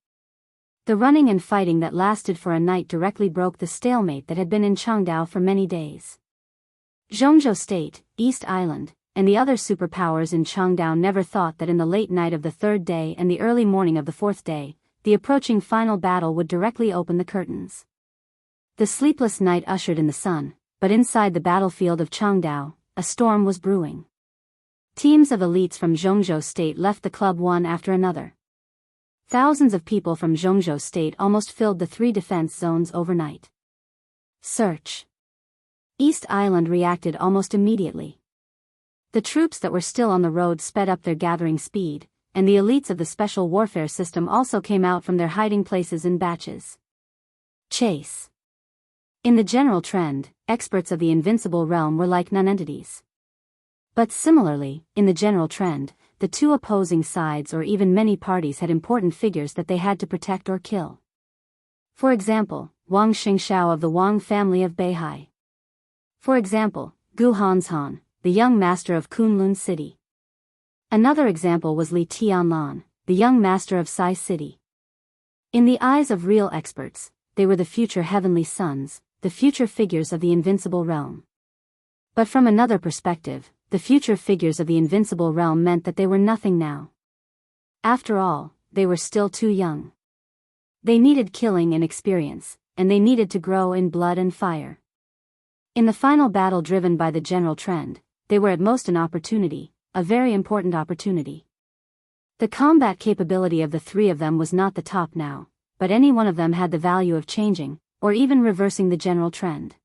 The running and fighting that lasted for a night directly broke the stalemate that had been in Changdao for many days. Zhongzhou State, East Island, and the other superpowers in Changdao never thought that in the late night of the 3rd day and the early morning of the 4th day, the approaching final battle would directly open the curtains. The sleepless night ushered in the sun, but inside the battlefield of Changdao, a storm was brewing. Teams of elites from Zhongzhou State left the club one after another. Thousands of people from Zhongzhou State almost filled the 3 defense zones overnight. Search. East Island reacted almost immediately. The troops that were still on the road sped up their gathering speed, and the elites of the special warfare system also came out from their hiding places in batches. Chase. In the general trend, experts of the invincible realm were like nonentities. But similarly, in the general trend, the 2 opposing sides or even many parties had important figures that they had to protect or kill. For example, Wang Xingshao of the Wang family of Beihai. For example, Gu Hanshan, the young master of Kunlun City. Another example was Li Tianlan, the young master of Sai City. In the eyes of real experts, they were the future heavenly sons, the future figures of the invincible realm. But from another perspective, the future figures of the invincible realm meant that they were nothing now. After all, they were still too young. They needed killing and experience, and they needed to grow in blood and fire. In the final battle driven by the general trend, they were at most an opportunity, a very important opportunity. The combat capability of the three of them was not the top now, but any one of them had the value of changing, or even reversing the general trend.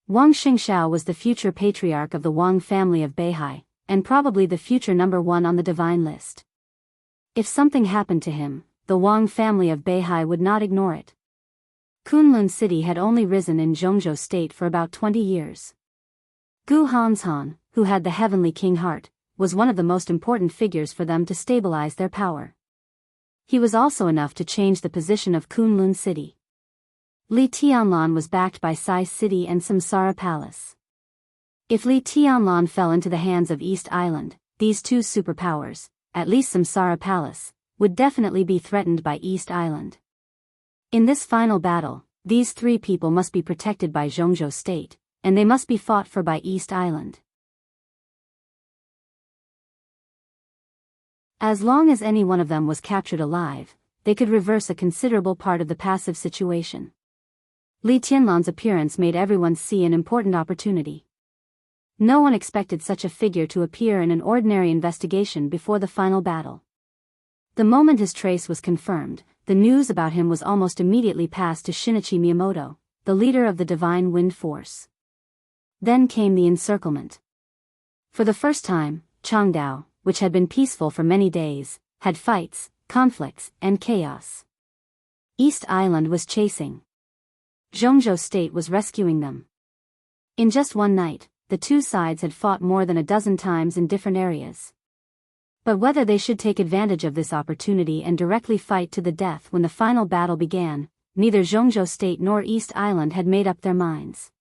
Wang Xingxiao was the future patriarch of the Wang family of Beihai, and probably the future number one on the divine list. If something happened to him, the Wang family of Beihai would not ignore it. Kunlun City had only risen in Zhongzhou State for about 20 years. Gu Hanshan, who had the heavenly king heart, was one of the most important figures for them to stabilize their power. He was also enough to change the position of Kunlun City. Li Tianlan was backed by Sai City and Samsara Palace. If Li Tianlan fell into the hands of East Island, these two superpowers, at least Samsara Palace, would definitely be threatened by East Island. In this final battle, these three people must be protected by Zhongzhou State, and they must be fought for by East Island. As long as any one of them was captured alive, they could reverse a considerable part of the passive situation. Li Tianlan's appearance made everyone see an important opportunity. No one expected such a figure to appear in an ordinary investigation before the final battle. The moment his trace was confirmed, the news about him was almost immediately passed to Shinichi Miyamoto, the leader of the Divine Wind Force. Then came the encirclement. For the first time, Changdao, which had been peaceful for many days, had fights, conflicts, and chaos. East Island was chasing. Zhongzhou State was rescuing them. In just one night, the two sides had fought more than a dozen times in different areas. But whether they should take advantage of this opportunity and directly fight to the death when the final battle began, neither Zhongzhou State nor East Island had made up their minds.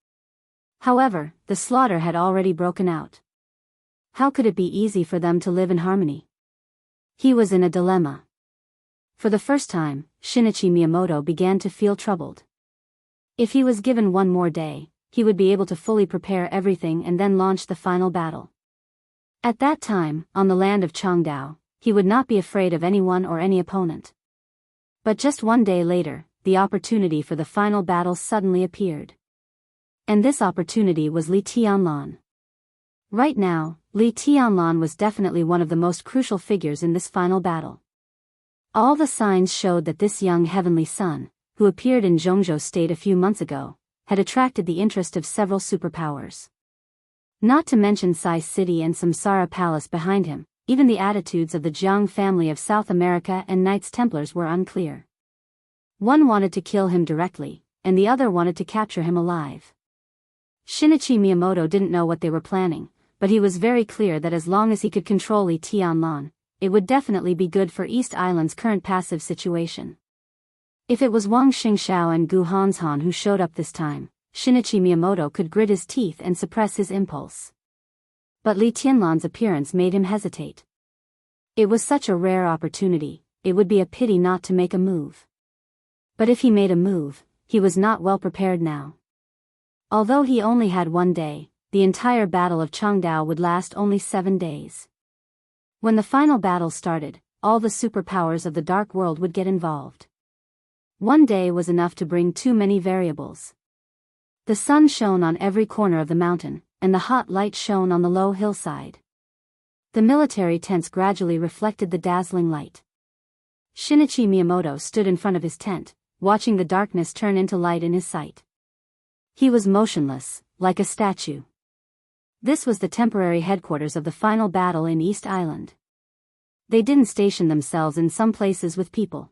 However, the slaughter had already broken out. How could it be easy for them to live in harmony? He was in a dilemma. For the first time, Shinichi Miyamoto began to feel troubled. If he was given one more day, he would be able to fully prepare everything and then launch the final battle. At that time, on the land of Changdao, he would not be afraid of anyone or any opponent. But just one day later, the opportunity for the final battle suddenly appeared. And this opportunity was Li Tianlan. Right now, Li Tianlan was definitely one of the most crucial figures in this final battle. All the signs showed that this young heavenly son, who appeared in Zhongzhou State a few months ago, had attracted the interest of several superpowers. Not to mention Sai City and Samsara Palace behind him, even the attitudes of the Jiang family of South America and Knights Templars were unclear. One wanted to kill him directly, and the other wanted to capture him alive. Shinichi Miyamoto didn't know what they were planning, but he was very clear that as long as he could control Li Tianlan, it would definitely be good for East Island's current passive situation. If it was Wang Xingxiao and Gu Hanshan who showed up this time, Shinichi Miyamoto could grit his teeth and suppress his impulse. But Li Tianlan's appearance made him hesitate. It was such a rare opportunity, it would be a pity not to make a move. But if he made a move, he was not well prepared now. Although he only had one day, the entire battle of Changdao would last only 7 days. When the final battle started, all the superpowers of the dark world would get involved. One day was enough to bring too many variables. The sun shone on every corner of the mountain, and the hot light shone on the low hillside. The military tents gradually reflected the dazzling light. Shinichi Miyamoto stood in front of his tent, watching the darkness turn into light in his sight. He was motionless, like a statue. This was the temporary headquarters of the final battle in East Island. They didn't station themselves in some places with people.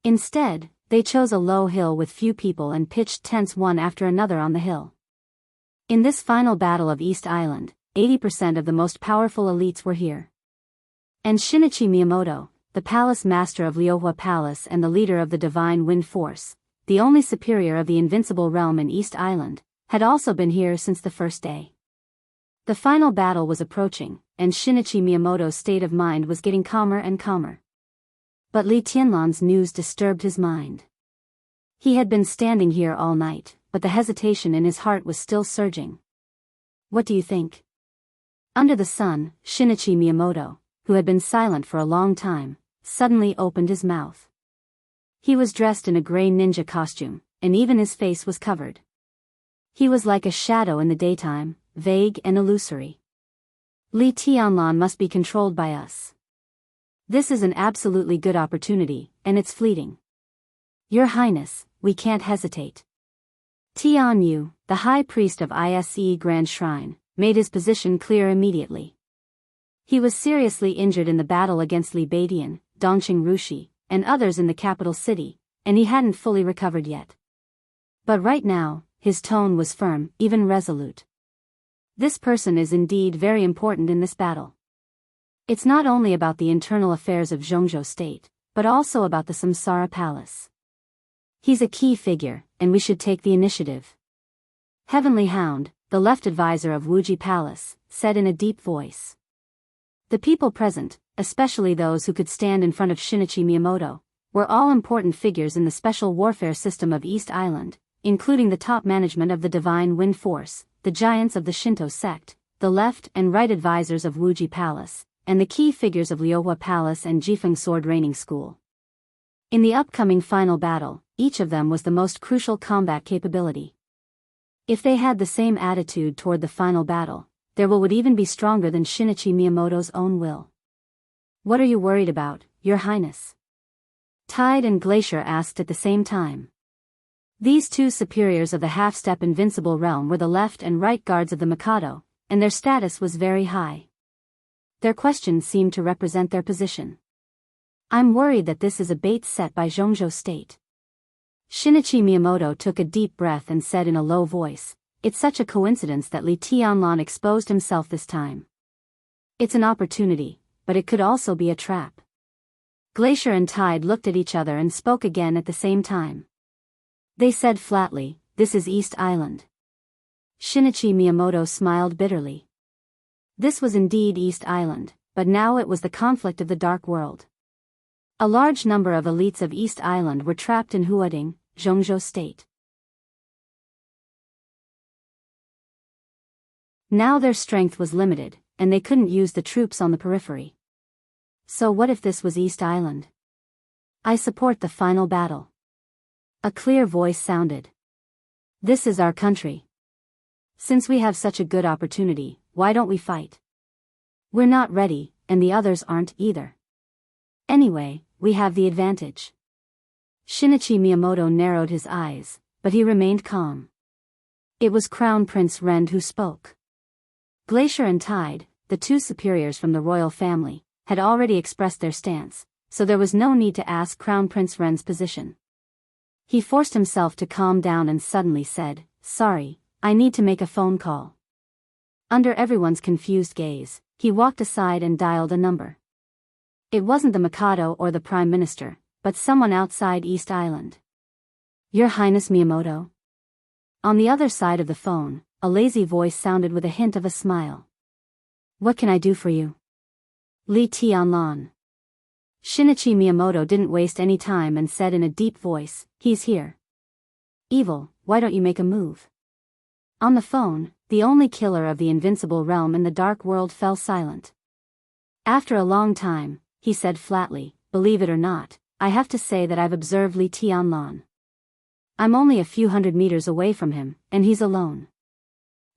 Instead, they chose a low hill with few people and pitched tents one after another on the hill. In this final battle of East Island, 80% of the most powerful elites were here. And Shinichi Miyamoto, the palace master of Liuhua Palace and the leader of the Divine Wind Force, the only superior of the invincible realm in East Island, had also been here since the first day. The final battle was approaching, and Shinichi Miyamoto's state of mind was getting calmer and calmer. But Li Tianlan's news disturbed his mind. He had been standing here all night, but the hesitation in his heart was still surging. What do you think? Under the sun, Shinichi Miyamoto, who had been silent for a long time, suddenly opened his mouth. He was dressed in a gray ninja costume, and even his face was covered. He was like a shadow in the daytime, vague and illusory. Li Tianlan must be controlled by us. This is an absolutely good opportunity, and it's fleeting. Your Highness, we can't hesitate. Tian Yu, the High Priest of ISE Grand Shrine, made his position clear immediately. He was seriously injured in the battle against Li Baidian, Dongqing Rushi, and others in the capital city, and he hadn't fully recovered yet. But right now, his tone was firm, even resolute. This person is indeed very important in this battle. It's not only about the internal affairs of Zhongzhou State, but also about the Samsara Palace. He's a key figure, and we should take the initiative. Heavenly Hound, the left advisor of Wuji Palace, said in a deep voice. The people present, especially those who could stand in front of Shinichi Miyamoto, were all important figures in the special warfare system of East Island, including the top management of the Divine Wind Force, the giants of the Shinto sect, the left and right advisors of Wuji Palace, and the key figures of Liuhua Palace and Jifeng Sword Training School. In the upcoming final battle, each of them was the most crucial combat capability. If they had the same attitude toward the final battle, their will would even be stronger than Shinichi Miyamoto's own will. What are you worried about, Your Highness? Tide and Glacier asked at the same time. These two superiors of the half-step invincible realm were the left and right guards of the Mikado, and their status was very high. Their questions seemed to represent their position. I'm worried that this is a bait set by Zhongzhou State. Shinichi Miyamoto took a deep breath and said in a low voice, it's such a coincidence that Li Tianlan exposed himself this time. It's an opportunity, but it could also be a trap. Glacier and Tide looked at each other and spoke again at the same time. They said flatly, this is East Island. Shinichi Miyamoto smiled bitterly. This was indeed East Island, but now it was the conflict of the Dark World. A large number of elites of East Island were trapped in Huading, Zhongzhou State. Now their strength was limited, and they couldn't use the troops on the periphery. So what if this was East Island? I support the final battle. A clear voice sounded. This is our country. Since we have such a good opportunity, why don't we fight? We're not ready, and the others aren't either. Anyway, we have the advantage. Shinichi Miyamoto narrowed his eyes, but he remained calm. It was Crown Prince Rend who spoke. Glacier and Tide, the two superiors from the royal family, had already expressed their stance, so there was no need to ask Crown Prince Rend's position. He forced himself to calm down and suddenly said, sorry, I need to make a phone call. Under everyone's confused gaze, he walked aside and dialed a number. It wasn't the Mikado or the Prime Minister, but someone outside East Island. Your Highness Miyamoto? On the other side of the phone, a lazy voice sounded with a hint of a smile. What can I do for you? Li Tianlan. Shinichi Miyamoto didn't waste any time and said in a deep voice, he's here. Evil, why don't you make a move? On the phone, the only killer of the invincible realm in the dark world fell silent. After a long time, he said flatly, believe it or not, I have to say that I've observed Li Tianlan. I'm only a few hundred meters away from him, and he's alone.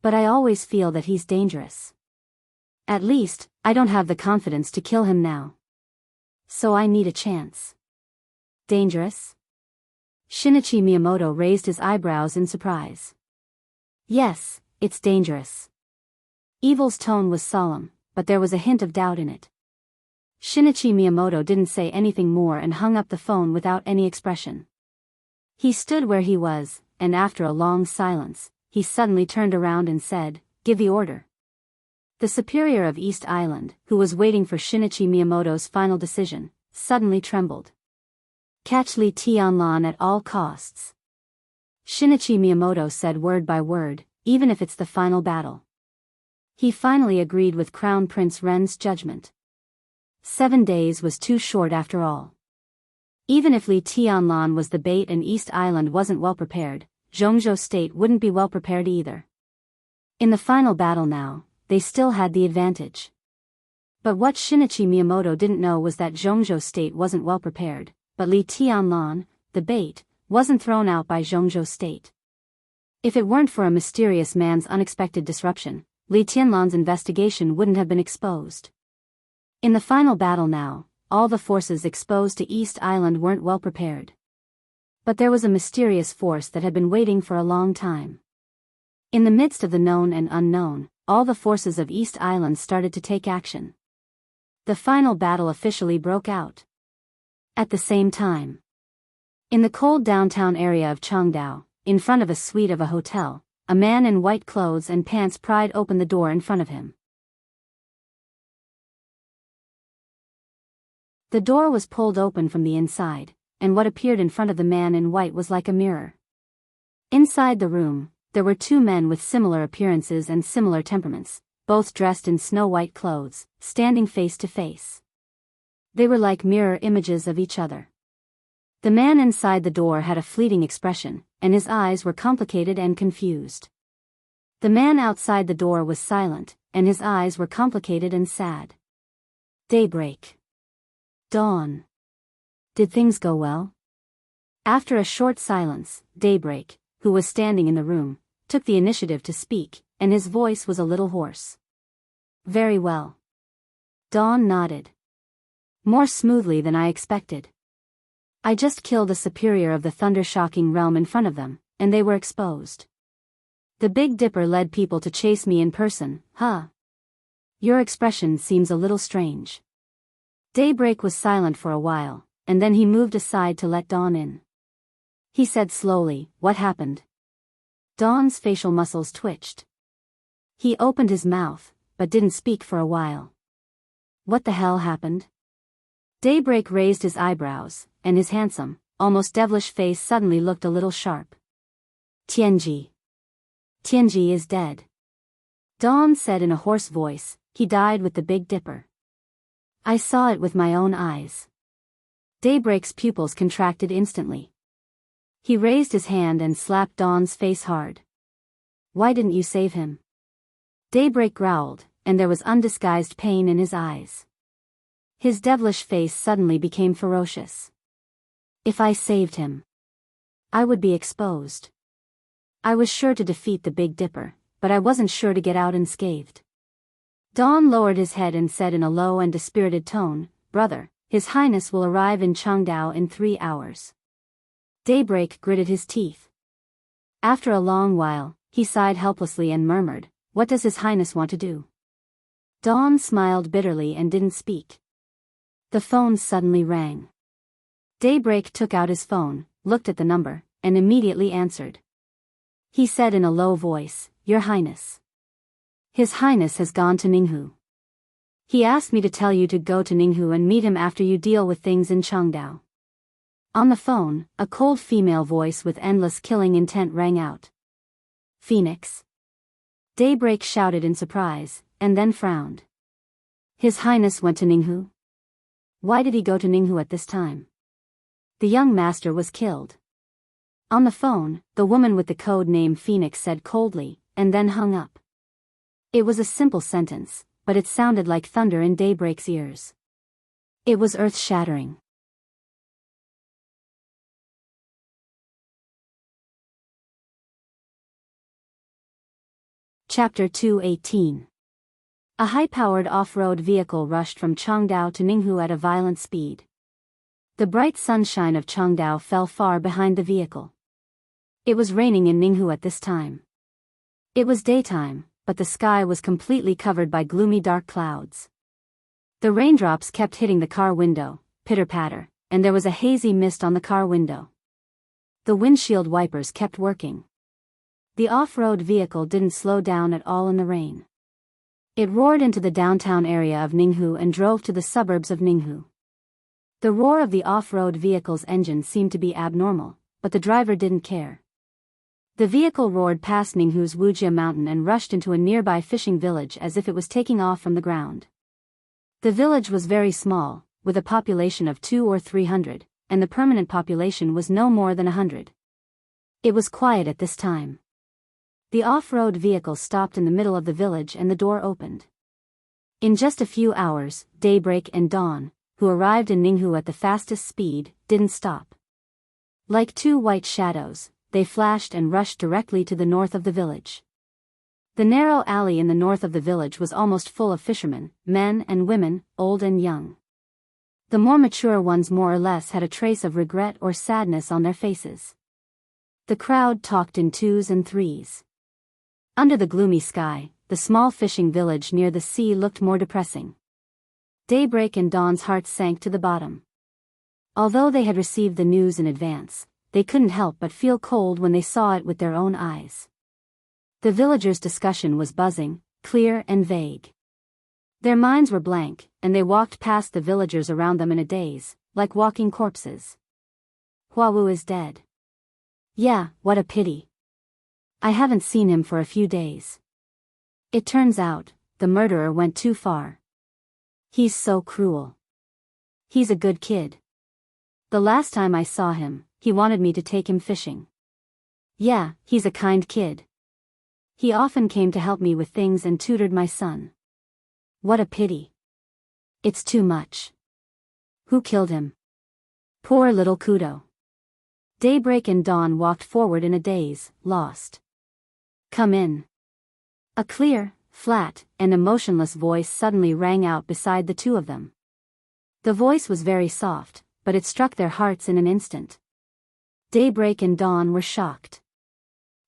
But I always feel that he's dangerous. At least, I don't have the confidence to kill him now. So I need a chance. Dangerous? Shinichi Miyamoto raised his eyebrows in surprise. Yes, it's dangerous. Evil's tone was solemn, but there was a hint of doubt in it. Shinichi Miyamoto didn't say anything more and hung up the phone without any expression. He stood where he was, and after a long silence, he suddenly turned around and said, give the order. The superior of East Island, who was waiting for Shinichi Miyamoto's final decision, suddenly trembled. Catch Li Tianlan at all costs. Shinichi Miyamoto said word by word, even if it's the final battle. He finally agreed with Crown Prince Ren's judgment. 7 days was too short after all. Even if Li Tianlan was the bait and East Island wasn't well prepared, Zhongzhou State wouldn't be well prepared either. In the final battle now, they still had the advantage. But what Shinichi Miyamoto didn't know was that Zhongzhou State wasn't well prepared, but Li Tianlan, the bait, wasn't thrown out by Zhongzhou State. If it weren't for a mysterious man's unexpected disruption, Li Tianlan's investigation wouldn't have been exposed. In the final battle now, all the forces exposed to East Island weren't well prepared. But there was a mysterious force that had been waiting for a long time. In the midst of the known and unknown, all the forces of East Island started to take action. The final battle officially broke out. At the same time, in the cold downtown area of Changdao, in front of a suite of a hotel, a man in white clothes and pants pried open the door in front of him. The door was pulled open from the inside, and what appeared in front of the man in white was like a mirror. Inside the room, there were two men with similar appearances and similar temperaments, both dressed in snow-white clothes, standing face to face. They were like mirror images of each other. The man inside the door had a fleeting expression, and his eyes were complicated and confused. The man outside the door was silent, and his eyes were complicated and sad. Daybreak. Dawn. Did things go well? After a short silence, Daybreak, who was standing in the room, took the initiative to speak, and his voice was a little hoarse. Very well. Dawn nodded. More smoothly than I expected. I just killed a superior of the thunder-shocking realm in front of them, and they were exposed. The Big Dipper led people to chase me in person, huh? Your expression seems a little strange. Daybreak was silent for a while, and then he moved aside to let Dawn in. He said slowly, "What happened?" Dawn's facial muscles twitched. He opened his mouth, but didn't speak for a while. What the hell happened? Daybreak raised his eyebrows, and his handsome, almost devilish face suddenly looked a little sharp. Tianji. Tianji is dead. Dawn said in a hoarse voice, "He died with the Big Dipper. I saw it with my own eyes." Daybreak's pupils contracted instantly. He raised his hand and slapped Dawn's face hard. "Why didn't you save him?" Daybreak growled, and there was undisguised pain in his eyes. His devilish face suddenly became ferocious. If I saved him, I would be exposed. I was sure to defeat the Big Dipper, but I wasn't sure to get out unscathed. Dawn lowered his head and said in a low and dispirited tone, "Brother, His Highness will arrive in Changdao in 3 hours." Daybreak gritted his teeth. After a long while, he sighed helplessly and murmured, "What does His Highness want to do?" Dawn smiled bitterly and didn't speak. The phone suddenly rang. Daybreak took out his phone, looked at the number, and immediately answered. He said in a low voice, "Your Highness. His Highness has gone to Ninghu. He asked me to tell you to go to Ninghu and meet him after you deal with things in Changdao." On the phone, a cold female voice with endless killing intent rang out. "Phoenix?" Daybreak shouted in surprise, and then frowned. His Highness went to Ninghu? Why did he go to Ninghu at this time? The young master was killed. On the phone, the woman with the code name Phoenix said coldly, and then hung up. It was a simple sentence, but it sounded like thunder in Daybreak's ears. It was earth-shattering. Chapter 218. A high-powered off-road vehicle rushed from Changdao to Ninghu at a violent speed. The bright sunshine of Changdao fell far behind the vehicle. It was raining in Ninghu at this time. It was daytime, but the sky was completely covered by gloomy dark clouds. The raindrops kept hitting the car window, pitter-patter, and there was a hazy mist on the car window. The windshield wipers kept working. The off-road vehicle didn't slow down at all in the rain. It roared into the downtown area of Ninghu and drove to the suburbs of Ninghu. The roar of the off-road vehicle's engine seemed to be abnormal, but the driver didn't care. The vehicle roared past Ninghu's Wujia mountain and rushed into a nearby fishing village as if it was taking off from the ground. The village was very small, with a population of 200 or 300, and the permanent population was no more than 100. It was quiet at this time. The off-road vehicle stopped in the middle of the village and the door opened. In just a few hours, daybreak and dawn, who arrived in Ninghu at the fastest speed, didn't stop. Like two white shadows, they flashed and rushed directly to the north of the village. The narrow alley in the north of the village was almost full of fishermen, men and women, old and young. The more mature ones more or less had a trace of regret or sadness on their faces. The crowd talked in twos and threes. Under the gloomy sky, the small fishing village near the sea looked more depressing. Daybreak and Dawn's hearts sank to the bottom. Although they had received the news in advance, they couldn't help but feel cold when they saw it with their own eyes. The villagers' discussion was buzzing, clear and vague. Their minds were blank, and they walked past the villagers around them in a daze, like walking corpses. Huawu is dead. Yeah, what a pity. I haven't seen him for a few days. It turns out, the murderer went too far. He's so cruel. He's a good kid. The last time I saw him, he wanted me to take him fishing. Yeah, he's a kind kid. He often came to help me with things and tutored my son. What a pity. It's too much. Who killed him? Poor little Kudo. Daybreak and Dawn walked forward in a daze, lost. Come in. A clear, flat, and emotionless voice suddenly rang out beside the two of them. The voice was very soft, but it struck their hearts in an instant. Daybreak and Dawn were shocked.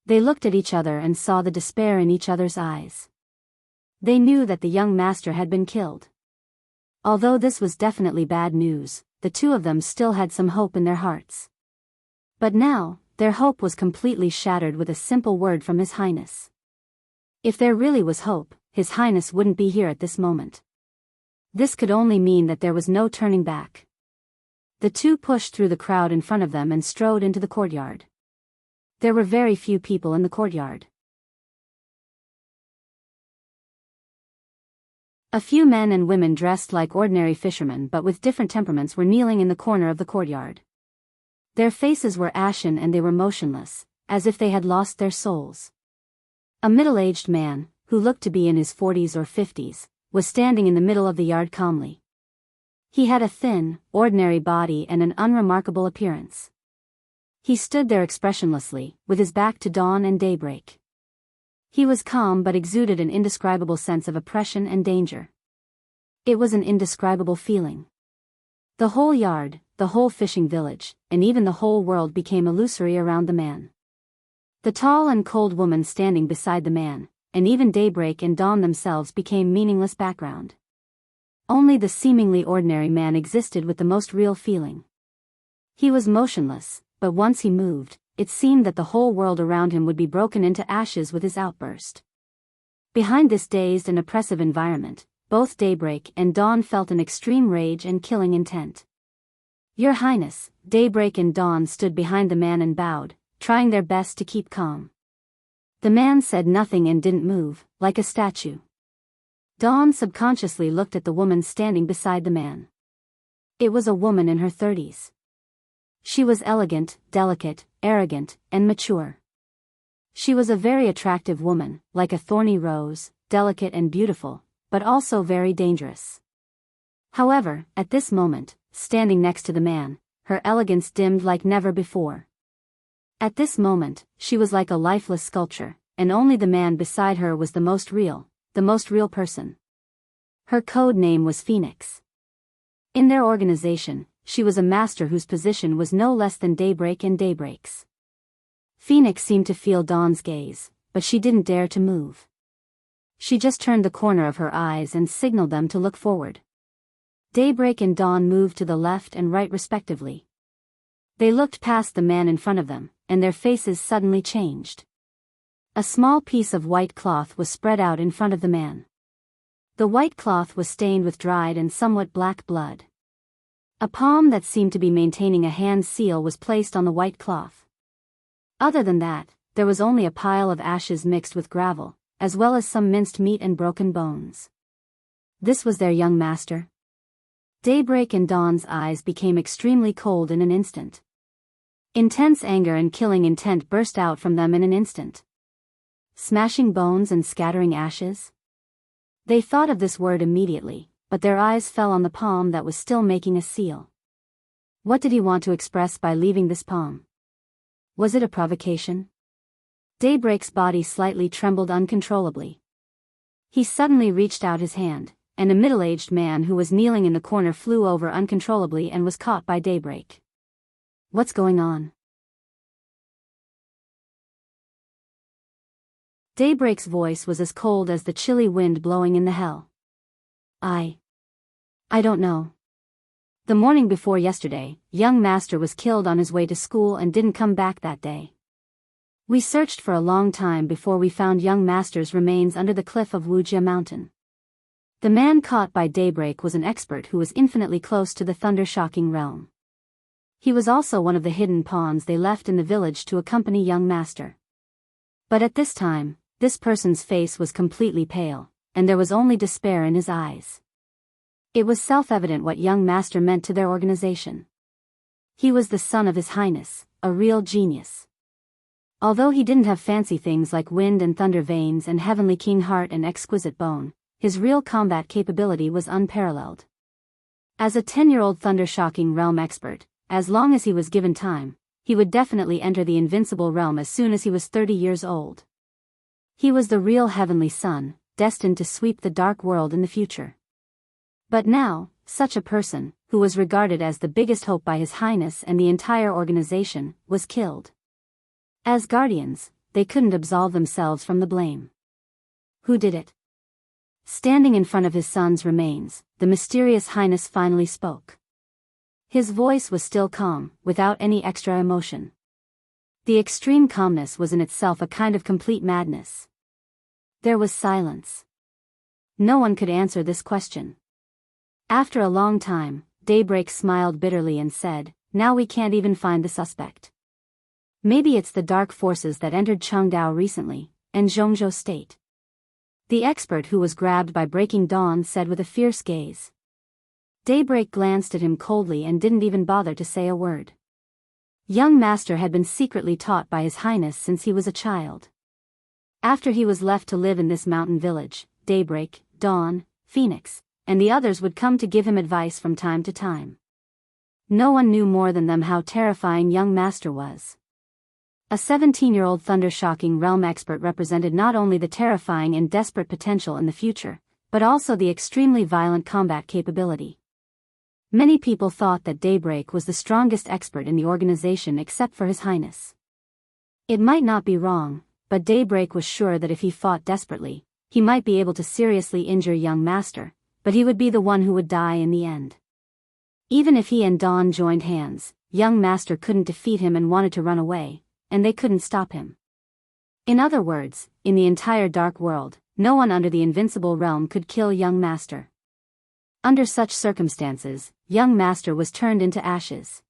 They looked at each other and saw the despair in each other's eyes. They knew that the young master had been killed. Although this was definitely bad news, the two of them still had some hope in their hearts. But now, their hope was completely shattered with a simple word from His Highness. If there really was hope, His Highness wouldn't be here at this moment. This could only mean that there was no turning back. The two pushed through the crowd in front of them and strode into the courtyard. There were very few people in the courtyard. A few men and women dressed like ordinary fishermen but with different temperaments were kneeling in the corner of the courtyard. Their faces were ashen and they were motionless, as if they had lost their souls. A middle-aged man, who looked to be in his 40s or 50s, was standing in the middle of the yard calmly. He had a thin, ordinary body and an unremarkable appearance. He stood there expressionlessly, with his back to Dawn and Daybreak. He was calm but exuded an indescribable sense of oppression and danger. It was an indescribable feeling. The whole yard, the whole fishing village, and even the whole world became illusory around the man. The tall and cold woman standing beside the man, and even Daybreak and Dawn themselves became meaningless background. Only the seemingly ordinary man existed with the most real feeling. He was motionless, but once he moved, it seemed that the whole world around him would be broken into ashes with his outburst. Behind this dazed and oppressive environment, both Daybreak and Dawn felt an extreme rage and killing intent. Your Highness, Daybreak and Dawn stood behind the man and bowed, trying their best to keep calm. The man said nothing and didn't move, like a statue. Dawn subconsciously looked at the woman standing beside the man. It was a woman in her 30s. She was elegant, delicate, arrogant, and mature. She was a very attractive woman, like a thorny rose, delicate and beautiful, but also very dangerous. However, at this moment, standing next to the man, her elegance dimmed like never before. At this moment, she was like a lifeless sculpture, and only the man beside her was the most real person. Her code name was Phoenix. In their organization, she was a master whose position was no less than Daybreak and Daybreak's. Phoenix seemed to feel Dawn's gaze, but she didn't dare to move. She just turned the corner of her eyes and signaled them to look forward. Daybreak and Dawn moved to the left and right respectively. They looked past the man in front of them, and their faces suddenly changed. A small piece of white cloth was spread out in front of the man. The white cloth was stained with dried and somewhat black blood. A palm that seemed to be maintaining a hand seal was placed on the white cloth. Other than that, there was only a pile of ashes mixed with gravel, as well as some minced meat and broken bones. This was their young master. Daybreak and Dawn's eyes became extremely cold in an instant. Intense anger and killing intent burst out from them in an instant. Smashing bones and scattering ashes? They thought of this word immediately, but their eyes fell on the palm that was still making a seal. What did he want to express by leaving this palm? Was it a provocation? Daybreak's body slightly trembled uncontrollably. He suddenly reached out his hand, and a middle-aged man who was kneeling in the corner flew over uncontrollably and was caught by Daybreak. What's going on? Daybreak's voice was as cold as the chilly wind blowing in the hell. I don't know. The morning before yesterday, young master was killed on his way to school and didn't come back that day. We searched for a long time before we found young master's remains under the cliff of Wujia Mountain. The man caught by Daybreak was an expert who was infinitely close to the thunder-shocking realm. He was also one of the hidden pawns they left in the village to accompany young master. But at this time, this person's face was completely pale, and there was only despair in his eyes. It was self-evident what young master meant to their organization. He was the son of His Highness, a real genius. Although he didn't have fancy things like wind and thunder veins and heavenly keen heart and exquisite bone, his real combat capability was unparalleled. As a 10-year-old thunder-shocking realm expert, as long as he was given time, he would definitely enter the invincible realm as soon as he was 30 years old. He was the real heavenly son, destined to sweep the dark world in the future. But now, such a person, who was regarded as the biggest hope by His Highness and the entire organization, was killed. As guardians, they couldn't absolve themselves from the blame. Who did it? Standing in front of his son's remains, the mysterious Highness finally spoke. His voice was still calm, without any extra emotion. The extreme calmness was in itself a kind of complete madness. There was silence. No one could answer this question. After a long time, Daybreak smiled bitterly and said, "Now we can't even find the suspect. Maybe it's the dark forces that entered Chengdao recently, and Zhongzhou State." The expert who was grabbed by breaking dawn said with a fierce gaze. Daybreak glanced at him coldly and didn't even bother to say a word. Young master had been secretly taught by His Highness since he was a child. After he was left to live in this mountain village, Daybreak, Dawn, Phoenix, and the others would come to give him advice from time to time. No one knew more than them how terrifying young master was. A 17-year-old thunder-shocking realm expert represented not only the terrifying and desperate potential in the future, but also the extremely violent combat capability. Many people thought that Daybreak was the strongest expert in the organization except for His Highness. It might not be wrong, but Daybreak was sure that if he fought desperately, he might be able to seriously injure young master, but he would be the one who would die in the end. Even if he and Dawn joined hands, young master couldn't defeat him and wanted to run away, and they couldn't stop him. In other words, in the entire dark world, no one under the invincible realm could kill young master. Under such circumstances, young master was turned into ashes.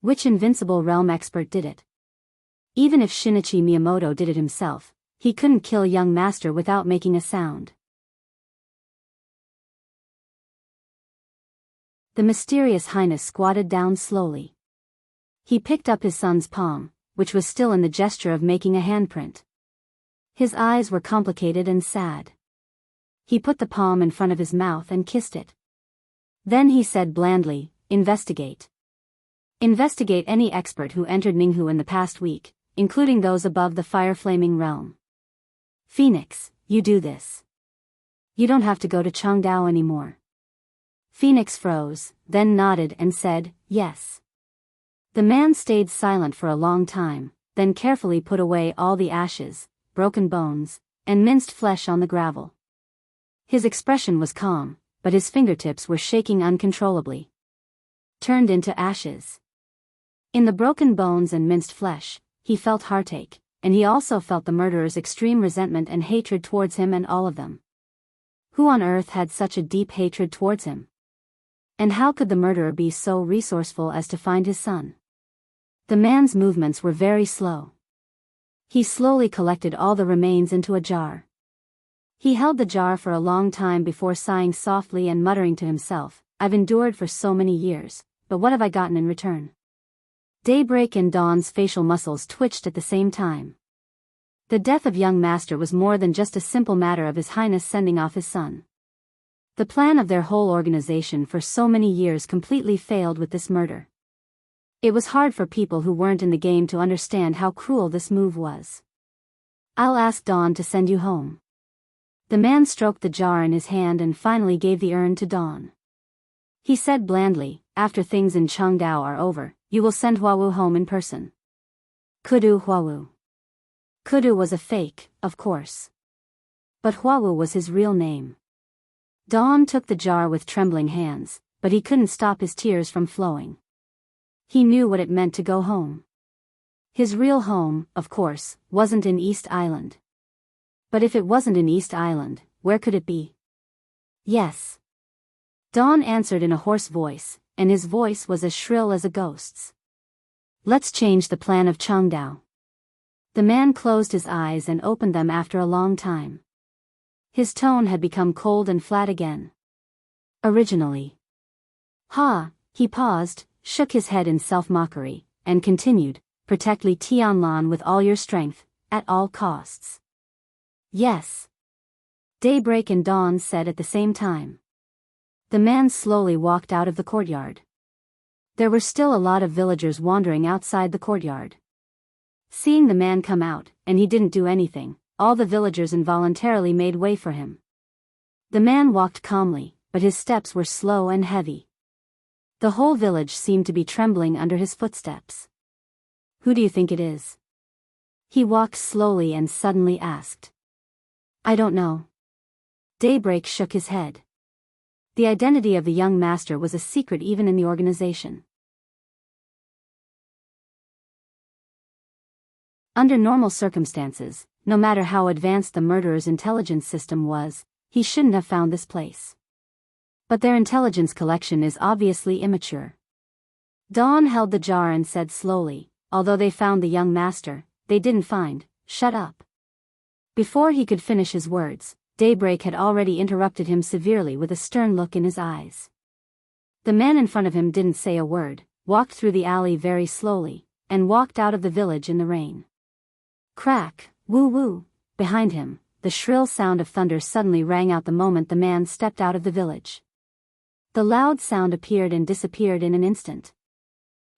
Which invincible realm expert did it? Even if Shinichi Miyamoto did it himself, he couldn't kill young master without making a sound. The mysterious Highness squatted down slowly. He picked up his son's palm, which was still in the gesture of making a handprint. His eyes were complicated and sad. He put the palm in front of his mouth and kissed it. Then he said blandly, "Investigate. Investigate any expert who entered Ninghu in the past week, including those above the fire-flaming realm. Phoenix, you do this. You don't have to go to Chengdao anymore." Phoenix froze, then nodded and said, "Yes." The man stayed silent for a long time, then carefully put away all the ashes, broken bones, and minced flesh on the gravel. His expression was calm, but his fingertips were shaking uncontrollably. Turned into ashes. In the broken bones and minced flesh, he felt heartache, and he also felt the murderer's extreme resentment and hatred towards him and all of them. Who on earth had such a deep hatred towards him? And how could the murderer be so resourceful as to find his son? The man's movements were very slow. He slowly collected all the remains into a jar. He held the jar for a long time before sighing softly and muttering to himself, "I've endured for so many years, but what have I gotten in return?" Daybreak and Dawn's facial muscles twitched at the same time. The death of young master was more than just a simple matter of His Highness sending off his son. The plan of their whole organization for so many years completely failed with this murder. It was hard for people who weren't in the game to understand how cruel this move was. I'll ask Dawn to send you home. The man stroked the jar in his hand and finally gave the urn to Dawn. He said blandly, after things in Chengdao are over, you will send Huawu home in person. Kudu Huawu. Kudu was a fake, of course. But Huawu was his real name. Dawn took the jar with trembling hands, but he couldn't stop his tears from flowing. He knew what it meant to go home. His real home, of course, wasn't in East Island. But if it wasn't in East Island, where could it be? Yes. Dawn answered in a hoarse voice, and his voice was as shrill as a ghost's. Let's change the plan of Chengdao. The man closed his eyes and opened them after a long time. His tone had become cold and flat again. Originally. He paused, shook his head in self-mockery, and continued, protect Li Tianlan with all your strength, at all costs. Yes. Daybreak and Dawn said at the same time. The man slowly walked out of the courtyard. There were still a lot of villagers wandering outside the courtyard. Seeing the man come out, and he didn't do anything, all the villagers involuntarily made way for him. The man walked calmly, but his steps were slow and heavy. The whole village seemed to be trembling under his footsteps. Who do you think it is? He walked slowly and suddenly asked. I don't know. Daybreak shook his head. The identity of the young master was a secret even in the organization. Under normal circumstances, no matter how advanced the murderer's intelligence system was, he shouldn't have found this place. But their intelligence collection is obviously immature. Dawn held the jar and said slowly, although they found the young master, they didn't find, shut up. Before he could finish his words, Daybreak had already interrupted him severely with a stern look in his eyes. The man in front of him didn't say a word, walked through the alley very slowly, and walked out of the village in the rain. Crack, woo-woo, behind him, the shrill sound of thunder suddenly rang out the moment the man stepped out of the village. The loud sound appeared and disappeared in an instant.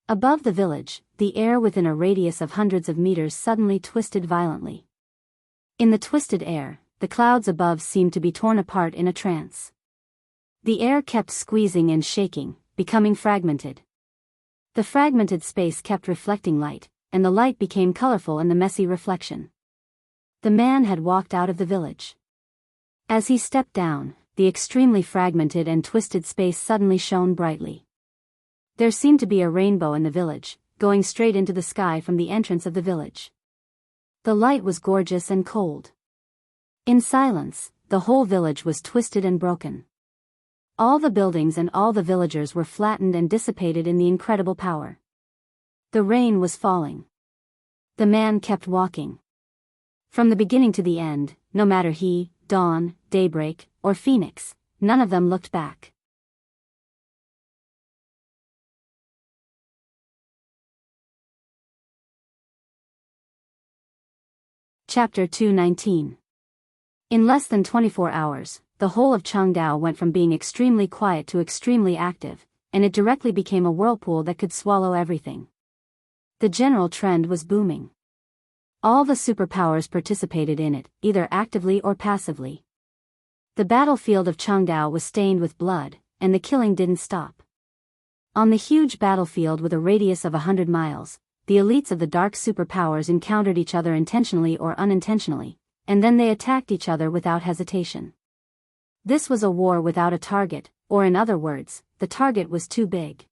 Above the village, the air within a radius of hundreds of meters suddenly twisted violently. In the twisted air, the clouds above seemed to be torn apart in a trance. The air kept squeezing and shaking, becoming fragmented. The fragmented space kept reflecting light, and the light became colorful in the messy reflection. The man had walked out of the village. As he stepped down, the extremely fragmented and twisted space suddenly shone brightly. There seemed to be a rainbow in the village, going straight into the sky from the entrance of the village. The light was gorgeous and cold. In silence, the whole village was twisted and broken. All the buildings and all the villagers were flattened and dissipated in the incredible power. The rain was falling. The man kept walking. From the beginning to the end, no matter he, Dawn, Daybreak, or Phoenix, none of them looked back. Chapter 219. In less than 24 hours, the whole of Chengdao went from being extremely quiet to extremely active, and it directly became a whirlpool that could swallow everything. The general trend was booming. All the superpowers participated in it, either actively or passively. The battlefield of Chengdao was stained with blood, and the killing didn't stop. On the huge battlefield with a radius of 100 miles, the elites of the dark superpowers encountered each other intentionally or unintentionally, and then they attacked each other without hesitation. This was a war without a target, or in other words, the target was too big.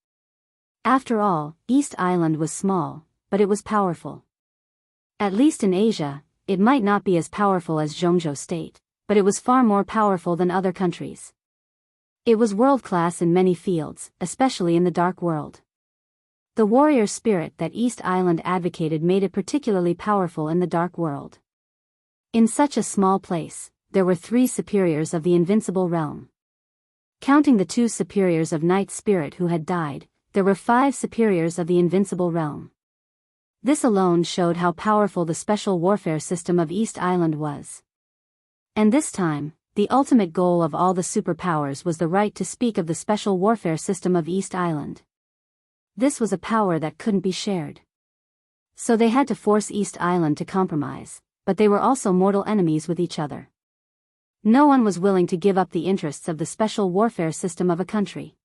After all, East Island was small, but it was powerful. At least in Asia, it might not be as powerful as Zhongzhou State, but it was far more powerful than other countries. It was world-class in many fields, especially in the dark world. The warrior spirit that East Island advocated made it particularly powerful in the dark world. In such a small place, there were 3 superiors of the invincible realm. Counting the 2 superiors of Night Spirit who had died, there were 5 superiors of the invincible realm. This alone showed how powerful the special warfare system of East Island was. And this time, the ultimate goal of all the superpowers was the right to speak of the special warfare system of East Island. This was a power that couldn't be shared. So they had to force East Island to compromise, but they were also mortal enemies with each other. No one was willing to give up the interests of the special warfare system of a country.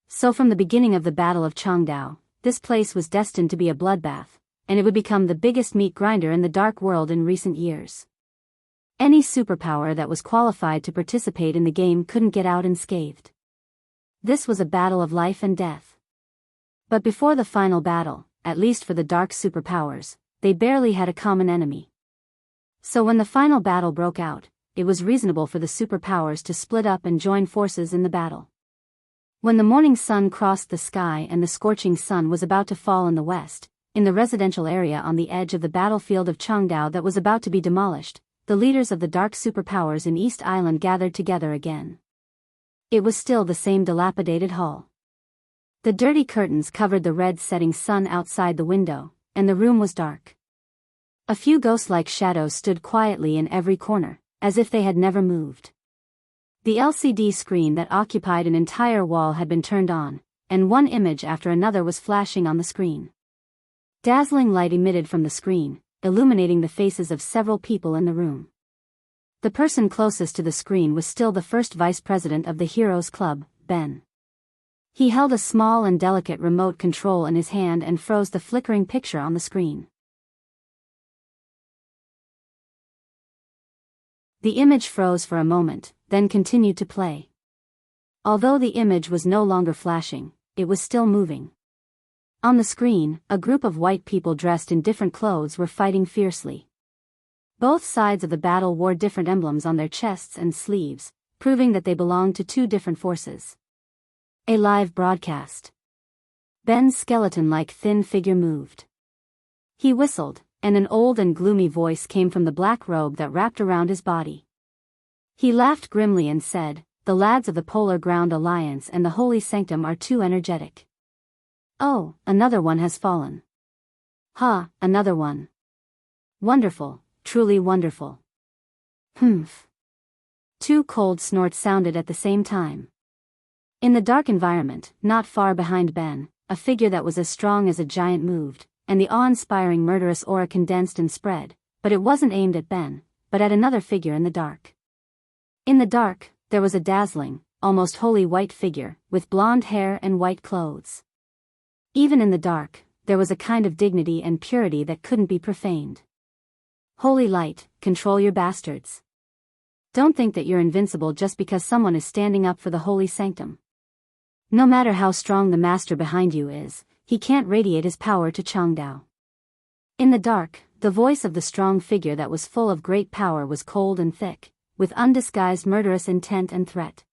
So from the beginning of the Battle of Changdao, this place was destined to be a bloodbath, and it would become the biggest meat grinder in the dark world in recent years. Any superpower that was qualified to participate in the game couldn't get out unscathed. This was a battle of life and death. But before the final battle, at least for the dark superpowers, they barely had a common enemy. So when the final battle broke out, it was reasonable for the superpowers to split up and join forces in the battle. When the morning sun crossed the sky and the scorching sun was about to fall in the west, in the residential area on the edge of the battlefield of Changdao that was about to be demolished, the leaders of the dark superpowers in East Island gathered together again. It was still the same dilapidated hall. The dirty curtains covered the red setting sun outside the window, and the room was dark. A few ghost-like shadows stood quietly in every corner, as if they had never moved. The LCD screen that occupied an entire wall had been turned on, and one image after another was flashing on the screen. Dazzling light emitted from the screen, illuminating the faces of several people in the room. The person closest to the screen was still the first vice president of the Heroes Club, Ben. He held a small and delicate remote control in his hand and froze the flickering picture on the screen. The image froze for a moment, then continued to play. Although the image was no longer flashing, it was still moving. On the screen, a group of white people dressed in different clothes were fighting fiercely. Both sides of the battle wore different emblems on their chests and sleeves, proving that they belonged to two different forces. A live broadcast. Ben's skeleton-like thin figure moved. He whistled, and an old and gloomy voice came from the black robe that wrapped around his body. He laughed grimly and said, "The lads of the Polar Ground Alliance and the Holy Sanctum are too energetic. Oh, another one has fallen. Ha, another one. Wonderful, truly wonderful." Humph. Two cold snorts sounded at the same time. In the dark environment, not far behind Ben, a figure that was as strong as a giant moved, and the awe-inspiring murderous aura condensed and spread, but it wasn't aimed at Ben, but at another figure in the dark. In the dark, there was a dazzling, almost holy white figure, with blonde hair and white clothes. Even in the dark, there was a kind of dignity and purity that couldn't be profaned. Holy light, control your bastards. Don't think that you're invincible just because someone is standing up for the holy sanctum. No matter how strong the master behind you is, he can't radiate his power to Changdao. In the dark, the voice of the strong figure that was full of great power was cold and thick, with undisguised murderous intent and threat.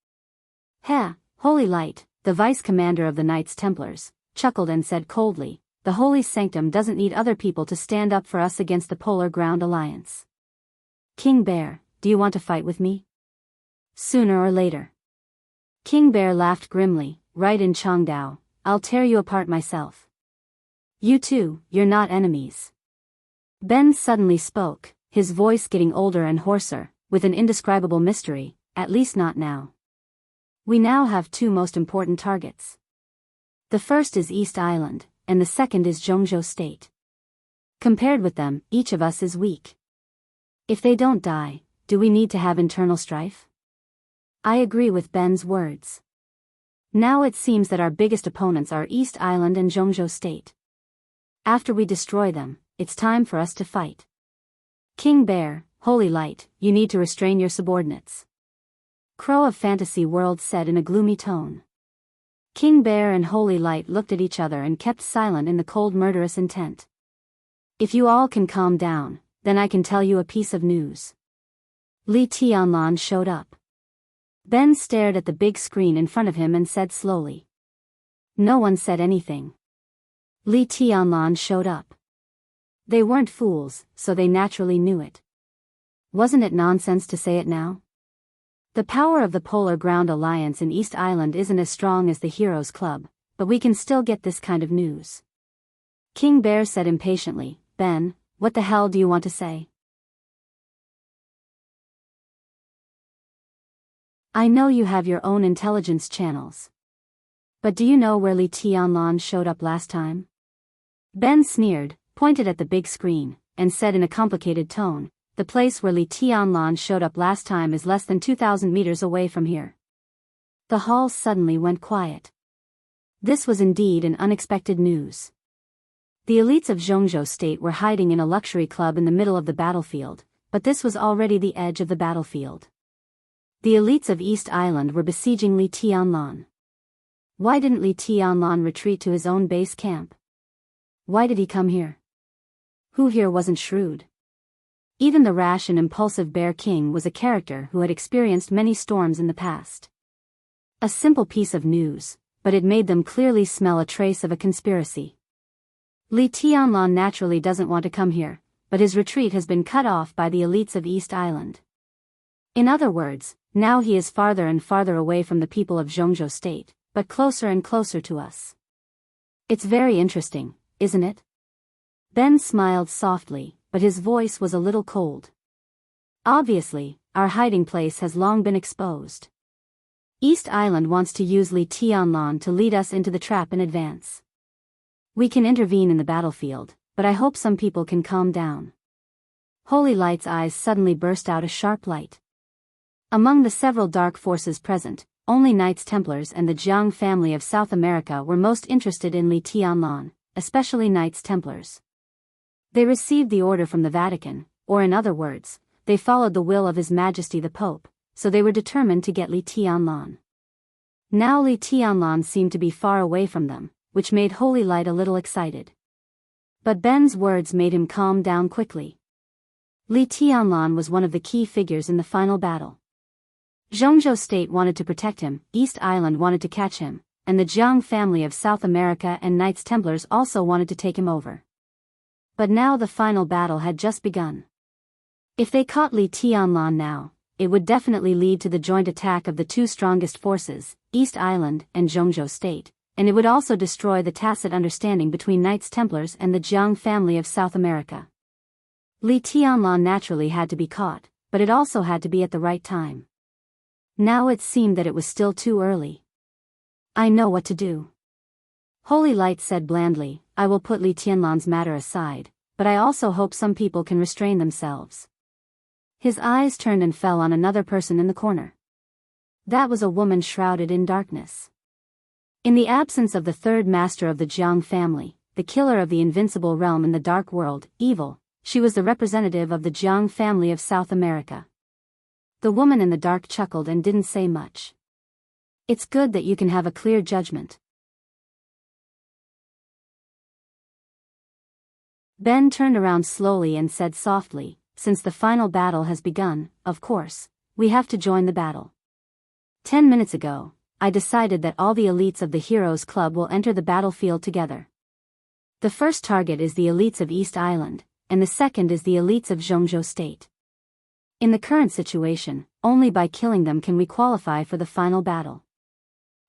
"Heh, Holy Light," the vice-commander of the Knights Templars, chuckled and said coldly, "The Holy Sanctum doesn't need other people to stand up for us against the Polar Ground Alliance. King Bear, do you want to fight with me? Sooner or later." King Bear laughed grimly, "Right in Changdao, I'll tear you apart myself. You two, you're not enemies." Ben suddenly spoke, his voice getting older and hoarser, with an indescribable mystery, "At least not now. We now have two most important targets. The first is East Island, and the second is Zhongzhou State. Compared with them, each of us is weak. If they don't die, do we need to have internal strife?" I agree with Ben's words. Now it seems that our biggest opponents are East Island and Zhongzhou State. After we destroy them, it's time for us to fight. King Bear, Holy Light, you need to restrain your subordinates. Crow of Fantasy World said in a gloomy tone. King Bear and Holy Light looked at each other and kept silent in the cold murderous intent. "If you all can calm down, then I can tell you a piece of news." Li Tianlan showed up. Ben stared at the big screen in front of him and said slowly. No one said anything. Li Tianlan showed up. They weren't fools, so they naturally knew it. Wasn't it nonsense to say it now? The power of the Polar Ground Alliance in East Island isn't as strong as the Heroes Club, but we can still get this kind of news. King Bear said impatiently. Ben, what the hell do you want to say? I know you have your own intelligence channels. But do you know where Li Tianlan showed up last time? Ben sneered, pointed at the big screen, and said in a complicated tone, the place where Li Tianlan showed up last time is less than 2,000 meters away from here. The hall suddenly went quiet. This was indeed an unexpected news. The elites of Zhongzhou State were hiding in a luxury club in the middle of the battlefield, but this was already the edge of the battlefield. The elites of East Island were besieging Li Tianlan. Why didn't Li Tianlan retreat to his own base camp? Why did he come here? Who here wasn't shrewd? Even the rash and impulsive Bear King was a character who had experienced many storms in the past. A simple piece of news, but it made them clearly smell a trace of a conspiracy. Li Tianlan naturally doesn't want to come here, but his retreat has been cut off by the elites of East Island. In other words, now he is farther and farther away from the people of Zhongzhou State, but closer and closer to us. It's very interesting, isn't it? Ben smiled softly, but his voice was a little cold. Obviously, our hiding place has long been exposed. East Island wants to use Li Tianlan to lead us into the trap in advance. We can intervene in the battlefield, but I hope some people can calm down. Holy Light's eyes suddenly burst out a sharp light. Among the several dark forces present, only Knights Templars and the Jiang family of South America were most interested in Li Tianlan, especially Knights Templars. They received the order from the Vatican, or in other words, they followed the will of His Majesty the Pope, so they were determined to get Li Tianlan. Now Li Tianlan seemed to be far away from them, which made Holy Light a little excited. But Ben's words made him calm down quickly. Li Tianlan was one of the key figures in the final battle. Zhongzhou State wanted to protect him, East Island wanted to catch him, and the Jiang family of South America and Knights Templars also wanted to take him over. But now the final battle had just begun. If they caught Li Tianlan now, it would definitely lead to the joint attack of the two strongest forces, East Island and Zhongzhou State, and it would also destroy the tacit understanding between Knights Templars and the Jiang family of South America. Li Tianlan naturally had to be caught, but it also had to be at the right time. Now it seemed that it was still too early. I know what to do. Holy Light said blandly, I will put Li Tianlan's matter aside, but I also hope some people can restrain themselves. His eyes turned and fell on another person in the corner. That was a woman shrouded in darkness. In the absence of the third master of the Jiang family, the killer of the invincible realm in the dark world, evil, she was the representative of the Jiang family of South America. The woman in the dark chuckled and didn't say much. It's good that you can have a clear judgment. Ben turned around slowly and said softly, since the final battle has begun, of course, we have to join the battle. 10 minutes ago, I decided that all the elites of the Heroes Club will enter the battlefield together. The first target is the elites of East Island, and the second is the elites of Zhongzhou State. In the current situation, only by killing them can we qualify for the final battle.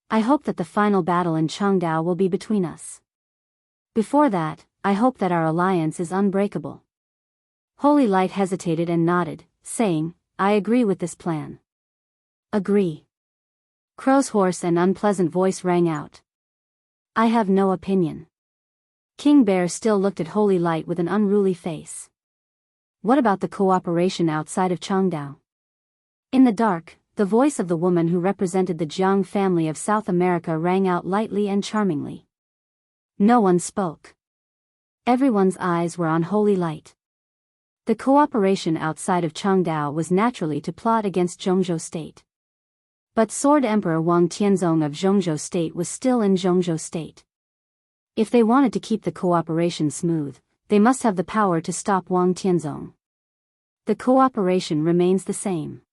I hope that the final battle in Changdao will be between us. Before that, I hope that our alliance is unbreakable. Holy Light hesitated and nodded, saying, I agree with this plan. Agree. Crow's hoarse and unpleasant voice rang out. I have no opinion. King Bear still looked at Holy Light with an unruly face. What about the cooperation outside of Changdao? In the dark, the voice of the woman who represented the Jiang family of South America rang out lightly and charmingly. No one spoke. Everyone's eyes were on Holy Light. The cooperation outside of Changdao was naturally to plot against Zhongzhou State. But Sword Emperor Wang Tianzong of Zhongzhou State was still in Zhongzhou State. If they wanted to keep the cooperation smooth, they must have the power to stop Wang Tianzong. The cooperation remains the same.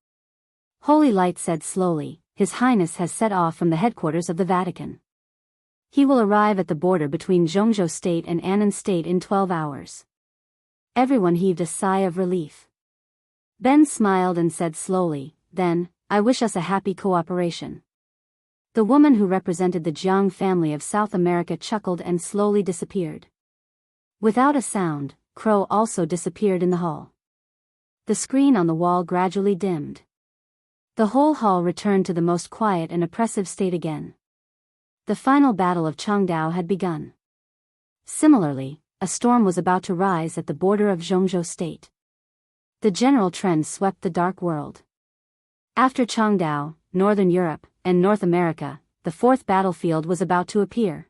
Holy Light said slowly, His Highness has set off from the headquarters of the Vatican. He will arrive at the border between Zhongzhou State and Annan State in 12 hours. Everyone heaved a sigh of relief. Ben smiled and said slowly, Then, I wish us a happy cooperation. The woman who represented the Jiang family of South America chuckled and slowly disappeared. Without a sound, Crow also disappeared in the hall. The screen on the wall gradually dimmed. The whole hall returned to the most quiet and oppressive state again. The final battle of Changdao had begun. Similarly, a storm was about to rise at the border of Zhongzhou State. The general trend swept the dark world. After Changdao, Northern Europe, and North America, the fourth battlefield was about to appear.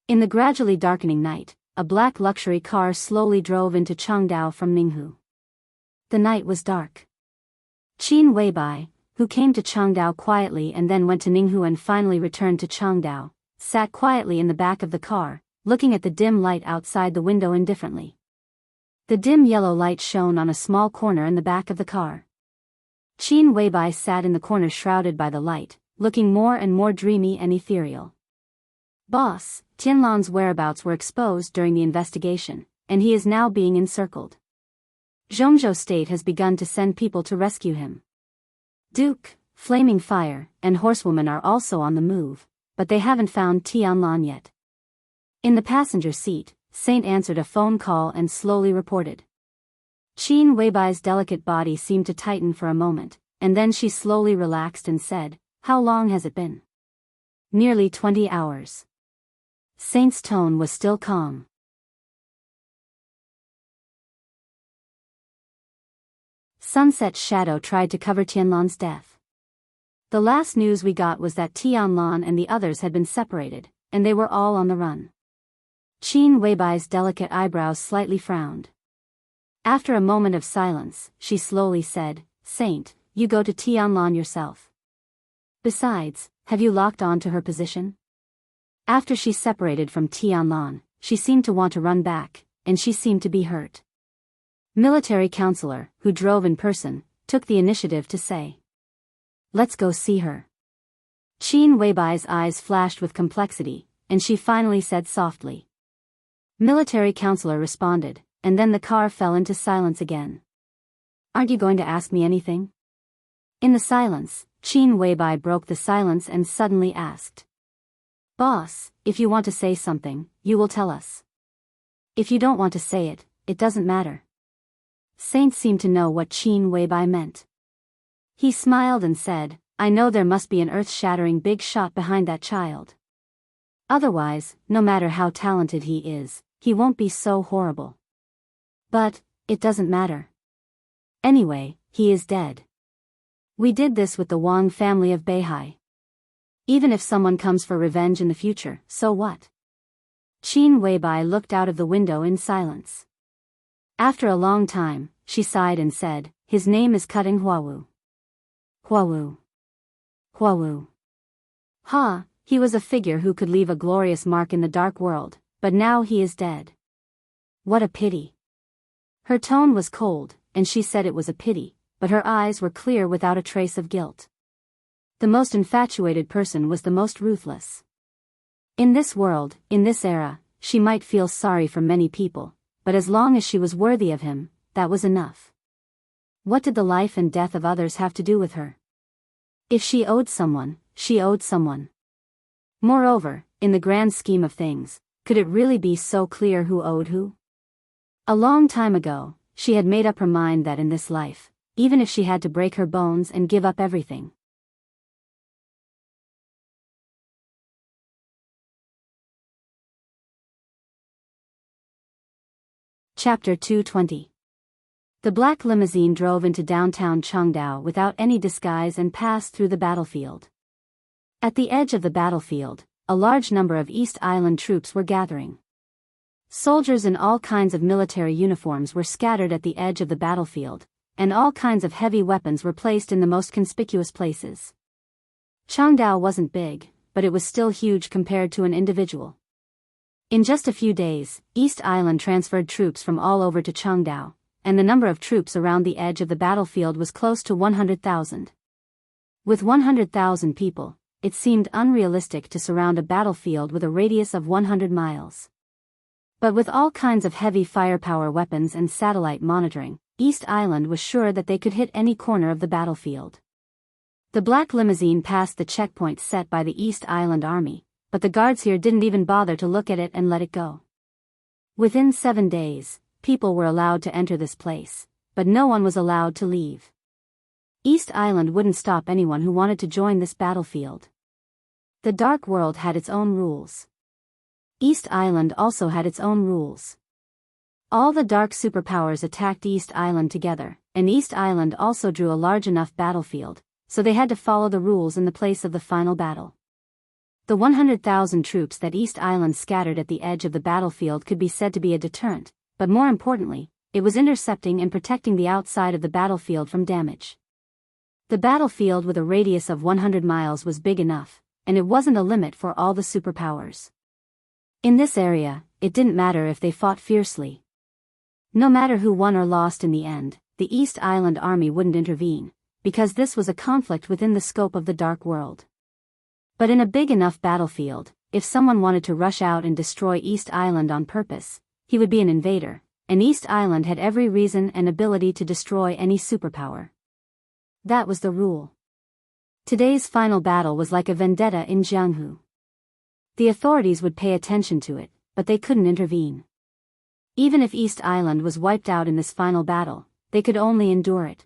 In the gradually darkening night, a black luxury car slowly drove into Changdao from Ninghu. The night was dark. Qin Weibai, who came to Changdao quietly and then went to Ninghu and finally returned to Changdao, sat quietly in the back of the car, looking at the dim light outside the window indifferently. The dim yellow light shone on a small corner in the back of the car. Qin Weibai sat in the corner shrouded by the light, looking more and more dreamy and ethereal. Boss, Tianlan's whereabouts were exposed during the investigation, and he is now being encircled. Zhongzhou State has begun to send people to rescue him. Duke, Flaming Fire, and Horsewoman are also on the move, but they haven't found Tianlan yet. In the passenger seat, Saint answered a phone call and slowly reported. Qin Weibai's delicate body seemed to tighten for a moment, and then she slowly relaxed and said, "How long has it been?" "Nearly 20 hours. Saint's tone was still calm. Sunset's shadow tried to cover Tianlan's death. The last news we got was that Tianlan and the others had been separated, and they were all on the run. Qin Weibai's delicate eyebrows slightly frowned. After a moment of silence, she slowly said, "Saint, you go to Tianlan yourself. Besides, have you locked on to her position?" After she separated from Tianlan, she seemed to want to run back, and she seemed to be hurt. Military counselor, who drove in person, took the initiative to say, "Let's go see her." Qin Weibai's eyes flashed with complexity, and she finally said softly. Military counselor responded, and then the car fell into silence again. "Aren't you going to ask me anything?" In the silence, Qin Weibai broke the silence and suddenly asked. "Boss, if you want to say something, you will tell us. If you don't want to say it, it doesn't matter." Saint seemed to know what Qin Weibai meant. He smiled and said, "I know there must be an earth-shattering big shot behind that child. Otherwise, no matter how talented he is, he won't be so horrible. But, it doesn't matter. Anyway, he is dead. We did this with the Wang family of Beihai. Even if someone comes for revenge in the future, so what?" Qin Weibai looked out of the window in silence. After a long time, she sighed and said, "His name is Cutting Huawu. Huawu. Huawu. Ha, he was a figure who could leave a glorious mark in the dark world, but now he is dead. What a pity." Her tone was cold, and she said it was a pity, but her eyes were clear without a trace of guilt. The most infatuated person was the most ruthless. In this world, in this era, she might feel sorry for many people, but as long as she was worthy of him, that was enough. What did the life and death of others have to do with her? If she owed someone, she owed someone. Moreover, in the grand scheme of things, could it really be so clear who owed who? A long time ago, she had made up her mind that in this life, even if she had to break her bones and give up everything. Chapter 220. The black limousine drove into downtown Changdao without any disguise and passed through the battlefield. At the edge of the battlefield, a large number of East Island troops were gathering. Soldiers in all kinds of military uniforms were scattered at the edge of the battlefield, and all kinds of heavy weapons were placed in the most conspicuous places. Changdao wasn't big, but it was still huge compared to an individual. In just a few days, East Island transferred troops from all over to Changdao, and the number of troops around the edge of the battlefield was close to 100,000. With 100,000 people, it seemed unrealistic to surround a battlefield with a radius of 100 miles. But with all kinds of heavy firepower weapons and satellite monitoring, East Island was sure that they could hit any corner of the battlefield. The black limousine passed the checkpoint set by the East Island Army, but the guards here didn't even bother to look at it and let it go. Within 7 days, people were allowed to enter this place, but no one was allowed to leave. East Island wouldn't stop anyone who wanted to join this battlefield. The Dark World had its own rules. East Island also had its own rules. All the dark superpowers attacked East Island together, and East Island also drew a large enough battlefield, so they had to follow the rules in the place of the final battle. The 100,000 troops that East Island scattered at the edge of the battlefield could be said to be a deterrent, but more importantly, it was intercepting and protecting the outside of the battlefield from damage. The battlefield with a radius of 100 miles was big enough, and it wasn't a limit for all the superpowers. In this area, it didn't matter if they fought fiercely. No matter who won or lost in the end, the East Island army wouldn't intervene, because this was a conflict within the scope of the Dark World. But in a big enough battlefield, if someone wanted to rush out and destroy East Island on purpose, he would be an invader, and East Island had every reason and ability to destroy any superpower. That was the rule. Today's final battle was like a vendetta in Jianghu. The authorities would pay attention to it, but they couldn't intervene. Even if East Island was wiped out in this final battle, they could only endure it.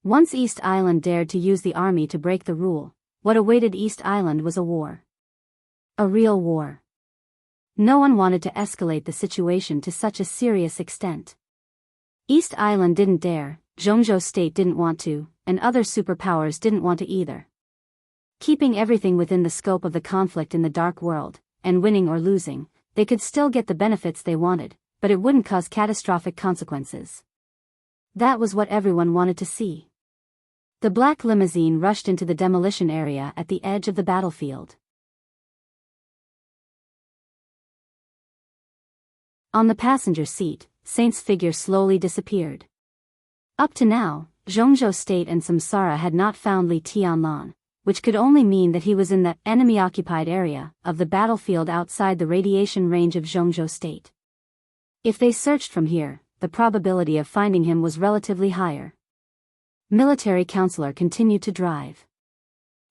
Once East Island dared to use the army to break the rule, what awaited East Island was a war. A real war. No one wanted to escalate the situation to such a serious extent. East Island didn't dare, Zhongzhou State didn't want to, and other superpowers didn't want to either. Keeping everything within the scope of the conflict in the Dark World, and winning or losing, they could still get the benefits they wanted, but it wouldn't cause catastrophic consequences. That was what everyone wanted to see. The black limousine rushed into the demolition area at the edge of the battlefield. On the passenger seat, Saint's figure slowly disappeared. Up to now, Zhongzhou State and Samsara had not found Li Tianlan, which could only mean that he was in the enemy-occupied area of the battlefield outside the radiation range of Zhongzhou State. If they searched from here, the probability of finding him was relatively higher. Military counselor continued to drive.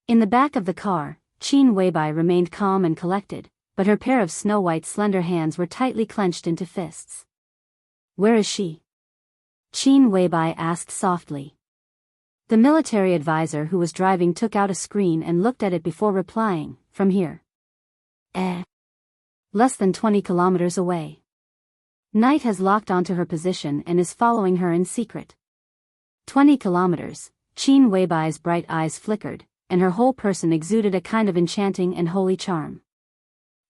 In the back of the car, Qin Weibai remained calm and collected, but her pair of snow-white slender hands were tightly clenched into fists. "Where is she?" Qin Weibai asked softly. The military advisor who was driving took out a screen and looked at it before replying, "From here." Less than 20 kilometers away. Night has locked onto her position and is following her in secret. 20 kilometers, Qin Weibai's bright eyes flickered, and her whole person exuded a kind of enchanting and holy charm.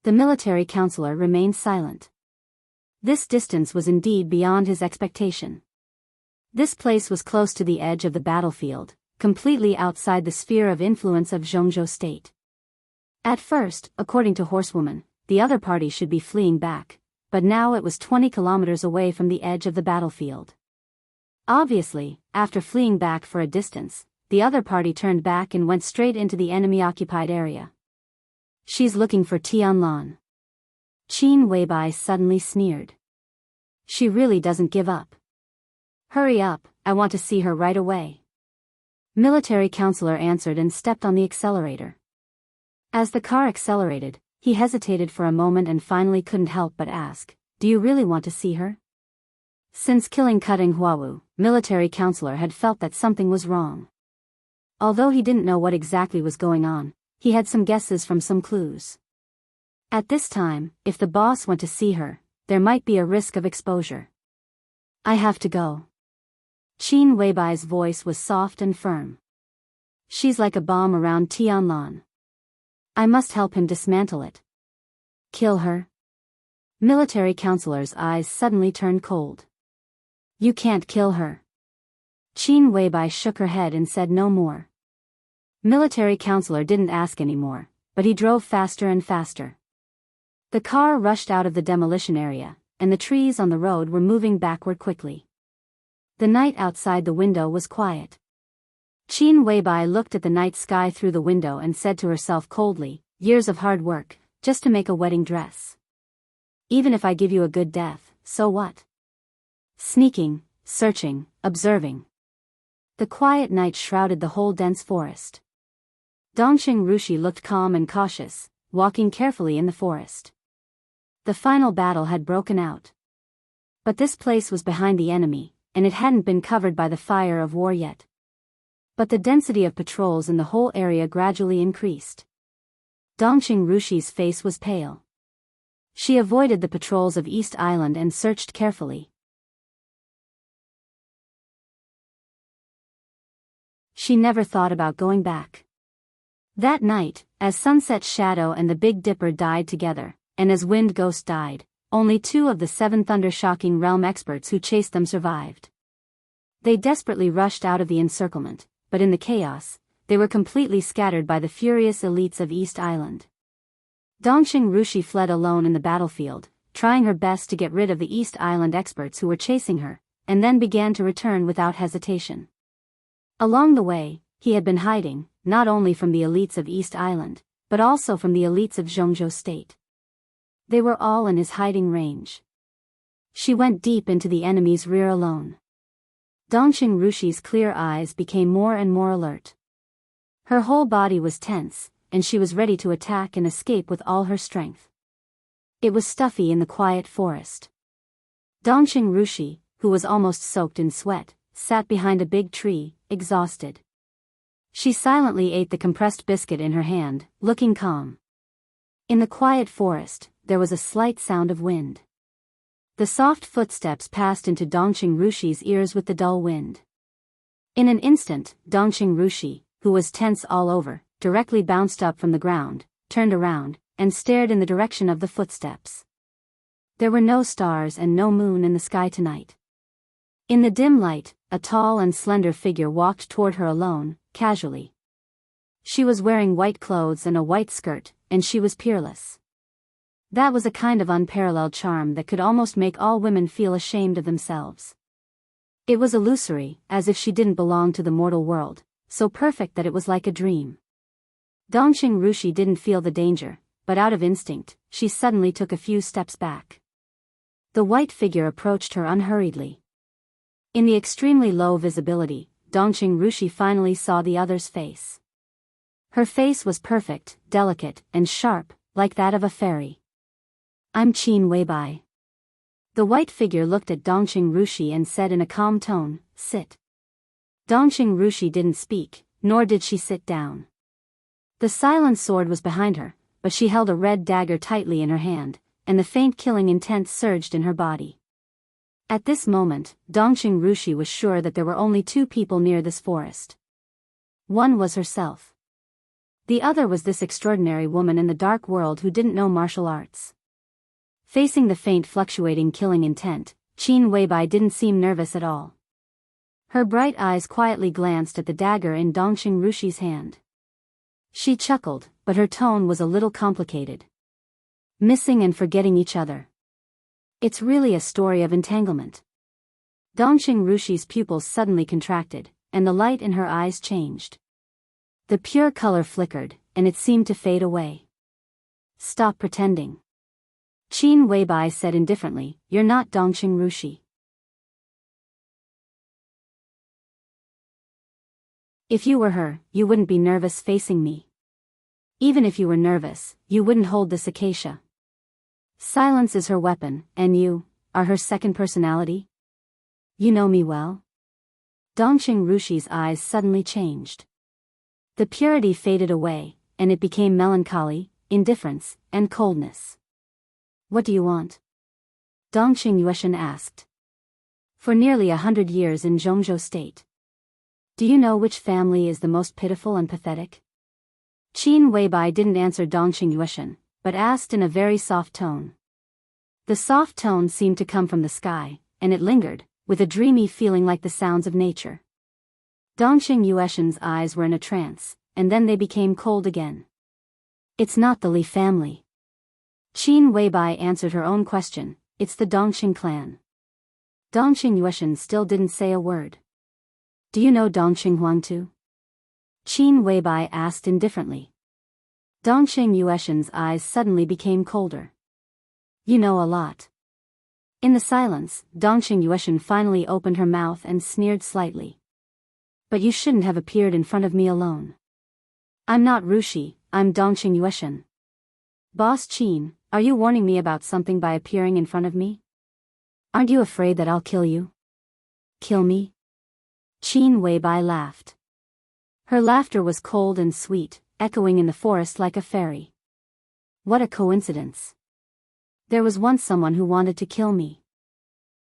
The military counselor remained silent. This distance was indeed beyond his expectation. This place was close to the edge of the battlefield, completely outside the sphere of influence of Zhongzhou State. At first, according to Horsewoman, the other party should be fleeing back, but now it was 20 kilometers away from the edge of the battlefield. Obviously, after fleeing back for a distance, the other party turned back and went straight into the enemy-occupied area. "She's looking for Tianlan." Qin Weibai suddenly sneered. "She really doesn't give up. Hurry up, I want to see her right away." Military counselor answered and stepped on the accelerator. As the car accelerated, he hesitated for a moment and finally couldn't help but ask, "Do you really want to see her?" Since killing Cutting Huawu, military counselor had felt that something was wrong. Although he didn't know what exactly was going on, he had some guesses from some clues. At this time, if the boss went to see her, there might be a risk of exposure. "I have to go." Qin Weibai's voice was soft and firm. "She's like a bomb around Tianlan. I must help him dismantle it." "Kill her?" Military counselor's eyes suddenly turned cold. "You can't kill her." Qin Weibai shook her head and said no more. Military counselor didn't ask any more, but he drove faster and faster. The car rushed out of the demolition area, and the trees on the road were moving backward quickly. The night outside the window was quiet. Qin Weibai looked at the night sky through the window and said to herself coldly, "Years of hard work, just to make a wedding dress. Even if I give you a good death, so what?" Sneaking, searching, observing. The quiet night shrouded the whole dense forest. Dongqing Rushi looked calm and cautious, walking carefully in the forest. The final battle had broken out. But this place was behind the enemy, and it hadn't been covered by the fire of war yet. But the density of patrols in the whole area gradually increased. Dongqing Rushi's face was pale. She avoided the patrols of East Island and searched carefully. She never thought about going back. That night, as Sunset Shadow and the Big Dipper died together, and as Wind Ghost died, only 2 of the 7 Thunder-Shocking Realm experts who chased them survived. They desperately rushed out of the encirclement, but in the chaos, they were completely scattered by the furious elites of East Island. Dongqing Rushi fled alone in the battlefield, trying her best to get rid of the East Island experts who were chasing her, and then began to return without hesitation. Along the way, he had been hiding, not only from the elites of East Island, but also from the elites of Zhongzhou State. They were all in his hiding range. She went deep into the enemy's rear alone. Dongqing Rushi's clear eyes became more and more alert. Her whole body was tense, and she was ready to attack and escape with all her strength. It was stuffy in the quiet forest. Dongqing Rushi, who was almost soaked in sweat, sat behind a big tree, exhausted. She silently ate the compressed biscuit in her hand, looking calm. In the quiet forest, there was a slight sound of wind. The soft footsteps passed into Dongqing Rushi's ears with the dull wind. In an instant, Dongqing Rushi, who was tense all over, directly bounced up from the ground, turned around, and stared in the direction of the footsteps. There were no stars and no moon in the sky tonight. In the dim light, a tall and slender figure walked toward her alone, casually. She was wearing white clothes and a white skirt, and she was peerless. That was a kind of unparalleled charm that could almost make all women feel ashamed of themselves. It was illusory, as if she didn't belong to the mortal world, so perfect that it was like a dream. Dongqing Rushi didn't feel the danger, but out of instinct, she suddenly took a few steps back. The white figure approached her unhurriedly. In the extremely low visibility, Dongqing Rushi finally saw the other's face. Her face was perfect, delicate, and sharp, like that of a fairy. "I'm Qin Weibai." The white figure looked at Dongqing Rushi and said in a calm tone, "Sit." Dongqing Rushi didn't speak, nor did she sit down. The silent sword was behind her, but she held a red dagger tightly in her hand, and the faint killing intent surged in her body. At this moment, Dongqing Rushi was sure that there were only 2 people near this forest. One was herself. The other was this extraordinary woman in the dark world who didn't know martial arts. Facing the faint fluctuating killing intent, Qin Weibai didn't seem nervous at all. Her bright eyes quietly glanced at the dagger in Dongqing Rushi's hand. She chuckled, but her tone was a little complicated. "Missing and forgetting each other. It's really a story of entanglement." Dongqing Rushi's pupils suddenly contracted, and the light in her eyes changed. The pure color flickered, and it seemed to fade away. "Stop pretending," Qin Weibai said indifferently. "You're not Dongqing Rushi." "If you were her, you wouldn't be nervous facing me. Even if you were nervous, you wouldn't hold this acacia. Silence is her weapon, and you are her second personality? You know me well?" Dongqing Rushi's eyes suddenly changed. The purity faded away, and it became melancholy, indifference, and coldness. "What do you want?" Dongqing Yueshan asked. "For nearly 100 years in Zhongzhou State. Do you know which family is the most pitiful and pathetic?" Qin Weibai didn't answer Dongqing Yueshan, but asked in a very soft tone. The soft tone seemed to come from the sky, and it lingered, with a dreamy feeling like the sounds of nature. Dongqing Yueshan's eyes were in a trance, and then they became cold again. "It's not the Li family." Qin Weibai answered her own question. "It's the Dongqing clan." Dongqing Yueshan still didn't say a word. "Do you know Dongqing Huang too?" Qin Weibai asked indifferently. Dongqing Yueshan's eyes suddenly became colder. "You know a lot." In the silence, Dongqing Yueshan finally opened her mouth and sneered slightly. "But you shouldn't have appeared in front of me alone. I'm not Rushi, I'm Dongqing Yueshan." "Boss Qin, Are you warning me about something by appearing in front of me? Aren't you afraid that I'll kill you? Kill me? Qin Weibai laughed. Her laughter was cold and sweet, echoing in the forest like a fairy. What a coincidence. There was once someone who wanted to kill me.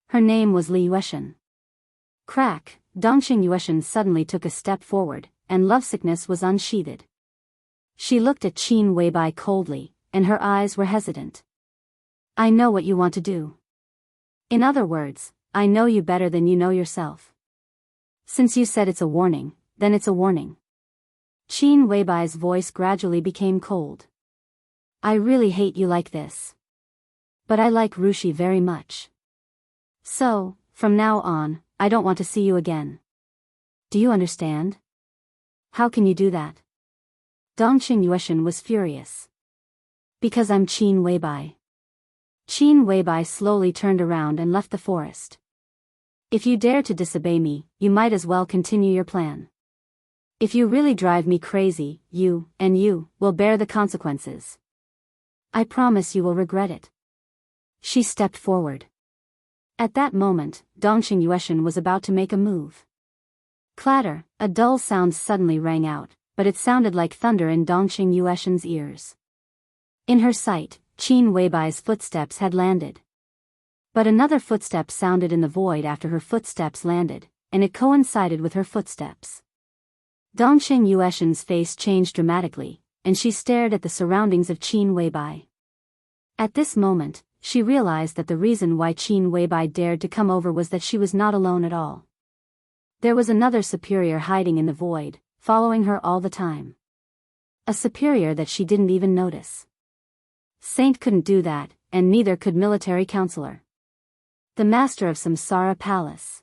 Her name was Li Yueshan. Crack, Dongxing Yueshan suddenly took a step forward, and lovesickness was unsheathed. She looked at Qin Weibai coldly, and her eyes were hesitant. I know what you want to do. In other words, I know you better than you know yourself. Since you said it's a warning, then it's a warning. Qin Weibai's voice gradually became cold. I really hate you like this. But I like Rushi very much. So, from now on, I don't want to see you again. Do you understand? How can you do that? Dongxing Yueshan was furious. Because I'm Qin Weibai. Qin Weibai slowly turned around and left the forest. If you dare to disobey me, you might as well continue your plan. If you really drive me crazy, you will bear the consequences. I promise you will regret it. She stepped forward. At that moment, Dongxing Yueshan was about to make a move. Clatter, a dull sound suddenly rang out, but it sounded like thunder in Dongxing Yueshan's ears. In her sight, Qin Weibai's footsteps had landed. But another footstep sounded in the void after her footsteps landed, and it coincided with her footsteps. Dongxing Yueshan's face changed dramatically, and she stared at the surroundings of Qin Weibai. At this moment, she realized that the reason why Qin Weibai dared to come over was that she was not alone at all. There was another superior hiding in the void, following her all the time. A superior that she didn't even notice. Saint couldn't do that, and neither could military counselor. The master of Samsara Palace.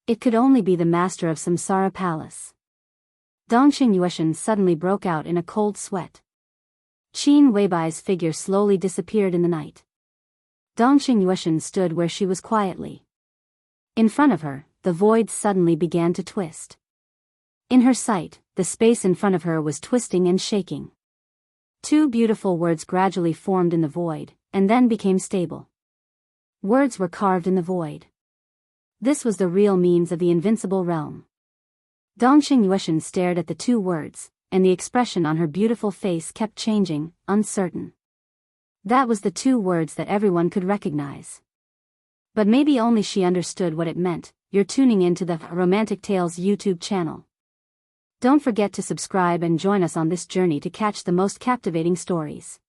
It could only be the master of Samsara Palace. Dongxing Yueshan suddenly broke out in a cold sweat. Qin Weibai's figure slowly disappeared in the night. Dongxing Yueshan stood where she was quietly. In front of her, the void suddenly began to twist. In her sight, the space in front of her was twisting and shaking. Two beautiful words gradually formed in the void, and then became stable. Words were carved in the void. This was the real means of the invincible realm. Dongxing Yueshan stared at the two words, and the expression on her beautiful face kept changing, uncertain. That was the two words that everyone could recognize. But maybe only she understood what it meant. You're tuning into the Romantic Tales YouTube channel. Don't forget to subscribe and join us on this journey to catch the most captivating stories.